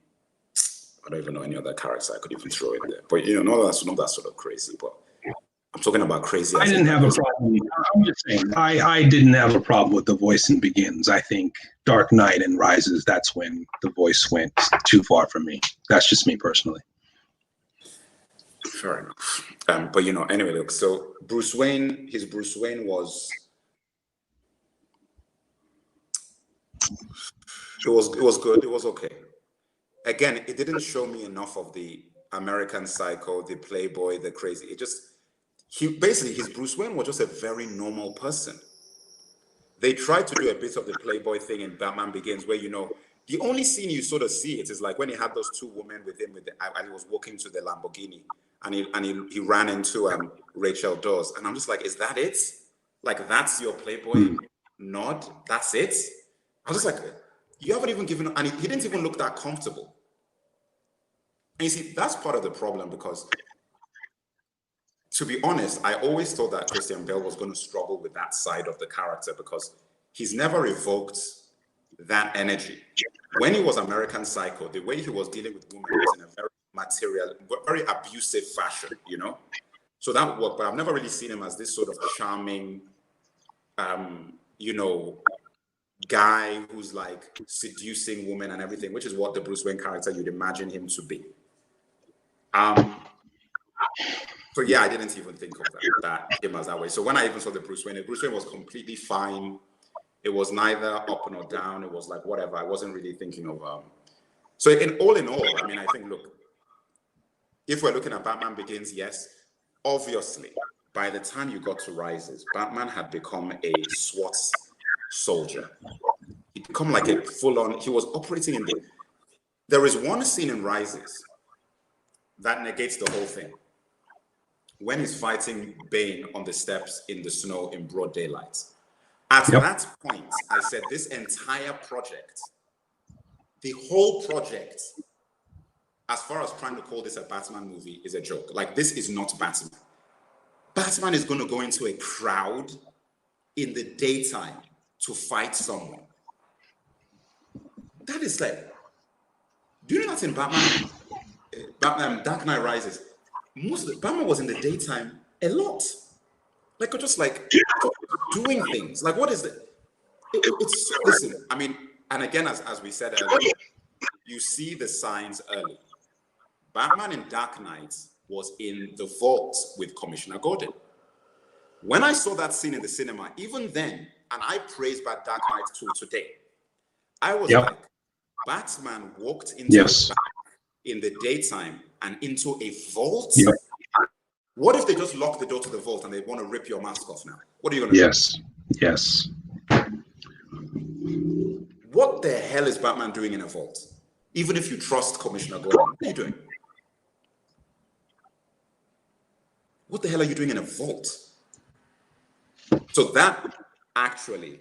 S1: even know any other character I could even throw in there. But, you know, not that sort of crazy, but I'm talking about crazy.
S2: I didn't have a problem. I'm just saying, I didn't have a problem with the voice in Begins. I think Dark Knight and Rises, that's when the voice went too far for me. That's just me personally.
S1: Fair enough. But, you know, anyway, look, so Bruce Wayne, his Bruce Wayne was, it was good. It was okay. Again, it didn't show me enough of the American Psycho, the playboy, the crazy. It just, basically, his Bruce Wayne was just a very normal person. They tried to do a bit of the playboy thing in Batman Begins, where, you know, the only scene you sort of see it is like when he had those two women with him, and he was walking to the Lamborghini, and he ran into Rachel Dawes, and I'm just like, is that it? Like, that's your Playboy nod? That's it? I was just like, you haven't even given, and he didn't even look that comfortable. And you see, that's part of the problem, because to be honest, I always thought that Christian Bale was going to struggle with that side of the character, because he's never evoked that energy. When he was American Psycho, the way he was dealing with women was in a very material, very abusive fashion, you know? So that worked, but I've never really seen him as this sort of charming, you know, guy who's like seducing women and everything, which is what the Bruce Wayne character you'd imagine him to be. So yeah, I didn't even think of that him as that way. So when I even saw the Bruce Wayne was completely fine. It was neither up nor down. It was like whatever. I wasn't really thinking of. So in all, I mean, I think, look, if we're looking at Batman Begins, yes, obviously, by the time you got to Rises, Batman had become a SWAT soldier. He'd become like a full-on. He was operating in the. There is one scene in Rises that negates the whole thing. When he's fighting Bane on the steps in the snow in broad daylight. At that point, I said, this entire project, the whole project, as far as trying to call this a Batman movie, is a joke. Like, this is not Batman. Batman is going to go into a crowd in the daytime to fight someone. That is like, do you know that in Batman Dark Knight Rises, Batman was in the daytime a lot. Like, just like doing things. Like, what is it? It's, listen, I mean, and again, as we said earlier, you see the signs early. Batman in Dark Knight was in the vault with Commissioner Gordon. When I saw that scene in the cinema, even then, and I praise Dark Knight 2 today, I was like, Batman walked into the back in the daytime and into a vault? What if they just lock the door to the vault and they want to rip your mask off now? What are you going to do?
S2: Yes.
S1: What the hell is Batman doing in a vault? Even if you trust Commissioner Gordon, what are you doing? What the hell are you doing in a vault? So that actually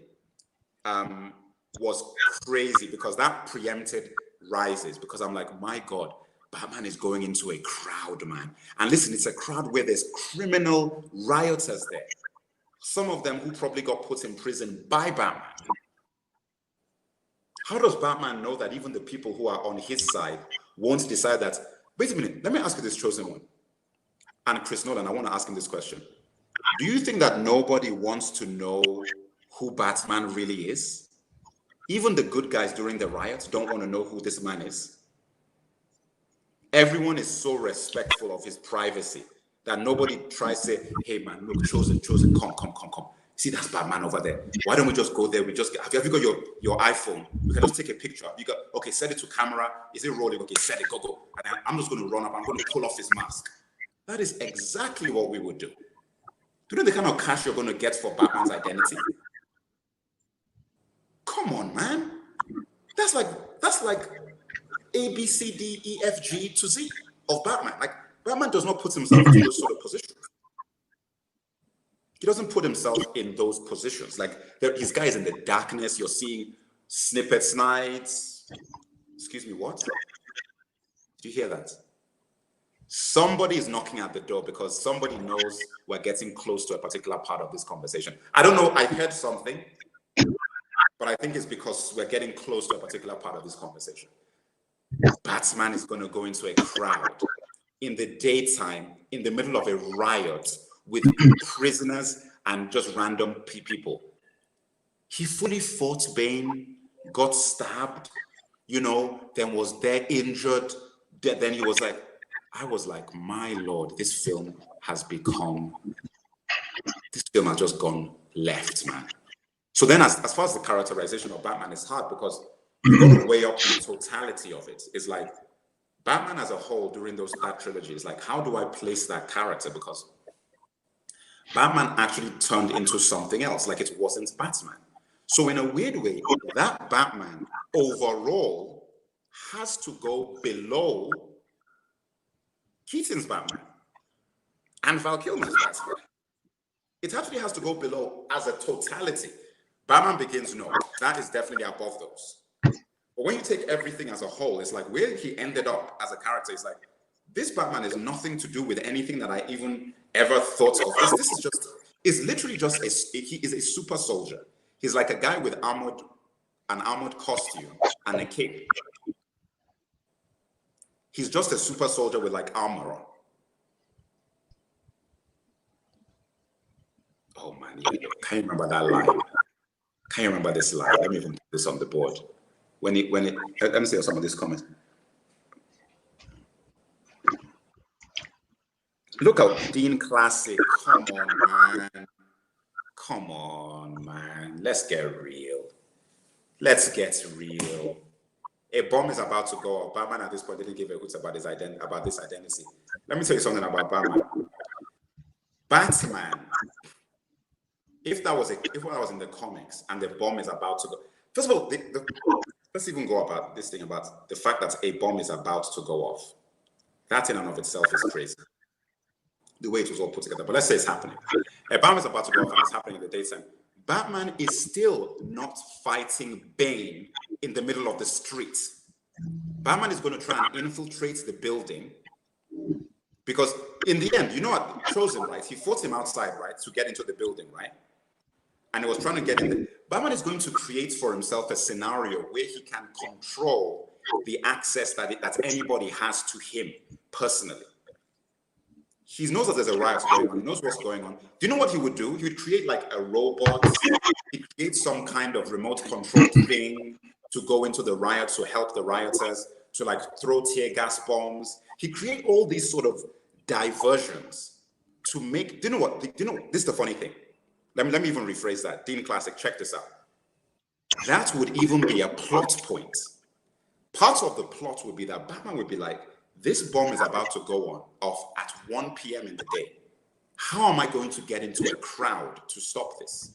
S1: was crazy, because that preempted Rises, because I'm like, my God, Batman is going into a crowd, man. And listen, it's a crowd where there's criminal rioters there. Some of them who probably got put in prison by Batman. How does Batman know that even the people who are on his side won't decide that, wait a minute, let me ask you this, chosen one. And Chris Nolan, I want to ask him this question. Do you think that nobody wants to know who Batman really is? Even the good guys during the riots don't want to know who this man is. Everyone is so respectful of his privacy that nobody tries to say, hey man, look, chosen, come. See, that's Batman over there. Why don't we just go there? We just have you got your iPhone? We can just take a picture. You got, okay, set it to camera. Is it rolling? Okay, set it, go. And I'm just going to run up. I'm going to pull off his mask. That is exactly what we would do. Do you know the kind of cash you're going to get for Batman's identity? Come on, man. That's like A, B, C, D, E, F, G to Z of Batman. Like, Batman does not put himself into those sort of positions. He doesn't put himself in those positions. Like, his guy is in the darkness. You're seeing snippets, nights. Excuse me, what? Did you hear that? Somebody is knocking at the door because somebody knows we're getting close to a particular part of this conversation. I don't know. I heard something, but I think it's because we're getting close to a particular part of this conversation. Batman is going to go into a crowd in the daytime, in the middle of a riot with prisoners and just random people. He fully fought Bane, got stabbed, then was there injured. Then he was like, I was like, my Lord, this film has just gone left, man. So then as far as the characterization of Batman is hard, because you've got to weigh up the totality of it. It's like Batman as a whole during that trilogy is like, how do I place that character? Because Batman actually turned into something else, like it wasn't Batman. So in a weird way, that Batman overall has to go below Keaton's Batman and Val Kilmer's Batman. It actually has to go below as a totality. Batman Begins, no, that is definitely above those. But when you take everything as a whole, it's like where he ended up as a character is like, this Batman is nothing to do with anything that I even ever thought of. It's literally just, he is a super soldier. He's like a guy with an armored costume and a cape. He's just a super soldier with like armor on. Oh man, yeah. Can you remember that line? Can you remember this line? Let me even put this on the board. Let me see some of these comments. Look at Dean Classic. Come on, man. Come on, man. Let's get real. Let's get real. A bomb is about to go off. Batman at this point didn't give a hoot about this identity. Let me tell you something about Batman. Batman. If I was in the comics and the bomb is about to go, first of all, let's even go about this thing about the fact that a bomb is about to go off. That in and of itself is crazy. The way it was all put together. But let's say it's happening. A bomb is about to go off and it's happening in the daytime. Batman is still not fighting Bane in the middle of the street. Batman is going to try and infiltrate the building because in the end, you know what, chose him, right? He fought him outside, right, to get into the building, right? And he was trying to get in there. Batman is going to create for himself a scenario where he can control the access that anybody has to him personally. He knows that there's a riot going on. He knows what's going on. Do you know what he would do? He would create like a robot. He'd create some kind of remote control thing to go into the riot to help the rioters, to like throw tear gas bombs. He'd create all these sort of diversions to make, do you know what? Do you know, this is the funny thing. Let me even rephrase that. Dean Classic, check this out. That would even be a plot point. Part of the plot would be that Batman would be like, this bomb is about to go off at 1 p.m. in the day. How am I going to get into a crowd to stop this?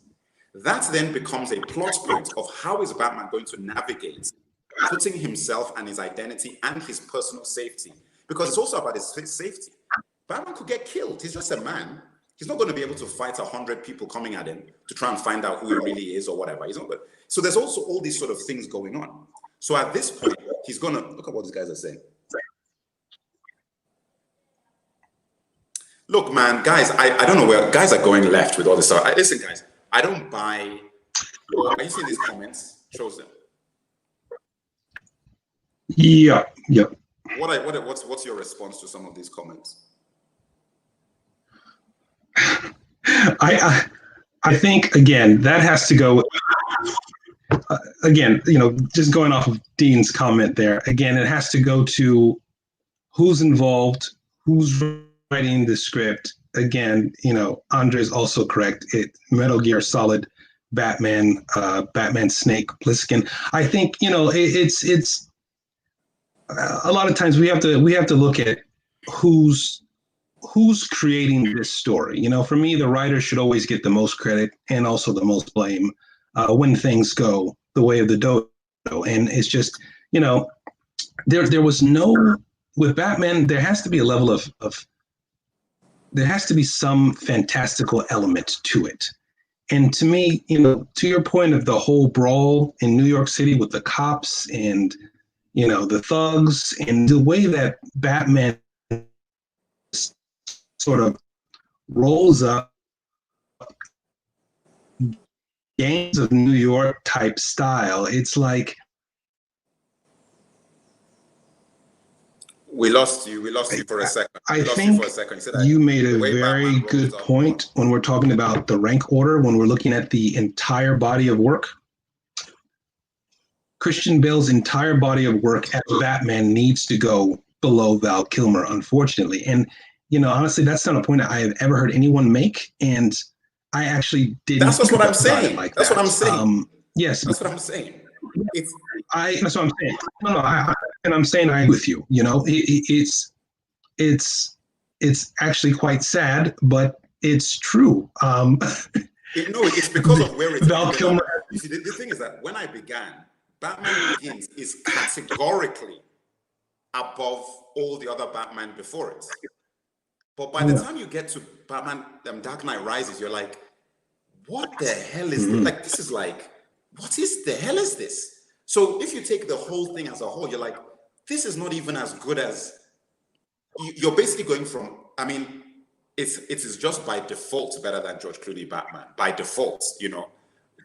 S1: That then becomes a plot point of how is Batman going to navigate putting himself and his identity and his personal safety, because it's also about his safety. Batman could get killed. He's just a man. He's not going to be able to fight 100 people coming at him to try and find out who he really is or whatever. He's not good. So there's also all these sort of things going on. So at this point, he's going to look at what these guys are saying. Look, man, guys, I don't know where guys are going left with all this stuff. Listen, guys, I don't buy. Are you seeing these comments? Shows them.
S2: Yeah.
S1: What's your response to some of these comments?
S2: I think again that has to go. Again, just going off of Dean's comment there. Again, it has to go to who's involved, who's writing the script. Again, Andre's also correct. Metal Gear Solid, Batman, Batman Snake Plissken. I think it's a lot of times we have to look at who's creating this story. For me, the writer should always get the most credit and also the most blame when things go the way of the dodo. And it's just there was no, with Batman, there has to be a level of there has to be some fantastical element to it. And to me, to your point of the whole brawl in New York City with the cops and, the thugs and the way that Batman sort of rolls up gangs of New York type style, it's like,
S1: we lost you for a second.
S2: I think you made a very good point when we're talking about the rank order, when we're looking at the entire body of work. Christian Bale's entire body of work as Batman needs to go below Val Kilmer, unfortunately. And, honestly, that's not a point I have ever heard anyone make. And I actually didn't.
S1: That's what I'm saying.
S2: Like
S1: that's
S2: that.
S1: What I'm saying.
S2: Yes.
S1: That's what I'm saying.
S2: That's what I'm saying. No, and I'm saying I agree with you. It's actually quite sad, but it's true.
S1: It's because of where it's
S2: Val Kilmer.
S1: You see, the thing is that when I began, Batman Begins is categorically above all the other Batman before it. But by the time you get to Batman Dark Knight Rises, you're like, what the hell is this? Like, this is like, what is the hell is this? So if you take the whole thing as a whole, you're like, this is not even as good as, you're basically going from, I mean, it is just by default better than George Clooney Batman, by default, you know.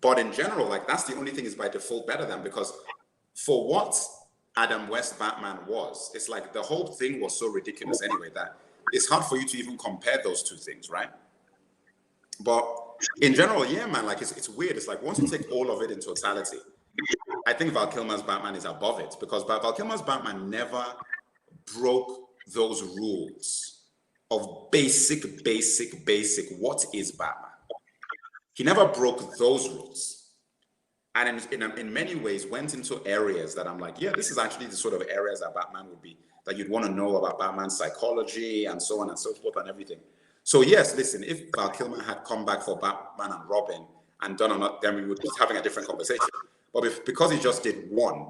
S1: But in general, like, that's the only thing is by default better than, because for what Adam West Batman was, it's like the whole thing was so ridiculous anyway that it's hard for you to even compare those two things, right? But in general, yeah, man, like it's weird. It's like once you take all of it in totality, I think Val Kilmer's Batman is above it, because Val Kilmer's Batman never broke those rules of basic what is Batman. He never broke those rules. And in many ways went into areas that I'm like, yeah, this is actually the sort of areas that Batman would be, that you'd want to know about Batman's psychology and so on and so forth and everything. So yes, listen, if Val Kilmer had come back for Batman and Robin and done another, then we would be having a different conversation. But because he just did one,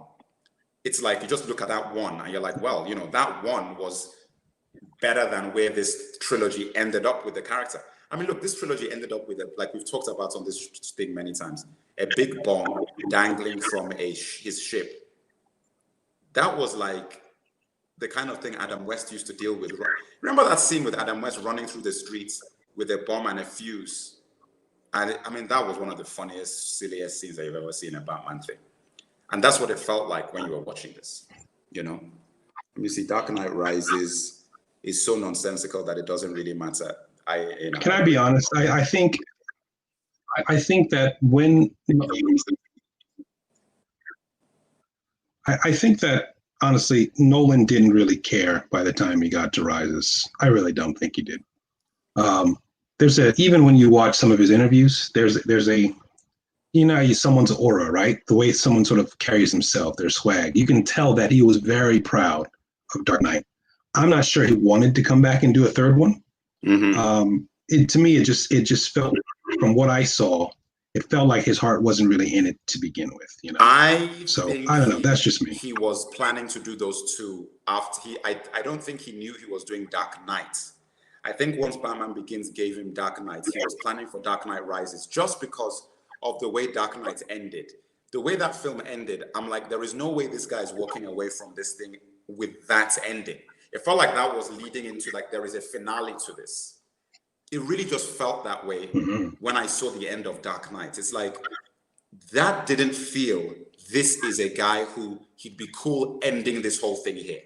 S1: it's like you just look at that one and you're like, well, you know, that one was better than where this trilogy ended up with the character. I mean, look, this trilogy ended up with, like we've talked about on this thing many times, a big bomb dangling from his ship. That was like the kind of thing Adam West used to deal with. Remember that scene with Adam West running through the streets with a bomb and a fuse? And I mean, that was one of the funniest, silliest scenes that you've ever seen in a Batman thing. And that's what it felt like when you were watching this, you know? Let me see, Dark Knight Rises is so nonsensical that it doesn't really matter.
S2: Can I be honest? I think that when I think that honestly, Nolan didn't really care by the time he got to Rises. I really don't think he did. Even when you watch some of his interviews, there's a, you know, someone's aura, right? The way someone sort of carries himself, their swag. You can tell that he was very proud of Dark Knight. I'm not sure he wanted to come back and do a third one. To me, it just felt, from what I saw, it felt like his heart wasn't really in it to begin with, you know. I don't know. That's just me.
S1: He was planning to do those two after I don't think he knew he was doing Dark Knight. I think once Batman Begins gave him Dark Knight, he was planning for Dark Knight Rises just because of the way Dark Knight ended. The way that film ended, I'm like, there is no way this guy is walking away from this thing with that ending. It felt like that was leading into, like, there is a finale to this. It really just felt that way when I saw the end of Dark Knight. It's like, that didn't feel, this is a guy who he'd be cool ending this whole thing here.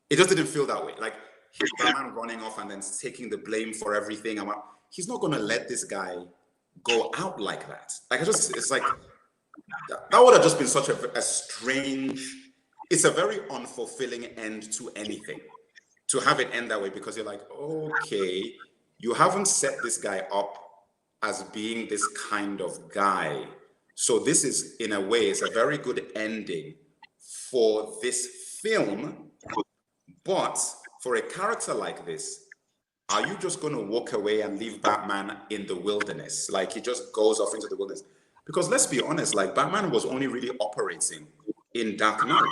S1: It just didn't feel that way. Like, he's Batman running off and then taking the blame for everything. He's not going to let this guy go out like that. Like, it's like, that would have just been such a strange, it's a very unfulfilling end to anything, to have it end that way, because you're like, okay, you haven't set this guy up as being this kind of guy. So this is, in a way, it's a very good ending for this film. But for a character like this, are you just going to walk away and leave Batman in the wilderness? Like, he just goes off into the wilderness. Because let's be honest, like, Batman was only really operating in Dark Knight.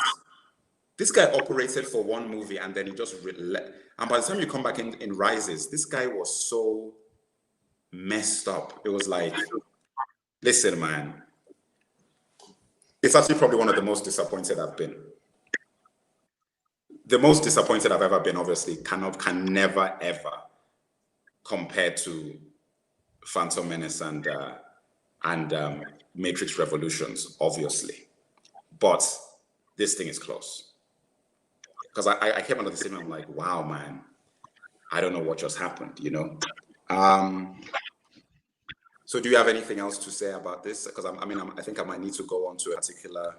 S1: This guy operated for one movie and then he just and by the time you come back in Rises, this guy was so messed up. It was like, listen, man, it's actually probably one of the most disappointed I've been. The most disappointed I've ever been, obviously, can never, ever compare to Phantom Menace and Matrix Revolutions, obviously. But this thing is close. Because I came out of the cinema, I'm like, wow, man, I don't know what just happened, you know? So do you have anything else to say about this? Because I think I might need to go on to a particular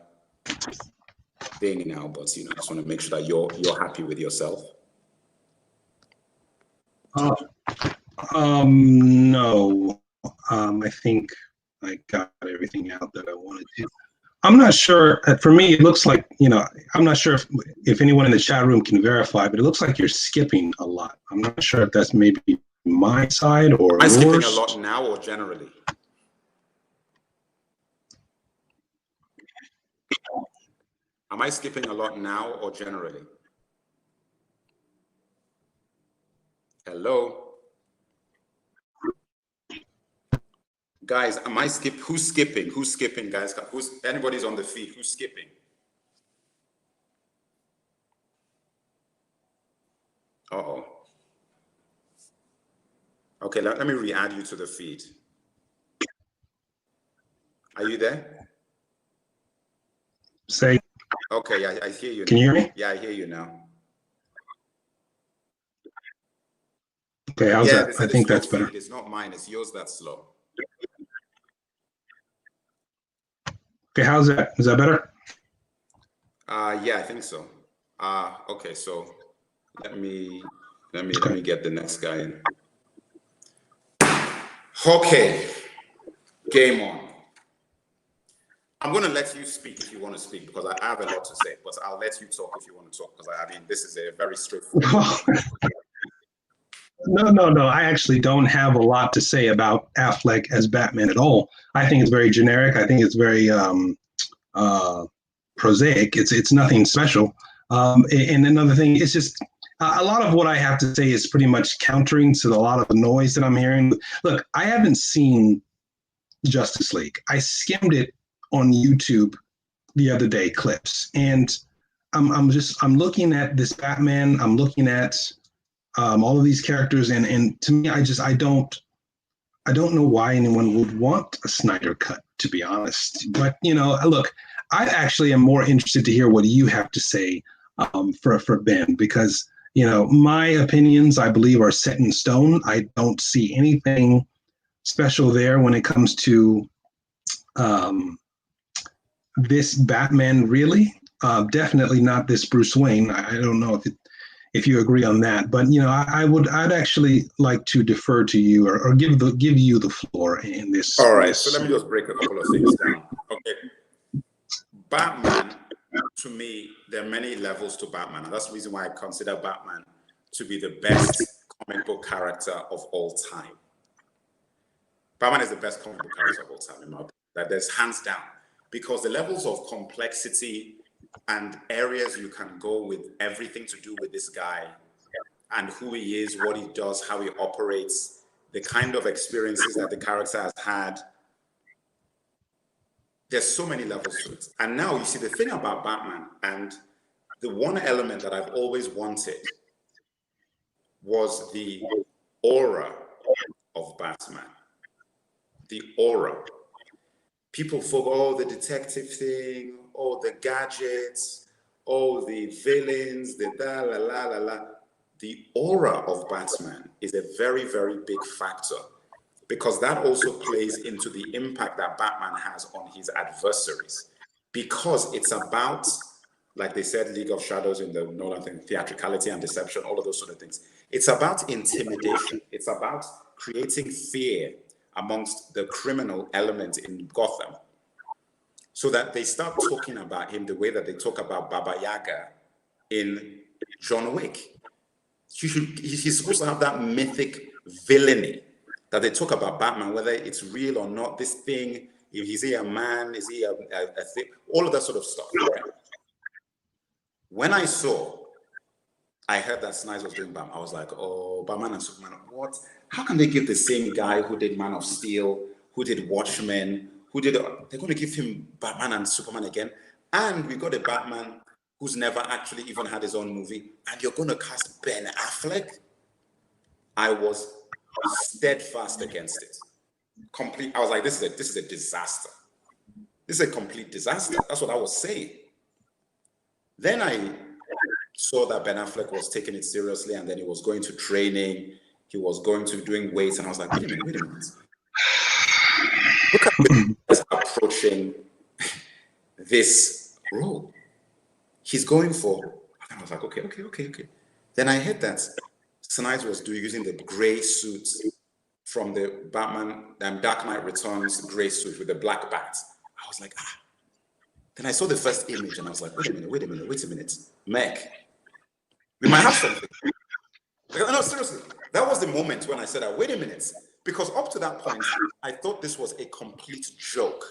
S1: thing now, but, you know, I just want to make sure that you're happy with yourself.
S2: No. I think I got everything out that I wanted to. I'm not sure. For me, it looks like, you know, I'm not sure if anyone in the chat room can verify, but it looks like you're skipping a lot. I'm not sure if that's maybe my side or yours.
S1: Am I skipping a lot now or generally? Am I skipping a lot now or generally? Hello? Guys, am I skip? Who's skipping? Who's skipping, guys? Anybody's on the feed? Who's skipping? Uh-oh. Okay, let me re-add you to the feed. Are you there?
S2: Say.
S1: Okay, I hear you.
S2: Can you hear me?
S1: Yeah, I hear you now.
S2: Okay, how's that? I think that's better.
S1: It's not mine, it's yours that's slow.
S2: Okay, how's that? Is that better?
S1: Yeah, I think so. Okay, so let me get the next guy in. Okay, game on. I'm going to let you speak if you want to speak, because I have a lot to say, but I'll let you talk if you want to talk, because I mean, this is a very straightforward.
S2: No. I actually don't have a lot to say about Affleck as Batman at all. I think it's very generic. I think it's very prosaic. It's nothing special. And another thing, it's just a lot of what I have to say is pretty much countering to a lot of the noise that I'm hearing. Look, I haven't seen Justice League. I skimmed it on YouTube the other day, clips, and I'm looking at this Batman. I'm looking at all of these characters, and to me, I don't know why anyone would want a Snyder cut, to be honest. But look, I actually am more interested to hear what you have to say for Ben, because my opinions, I believe, are set in stone. I don't see anything special there when it comes to this Batman, really. Definitely not this Bruce Wayne. I don't know if you agree on that, but I'd actually like to defer to you or give you the floor in this.
S1: All right, so let me just break a couple of things down. Okay, Batman, to me, there are many levels to Batman, and that's the reason why I consider Batman to be the best comic book character of all time. Batman is the best comic book character of all time, in my opinion. That there's hands down, because the levels of complexity and areas you can go with everything to do with this guy and who he is, what he does, how he operates, the kind of experiences that the character has had. There's so many levels to it. And now you see the thing about Batman, and the one element that I've always wanted was the aura of Batman. The aura. People forget all the detective thing, all the gadgets, all the villains, the da la la la la. The aura of Batman is a very, very big factor, because that also plays into the impact that Batman has on his adversaries. Because it's about, like they said, League of Shadows in the Nolan thing, theatricality and deception, all of those sort of things. It's about intimidation. It's about creating fear amongst the criminal element in Gotham, so that they start talking about him the way that they talk about Baba Yaga in John Wick. He's supposed to have that mythic villainy that they talk about Batman, whether it's real or not, this thing, is he a man, is he a thing, all of that sort of stuff, right? When I heard that Snyder was doing Batman, I was like, oh, Batman and Superman, what? How can they give the same guy who did Man of Steel, who did Watchmen, they're going to give him Batman and Superman again? And we got a Batman who's never actually even had his own movie, and you're going to cast Ben Affleck? I was steadfast against it. I was like, this is a disaster. This is a complete disaster. That's what I was saying. Then I saw that Ben Affleck was taking it seriously, and then he was going to training, he was going to doing weights, and I was like, wait a minute. Look at him approaching this role. He's going for, and I was like, okay. Then I heard that Snyder was using the gray suit from the Batman Dark Knight Returns gray suit with the black bat. I was like, Then I saw the first image and I was like, wait a minute. Meg, we might have something. No, seriously. That was the moment when I said, wait a minute. Because up to that point, I thought this was a complete joke.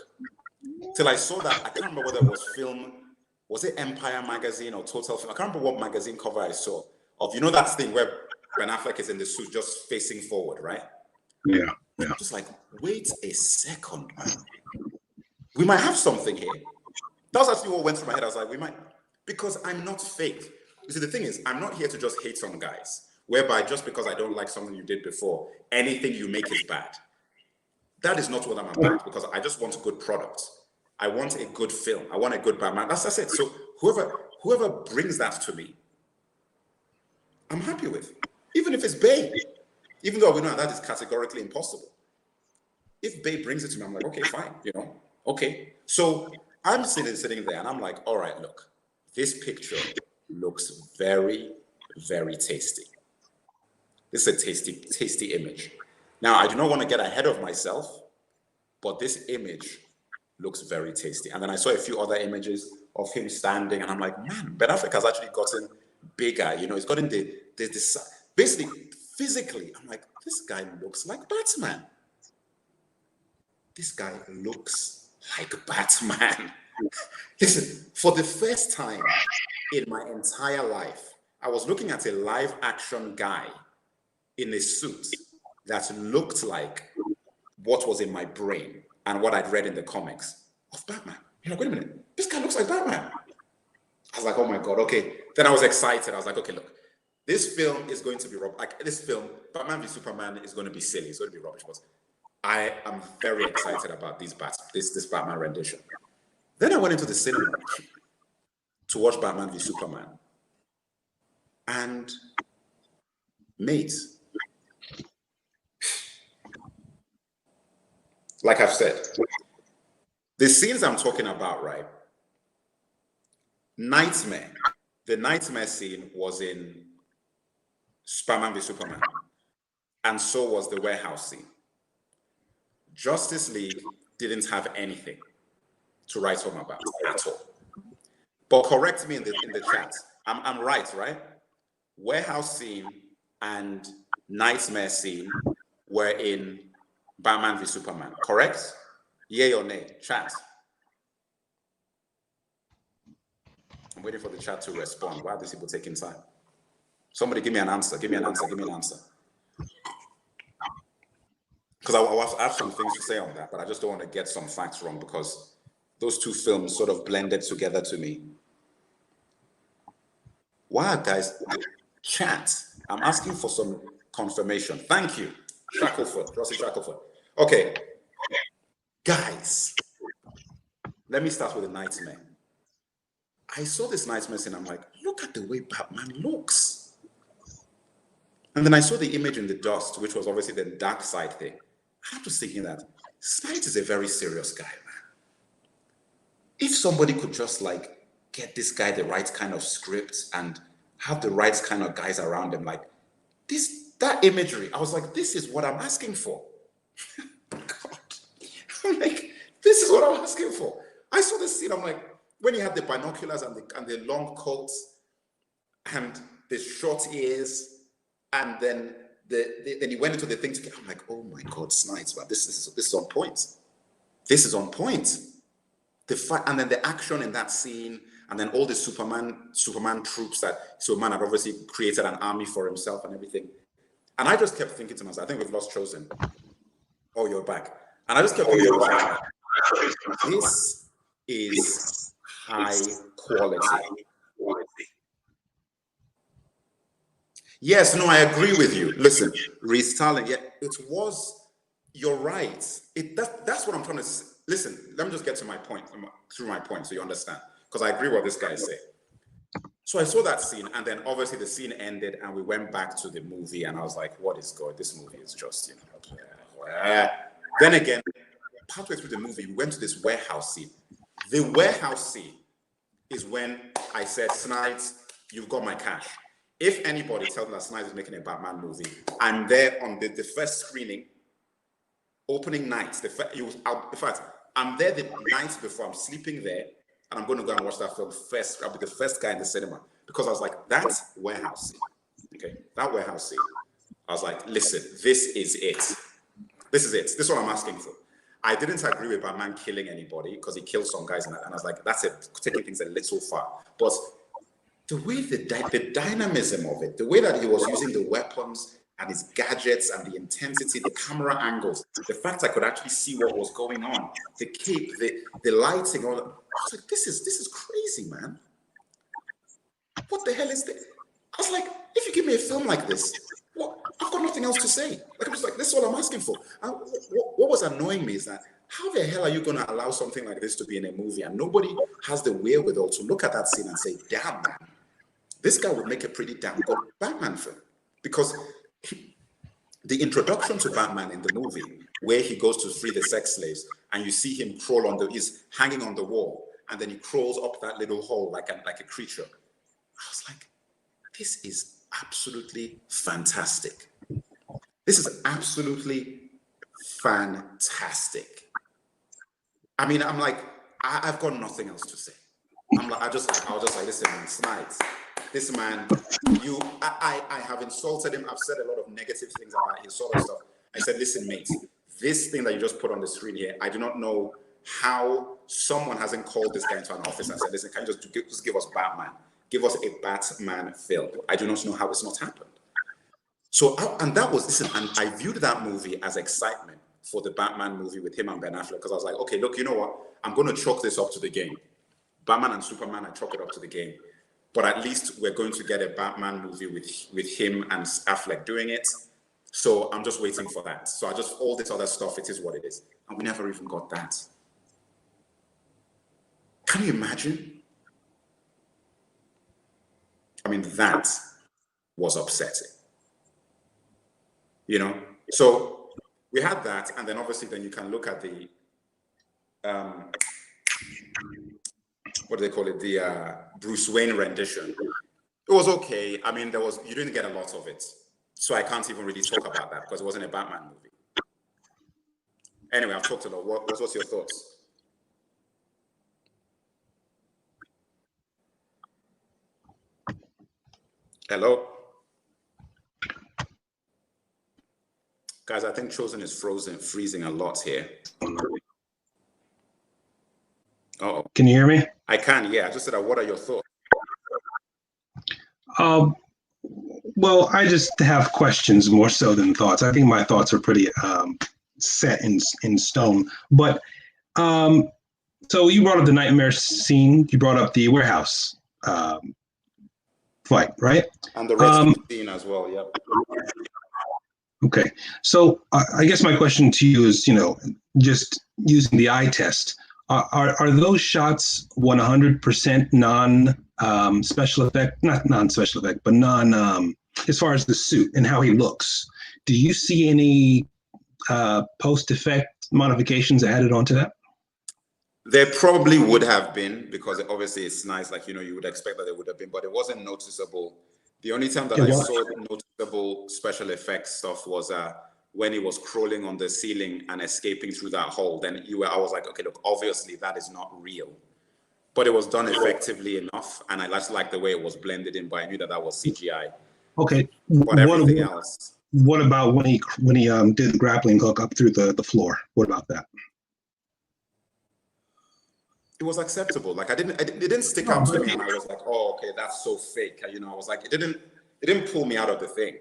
S1: Till I saw that, I can't remember whether it was film, was it Empire magazine or Total Film? I can't remember what magazine cover I saw of, that thing where Ben Affleck is in the suit just facing forward, right?
S2: Yeah, yeah.
S1: Just like, wait a second, man. We might have something here. That was actually what went through my head. I was like, we might, because I'm not fake. You see, the thing is, I'm not here to just hate some guys, whereby just because I don't like something you did before, anything you make is bad. That is not what I'm about, because I just want a good product. I want a good film. I want a good Batman. That's it. So whoever brings that to me, I'm happy with. Even if it's Bay. Even though we know that is categorically impossible. If Bay brings it to me, I'm like, okay, fine, okay. So I'm sitting there and I'm like, all right, look, this picture looks very, very tasty. This is a tasty image. Now, I do not want to get ahead of myself, but this image looks very tasty. And then I saw a few other images of him standing, and I'm like, man, Ben Affleck has actually gotten bigger. He's gotten this basically physically. I'm like, this guy looks like Batman. This guy looks like Batman. Listen, for the first time in my entire life, I was looking at a live action guy in a suit that looked like what was in my brain and what I'd read in the comics of Batman. You're like, wait a minute, this guy looks like Batman. I was like, oh my God, okay. Then I was excited. I was like, okay, look, this film is going to be like this film, Batman v Superman, is going to be silly. It's going to be rubbish. But I am very excited about this Batman rendition. Then I went into the cinema to watch Batman v Superman. And mate, like I've said, the scenes I'm talking about, right? Nightmare. The nightmare scene was in Batman v Superman. And so was the warehouse scene. Justice League didn't have anything to write home about at all. But correct me in the chat. I'm right? Warehouse scene and nightmare scene were in Batman v Superman, correct? Yay or nay? Chat. I'm waiting for the chat to respond. Why are these people taking time? Somebody give me an answer. Give me an answer. Because I have some things to say on that, but I just don't want to get some facts wrong, because those two films sort of blended together to me. Wow, guys, chat. I'm asking for some confirmation. Thank you, Shackleford, Rossi Shackleford. Okay, guys, let me start with the nightmare. I saw this nightmare scene. I'm like, look at the way Batman looks. And then I saw the image in the dust, which was obviously the dark side thing. I'm just thinking that Snyder is a very serious guy, man. If somebody could just like get this guy the right kind of script and have the right kind of guys around him, like that imagery, I was like, this is what I'm asking for. God. I'm like, this is what I'm asking for. I saw this scene, I'm like, when he had the binoculars and the long coats and the short ears, and then then he went into the thing together. I'm like, oh my God, Snipes, but this is on point. This is on point. The fight, and then the action in that scene, and then all the Superman troops that Superman had obviously created an army for himself and everything. And I just kept thinking to myself, I think we've lost Chosen. Oh, you're back. And I just kept thinking to myself, this is high quality. Yes, no, I agree with you. Listen, Restyling, yeah, it was, you're right. That's what I'm trying to, listen, let me just get to my point, through my point so you understand. Because I agree what this guy said. So I saw that scene, and then obviously the scene ended, and we went back to the movie, and I was like, what is going, this movie is just, Then again, partway through the movie, we went to this warehouse scene. The warehouse scene is when I said, Snides, you've got my cash. If anybody tells me that Snides is making a Batman movie, I'm there on the first screening, opening night. In fact, I'm there the night before. I'm sleeping there, and I'm going to go and watch that film first. I'll be the first guy in the cinema, because I was like, that's warehouse scene. Okay, that warehouse scene. I was like, listen, this is it. This is it. This is what I'm asking for. I didn't agree with Batman killing anybody, because he killed some guys, and I was like, that's it, taking things a little far. But the dynamism of it, the way that he was using the weapons and his gadgets and the intensity, the camera angles, the fact I could actually see what was going on, the cape, the lighting, all that. I was like, this is crazy, man. What the hell is this? I was like, if you give me a film like this, what? I've got nothing else to say. Like, I'm just like, this is all I'm asking for. And what was annoying me is that, how the hell are you going to allow something like this to be in a movie and nobody has the wherewithal to look at that scene and say, damn, man, this guy would make a pretty damn good Batman film? Because the introduction to Batman in the movie, where he goes to free the sex slaves, and you see him crawl he's hanging on the wall, and then he crawls up that little hole like a creature. I was like, this is absolutely fantastic. This is absolutely fantastic. I mean, I'm like, I've got nothing else to say. I was just like, listen, man, Snides, this man, I have insulted him. I've said a lot of negative things about his sort of stuff. I said, listen, mate, this thing that you just put on the screen here, I do not know how someone hasn't called this guy into an office and said, listen, can you just give us Batman? Give us a Batman film. I do not know how it's not happened. So, and that was, listen, and I viewed that movie as excitement for the Batman movie with him and Ben Affleck, because I was like, okay, look, you know what? I'm going to chalk this up to the game. Batman and Superman, I chalk it up to the game. But at least we're going to get a Batman movie with him and Affleck doing it. So I'm just waiting for that. So all this other stuff, it is what it is. And we never even got that. Can you imagine? I mean, that was upsetting. You know? So we had that, and then obviously then you can look at the what do they call it? The Bruce Wayne rendition. It was okay. I mean, you didn't get a lot of it. So I can't even really talk about that because it wasn't a Batman movie. Anyway, I've talked a lot. What's your thoughts? Hello? Guys, I think Chosen is freezing a lot here. Uh-oh.
S2: Can you hear me?
S1: I can, yeah. I just said, what are your thoughts?
S2: Well, I just have questions more so than thoughts. I think my thoughts are pretty set in stone. But so you brought up the nightmare scene. You brought up the warehouse fight, right?
S1: And the rescue scene as well, yeah.
S2: Okay. So I guess my question to you is, just using the eye test, are those shots 100% non special effect, not non-special effect, but as far as the suit and how he looks? Do you see any post-effect modifications added onto that?
S1: There probably would have been, because obviously it's nice, like, you would expect that there would have been, but it wasn't noticeable. The only time that I saw noticeable special effects stuff was when he was crawling on the ceiling and escaping through that hole. Then I was like, okay, look, obviously that is not real. But it was done effectively enough, and I just like the way it was blended in, but I knew that was CGI.
S2: Okay.
S1: But everything else.
S2: What about when he did the grappling hook up through the floor? What about that?
S1: It was acceptable. Like it didn't stick out to me, and I was like, oh, okay, that's so fake. I was like, it didn't pull me out of the thing,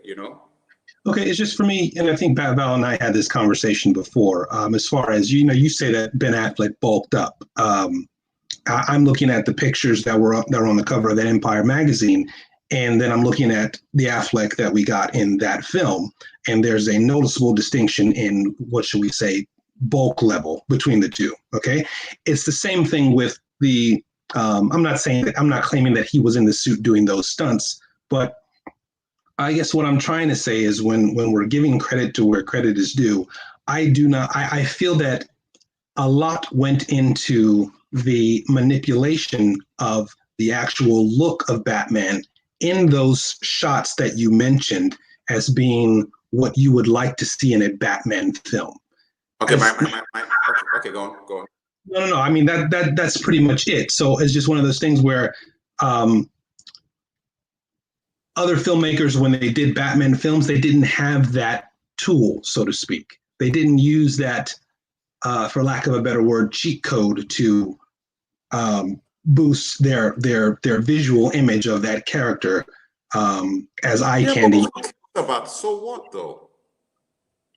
S2: Okay, it's just for me, and I think Val and I had this conversation before. As far as you say that Ben Affleck bulked up. I'm looking at the pictures that were on the cover of that Empire magazine, and then I'm looking at the Affleck that we got in that film, and there's a noticeable distinction in, what should we say, bulk level between the two. Okay, it's the same thing with the. I'm not claiming that he was in the suit doing those stunts, but I guess what I'm trying to say is when we're giving credit to where credit is due, I feel that a lot went into the manipulation of the actual look of Batman in those shots that you mentioned as being what you would like to see in a Batman film.
S1: Okay, okay, go on.
S2: No. I mean that's pretty much it. So it's just one of those things where other filmmakers, when they did Batman films, they didn't have that tool, so to speak. They didn't use that, for lack of a better word, cheat code to boosts their visual image of that character as eye
S1: Yeah,
S2: candy.
S1: but who cares about, so what though?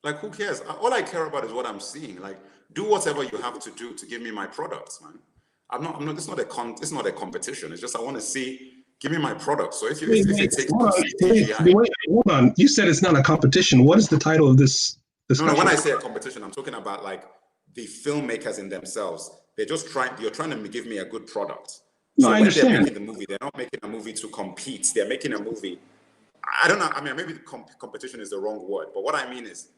S1: Like, who cares? All I care about is what I'm seeing. Like, do whatever you have to do to give me my products, man. I'm not, it's not a competition. It's just, I want to see, give me my product. So if it takes CGI.
S2: Hold on. You said it's not a competition. What is the title of this discussion?
S1: No, when I say a competition, I'm talking about like the filmmakers in themselves. You're trying to give me a good product.
S2: No,
S1: So
S2: I
S1: when they're
S2: understand.
S1: making the movie, they're not making a movie to compete. They're making a movie. I don't know. I mean, maybe competition is the wrong word, but what I mean is,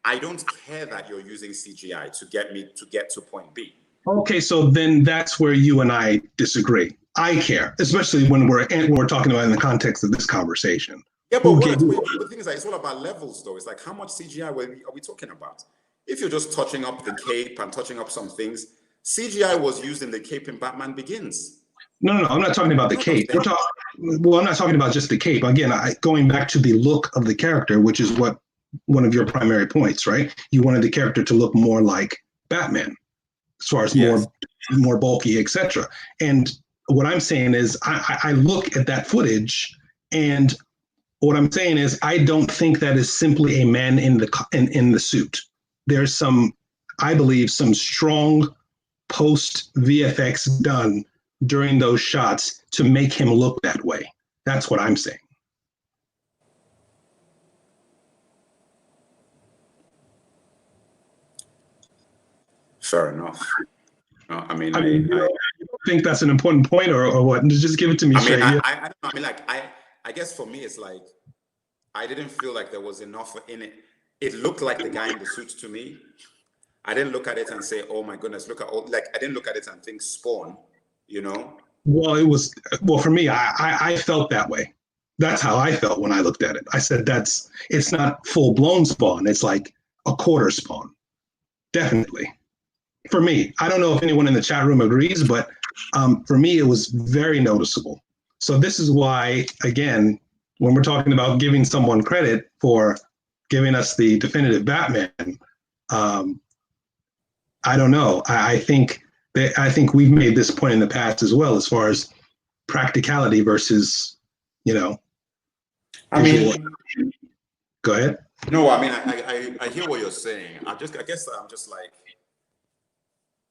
S1: I don't care that you're using CGI to get to point B.
S2: Okay, so then that's where you and I disagree. I care, especially when we're talking about in the context of this conversation.
S1: Yeah, but the thing is that it's all about levels, though. It's like, how much CGI are we talking about? If you're just touching up the cape and touching up some things, CGI was used in the cape in Batman Begins.
S2: No, I'm not talking about the cape. I'm not talking about just the cape. Again, going back to the look of the character, which is what one of your primary points, right? You wanted the character to look more like Batman, as far as more bulky, etc. And what I'm saying is, I look at that footage, and what I'm saying is, I don't think that is simply a man in the suit. There's I believe, some strong post VFX done during those shots to make him look that way. That's what I'm saying.
S1: Fair enough. No, I mean, I
S2: think that's an important point, or what? Just give it to me straight.
S1: I don't know. I mean, like, I guess for me, it's like, I didn't feel like there was enough in it. It looked like the guy in the suit to me. I didn't look at it and say, "Oh my goodness, look at all." Like, I didn't look at it and think Spawn, you know.
S2: Well, for me, I felt that way. That's how I felt when I looked at it. I said, it's not full blown Spawn. It's like a quarter Spawn. Definitely. For me, I don't know if anyone in the chat room agrees, but for me, it was very noticeable. So this is why, again, when we're talking about giving someone credit for giving us the definitive Batman, I don't know. I think we've made this point in the past as well, as far as practicality versus,
S1: I mean,
S2: go ahead.
S1: No, I mean, I hear what you're saying. I guess I'm just like,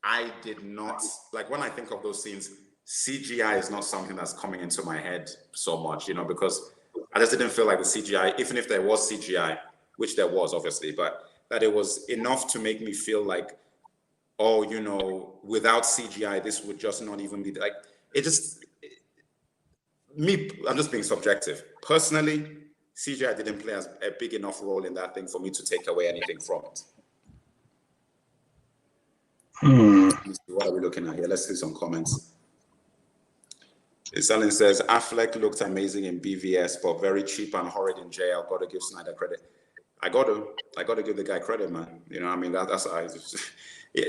S1: I did not, like, when I think of those scenes, CGI is not something that's coming into my head so much, because I just didn't feel like the CGI, even if there was CGI, which there was obviously, but that it was enough to make me feel like, oh, without CGI, this would just not even be like, I'm just being subjective. Personally, CGI didn't play as a big enough role in that thing for me to take away anything from it. What are we looking at here? Let's see some comments. Salin says, Affleck looked amazing in BVS, but very cheap and horrid in jail. Got to give Snyder credit. I got to give the guy credit, man. I mean, that's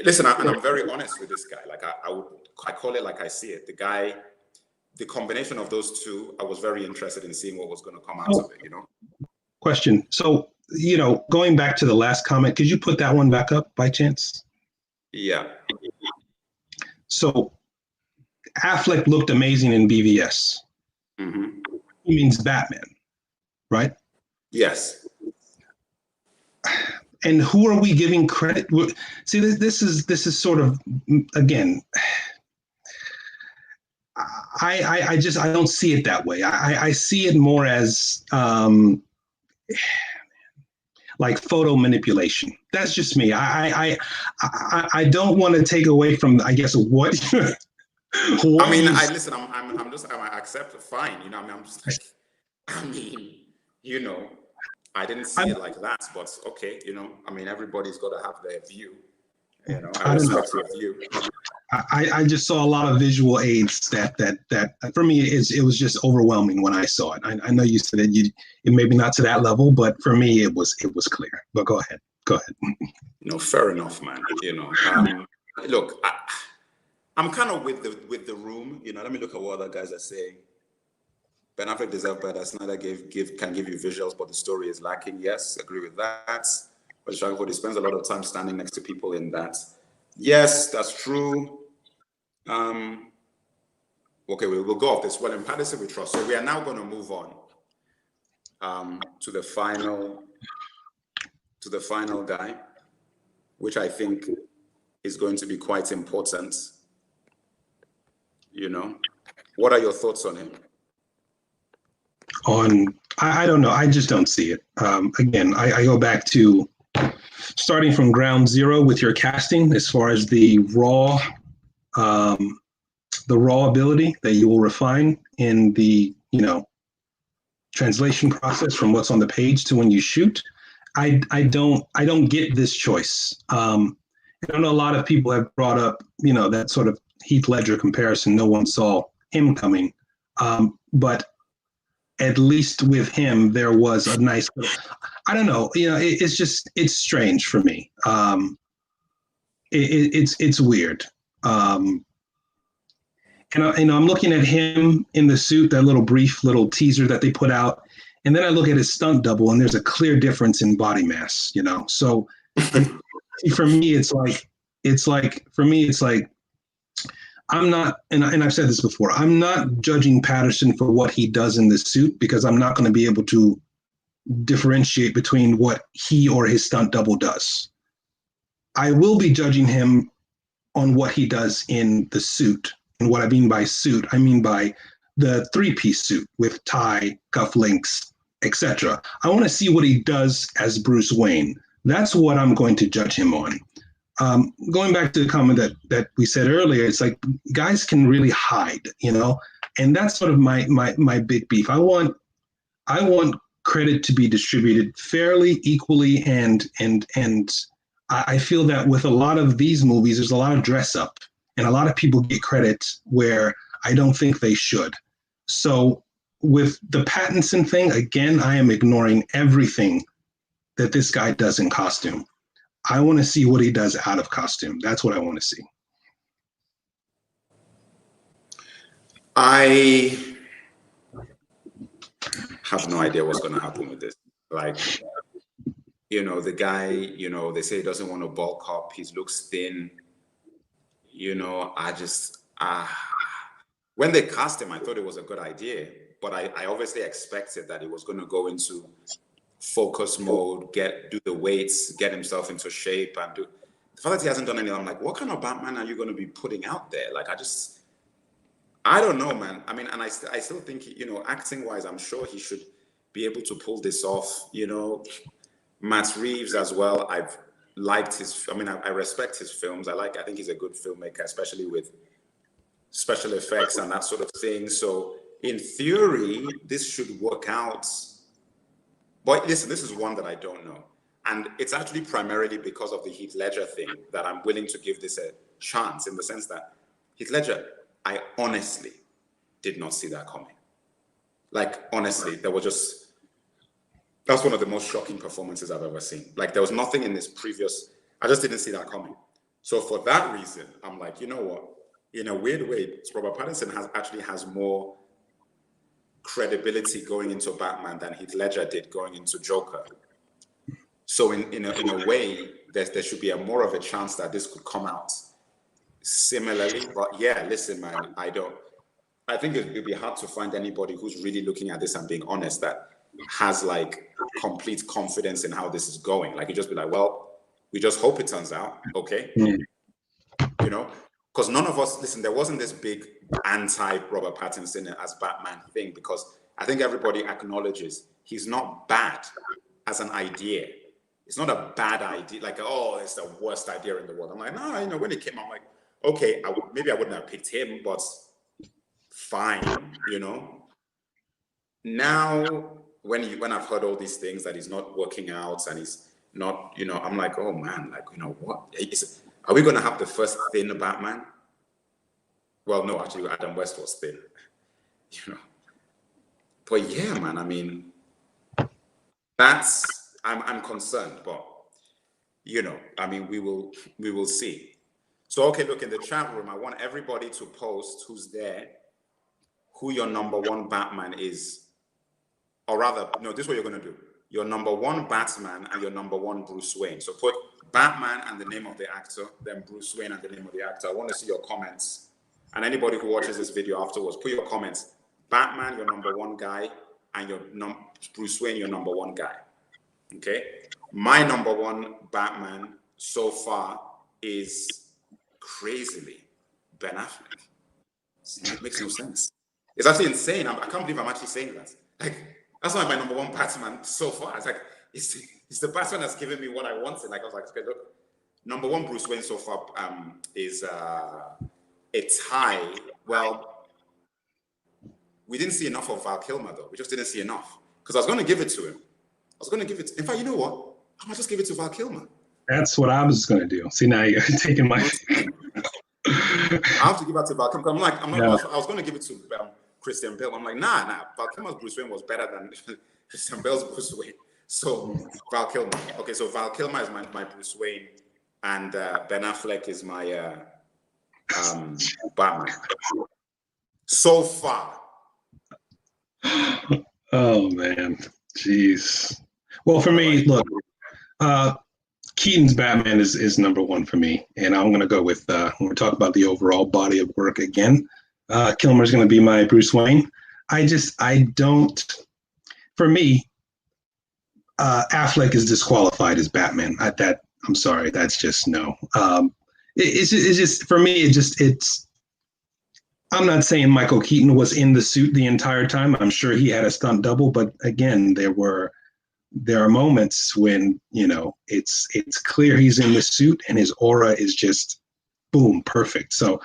S1: listen, and I'm very honest with this guy. Like, I call it like I see it. The combination of those two, I was very interested in seeing what was going to come out of it,
S2: Question. So, going back to the last comment, could you put that one back up by chance?
S1: Yeah.
S2: So, Affleck looked amazing in BVS.
S1: Mm-hmm.
S2: He means Batman, right?
S1: Yes.
S2: And who are we giving credit? See, this is sort of, again, I don't see it that way. I see it more as like photo manipulation. That's just me. I don't want to take away from, I guess, what.
S1: I mean, listen. I accept it. Fine. I mean, I'm just like, I didn't see it like that, but okay. I mean, everybody's got to have their view. I respect your view.
S2: I just saw a lot of visual aids that for me it was just overwhelming when I saw it. I know you said that it maybe not to that level, but for me it was clear. But go ahead.
S1: Fair enough, man. Look, I'm kind of with the room. Let me look at what other guys are saying. Ben Affleck deserved better. Snyder can give you visuals, but the story is lacking. Yes, agree with that. But he spends a lot of time standing next to people in that. Yes, that's true. okay, we'll go off this. Well, in Pattinson we trust. So we are now going to move on to the final guy, which I think is going to be quite important. You know, what are your thoughts on him?
S2: I don't know. I just don't see it. Again, I go back to starting from ground zero with your casting as far as the raw ability that you will refine in the, translation process from what's on the page to when you shoot. I don't get this choice. I know a lot of people have brought up, that sort of Heath Ledger comparison. No one saw him coming. But at least with him, there was a nice, I don't know, it's strange for me. It's weird. And I'm looking at him in the suit, that little teaser that they put out. And then I look at his stunt double and there's a clear difference in body mass, So for me, it's like, I'm not, and I've said this before, I'm not judging Patterson for what he does in the suit because I'm not going to be able to differentiate between what he or his stunt double does. I will be judging him on what he does in the suit. And what I mean by suit, I mean by the three-piece suit with tie, cufflinks, etc. I want to see what he does as Bruce Wayne. That's what I'm going to judge him on. Going back to the comment that we said earlier, it's like guys can really hide, and that's sort of my big beef. I want credit to be distributed fairly, equally, and I feel that with a lot of these movies, there's a lot of dress up, and a lot of people get credit where I don't think they should. So with the Pattinson thing, again, I am ignoring everything that this guy does in costume. I want to see what he does out of costume. That's what I want to see.
S1: I have no idea what's going to happen with this. Like, the guy, they say he doesn't want to bulk up. He looks thin. When they cast him, I thought it was a good idea. But I obviously expected that he was going to go into focus mode, do the weights, get himself into shape, and do. The fact that he hasn't done anything, I'm like, what kind of Batman are you going to be putting out there? Like, I don't know, man. I mean, and I still think, acting wise, I'm sure he should be able to pull this off. Matt Reeves as well. I've liked I respect his films. I think he's a good filmmaker, especially with special effects and that sort of thing. So in theory, this should work out. But listen, this is one that I don't know. And it's actually primarily because of the Heath Ledger thing that I'm willing to give this a chance, in the sense that Heath Ledger, I honestly did not see that coming. Like, honestly, that's one of the most shocking performances I've ever seen. Like, there was nothing in this previous, I just didn't see that coming. So for that reason, I'm like, you know what? In a weird way, Robert Pattinson has more credibility going into Batman than Heath Ledger did going into Joker. So in a way, there should be more of a chance that this could come out similarly. But yeah, listen, man, I think it'd be hard to find anybody who's really looking at this and being honest, that has like complete confidence in how this is going. Like, you just be like, well, we just hope it turns out okay. Because none of us, listen, there wasn't this big anti-Robert Pattinson as Batman thing, because I think everybody acknowledges he's not bad as an idea. It's not a bad idea, like, oh, it's the worst idea in the world. I'm like, no, when it came out, I'm like, okay, maybe I wouldn't have picked him, but fine, Now, when I've heard all these things that he's not working out and he's not, I'm like, oh man, like, what? Are we going to have the first thin Batman? Well, no, actually, Adam West was thin, But yeah, man, I mean, I'm concerned, but I mean, we will see. So, okay, look, in the chat room, I want everybody to post who's there, who your number one Batman is, or rather, no, this is what you're going to do. Your number one Batman and your number one Bruce Wayne. So put Batman and the name of the actor, then Bruce Wayne and the name of the actor. I want to see your comments And anybody who watches this video afterwards, put your comments. Batman, your number one guy, and Bruce Wayne, your number one guy. Okay? My number one Batman so far is crazily Ben Affleck. It makes no sense. It's actually insane. I can't believe I'm actually saying that. Like, that's not my number one Batman so far. It's like, it's the Batman that's given me what I wanted. Like, I was like, okay, look, number one Bruce Wayne so far is a tie. Well, we didn't see enough of Val Kilmer, though. We just didn't see enough. Because I was going to give it to him. In fact, you know what? I might just give it to Val Kilmer.
S2: That's what I was going to do. See, now you're taking my...
S1: I have to give that to Val Kilmer. I was going to give it to Christian Bale. I'm like, nah. Val Kilmer's Bruce Wayne was better than Christian Bale's Bruce Wayne. So Val Kilmer. Okay, so Val Kilmer is my Bruce Wayne, and Ben Affleck is my Batman. So far.
S2: Oh man, jeez. Well, for me, look, Keaton's Batman is number one for me, and I'm gonna go with when we talk about the overall body of work again. Kilmer's gonna be my Bruce Wayne. I don't. For me, Affleck is disqualified as Batman. I'm sorry, that's just no. It's just for me. It's. I'm not saying Michael Keaton was in the suit the entire time. I'm sure he had a stunt double, but again, there are moments when it's clear he's in the suit and his aura is just boom, perfect. So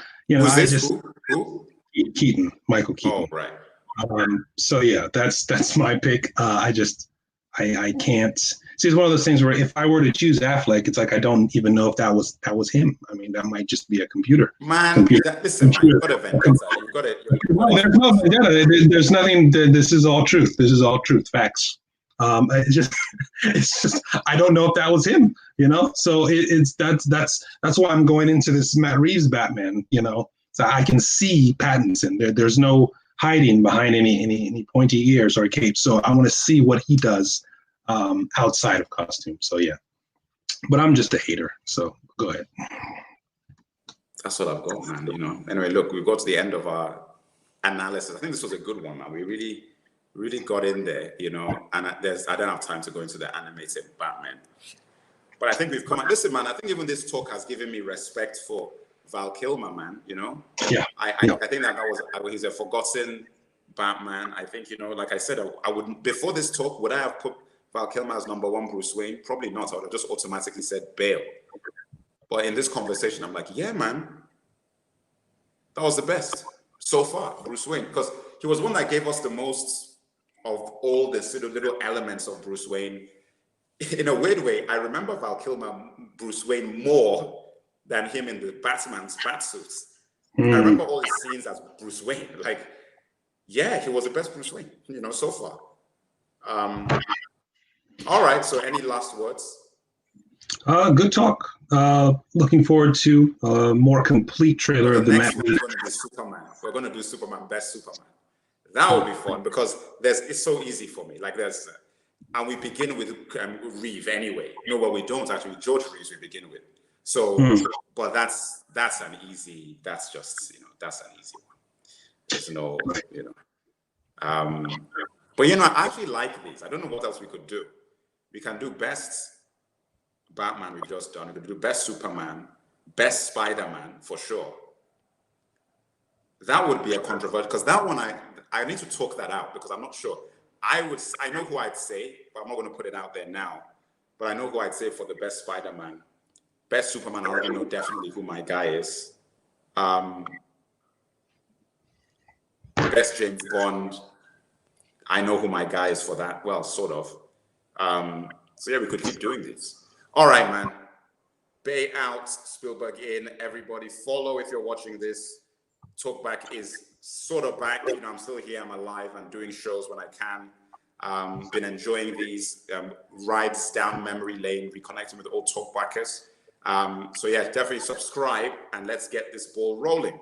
S1: who?
S2: Keaton, Michael Keaton.
S1: Oh, right.
S2: So yeah, that's my pick. I can't see. It's one of those things where if I were to choose Affleck, it's like I don't even know if that was him. I mean, that might just be a computer.
S1: Listen, man, you've got a vendetta. You've got it.
S2: There's no vendetta. There's nothing. This is all truth. This is all truth. Facts. It's just I don't know if that was him. So that's why I'm going into this Matt Reeves Batman. So I can see Pattinson. There's no hiding behind any pointy ears or cape. So I want to see what he does outside of costume. So yeah, but I'm just a hater. So go ahead.
S1: That's what I've got, man. Anyway, look, we've got to the end of our analysis. I think this was a good one, man. We really got in there, and I don't have time to go into the animated Batman. But I think we've come. Listen, man, I think even this talk has given me respect for Val Kilmer, man.
S2: Yeah.
S1: I think that he's a forgotten Batman. I think like I said, I would before this talk would I have put Val Kilmer as number one Bruce Wayne? Probably not. I would have just automatically said Bale. But in this conversation, I'm like, yeah, man, that was the best so far, Bruce Wayne, because he was one that gave us the most of all the sort of little elements of Bruce Wayne. In a weird way, I remember Val Kilmer, Bruce Wayne, more than him in the Batman's batsuits. I remember all his scenes as Bruce Wayne. Like, yeah, he was the best Bruce Wayne, so far. All right, so any last words?
S2: Good talk. Looking forward to a more complete trailer of the
S1: next one. We're going to do Superman. We're going to do Superman, best Superman. That will be fun because it's so easy for me. Like and we begin with Reeve anyway. What we don't actually, George Reeves we begin with. So, but that's just an easy one. There's no, but I actually like these. I don't know what else we could do. We can do best Batman we've just done. We could do best Superman, best Spider-Man for sure. That would be a controversial because that one I need to talk that out because I'm not sure. I know who I'd say, but I'm not going to put it out there now. But I know who I'd say for the best Spider-Man. Best Superman, I already know definitely who my guy is. Best James Bond, I know who my guy is for that. Well, sort of. So yeah, we could keep doing this. All right, man. Bay out, Spielberg in. Everybody follow if you're watching this. Talkback is sort of back. I'm still here. I'm alive. I'm doing shows when I can. Been enjoying these rides down memory lane, reconnecting with old Talkbackers. So yeah, definitely subscribe and let's get this ball rolling.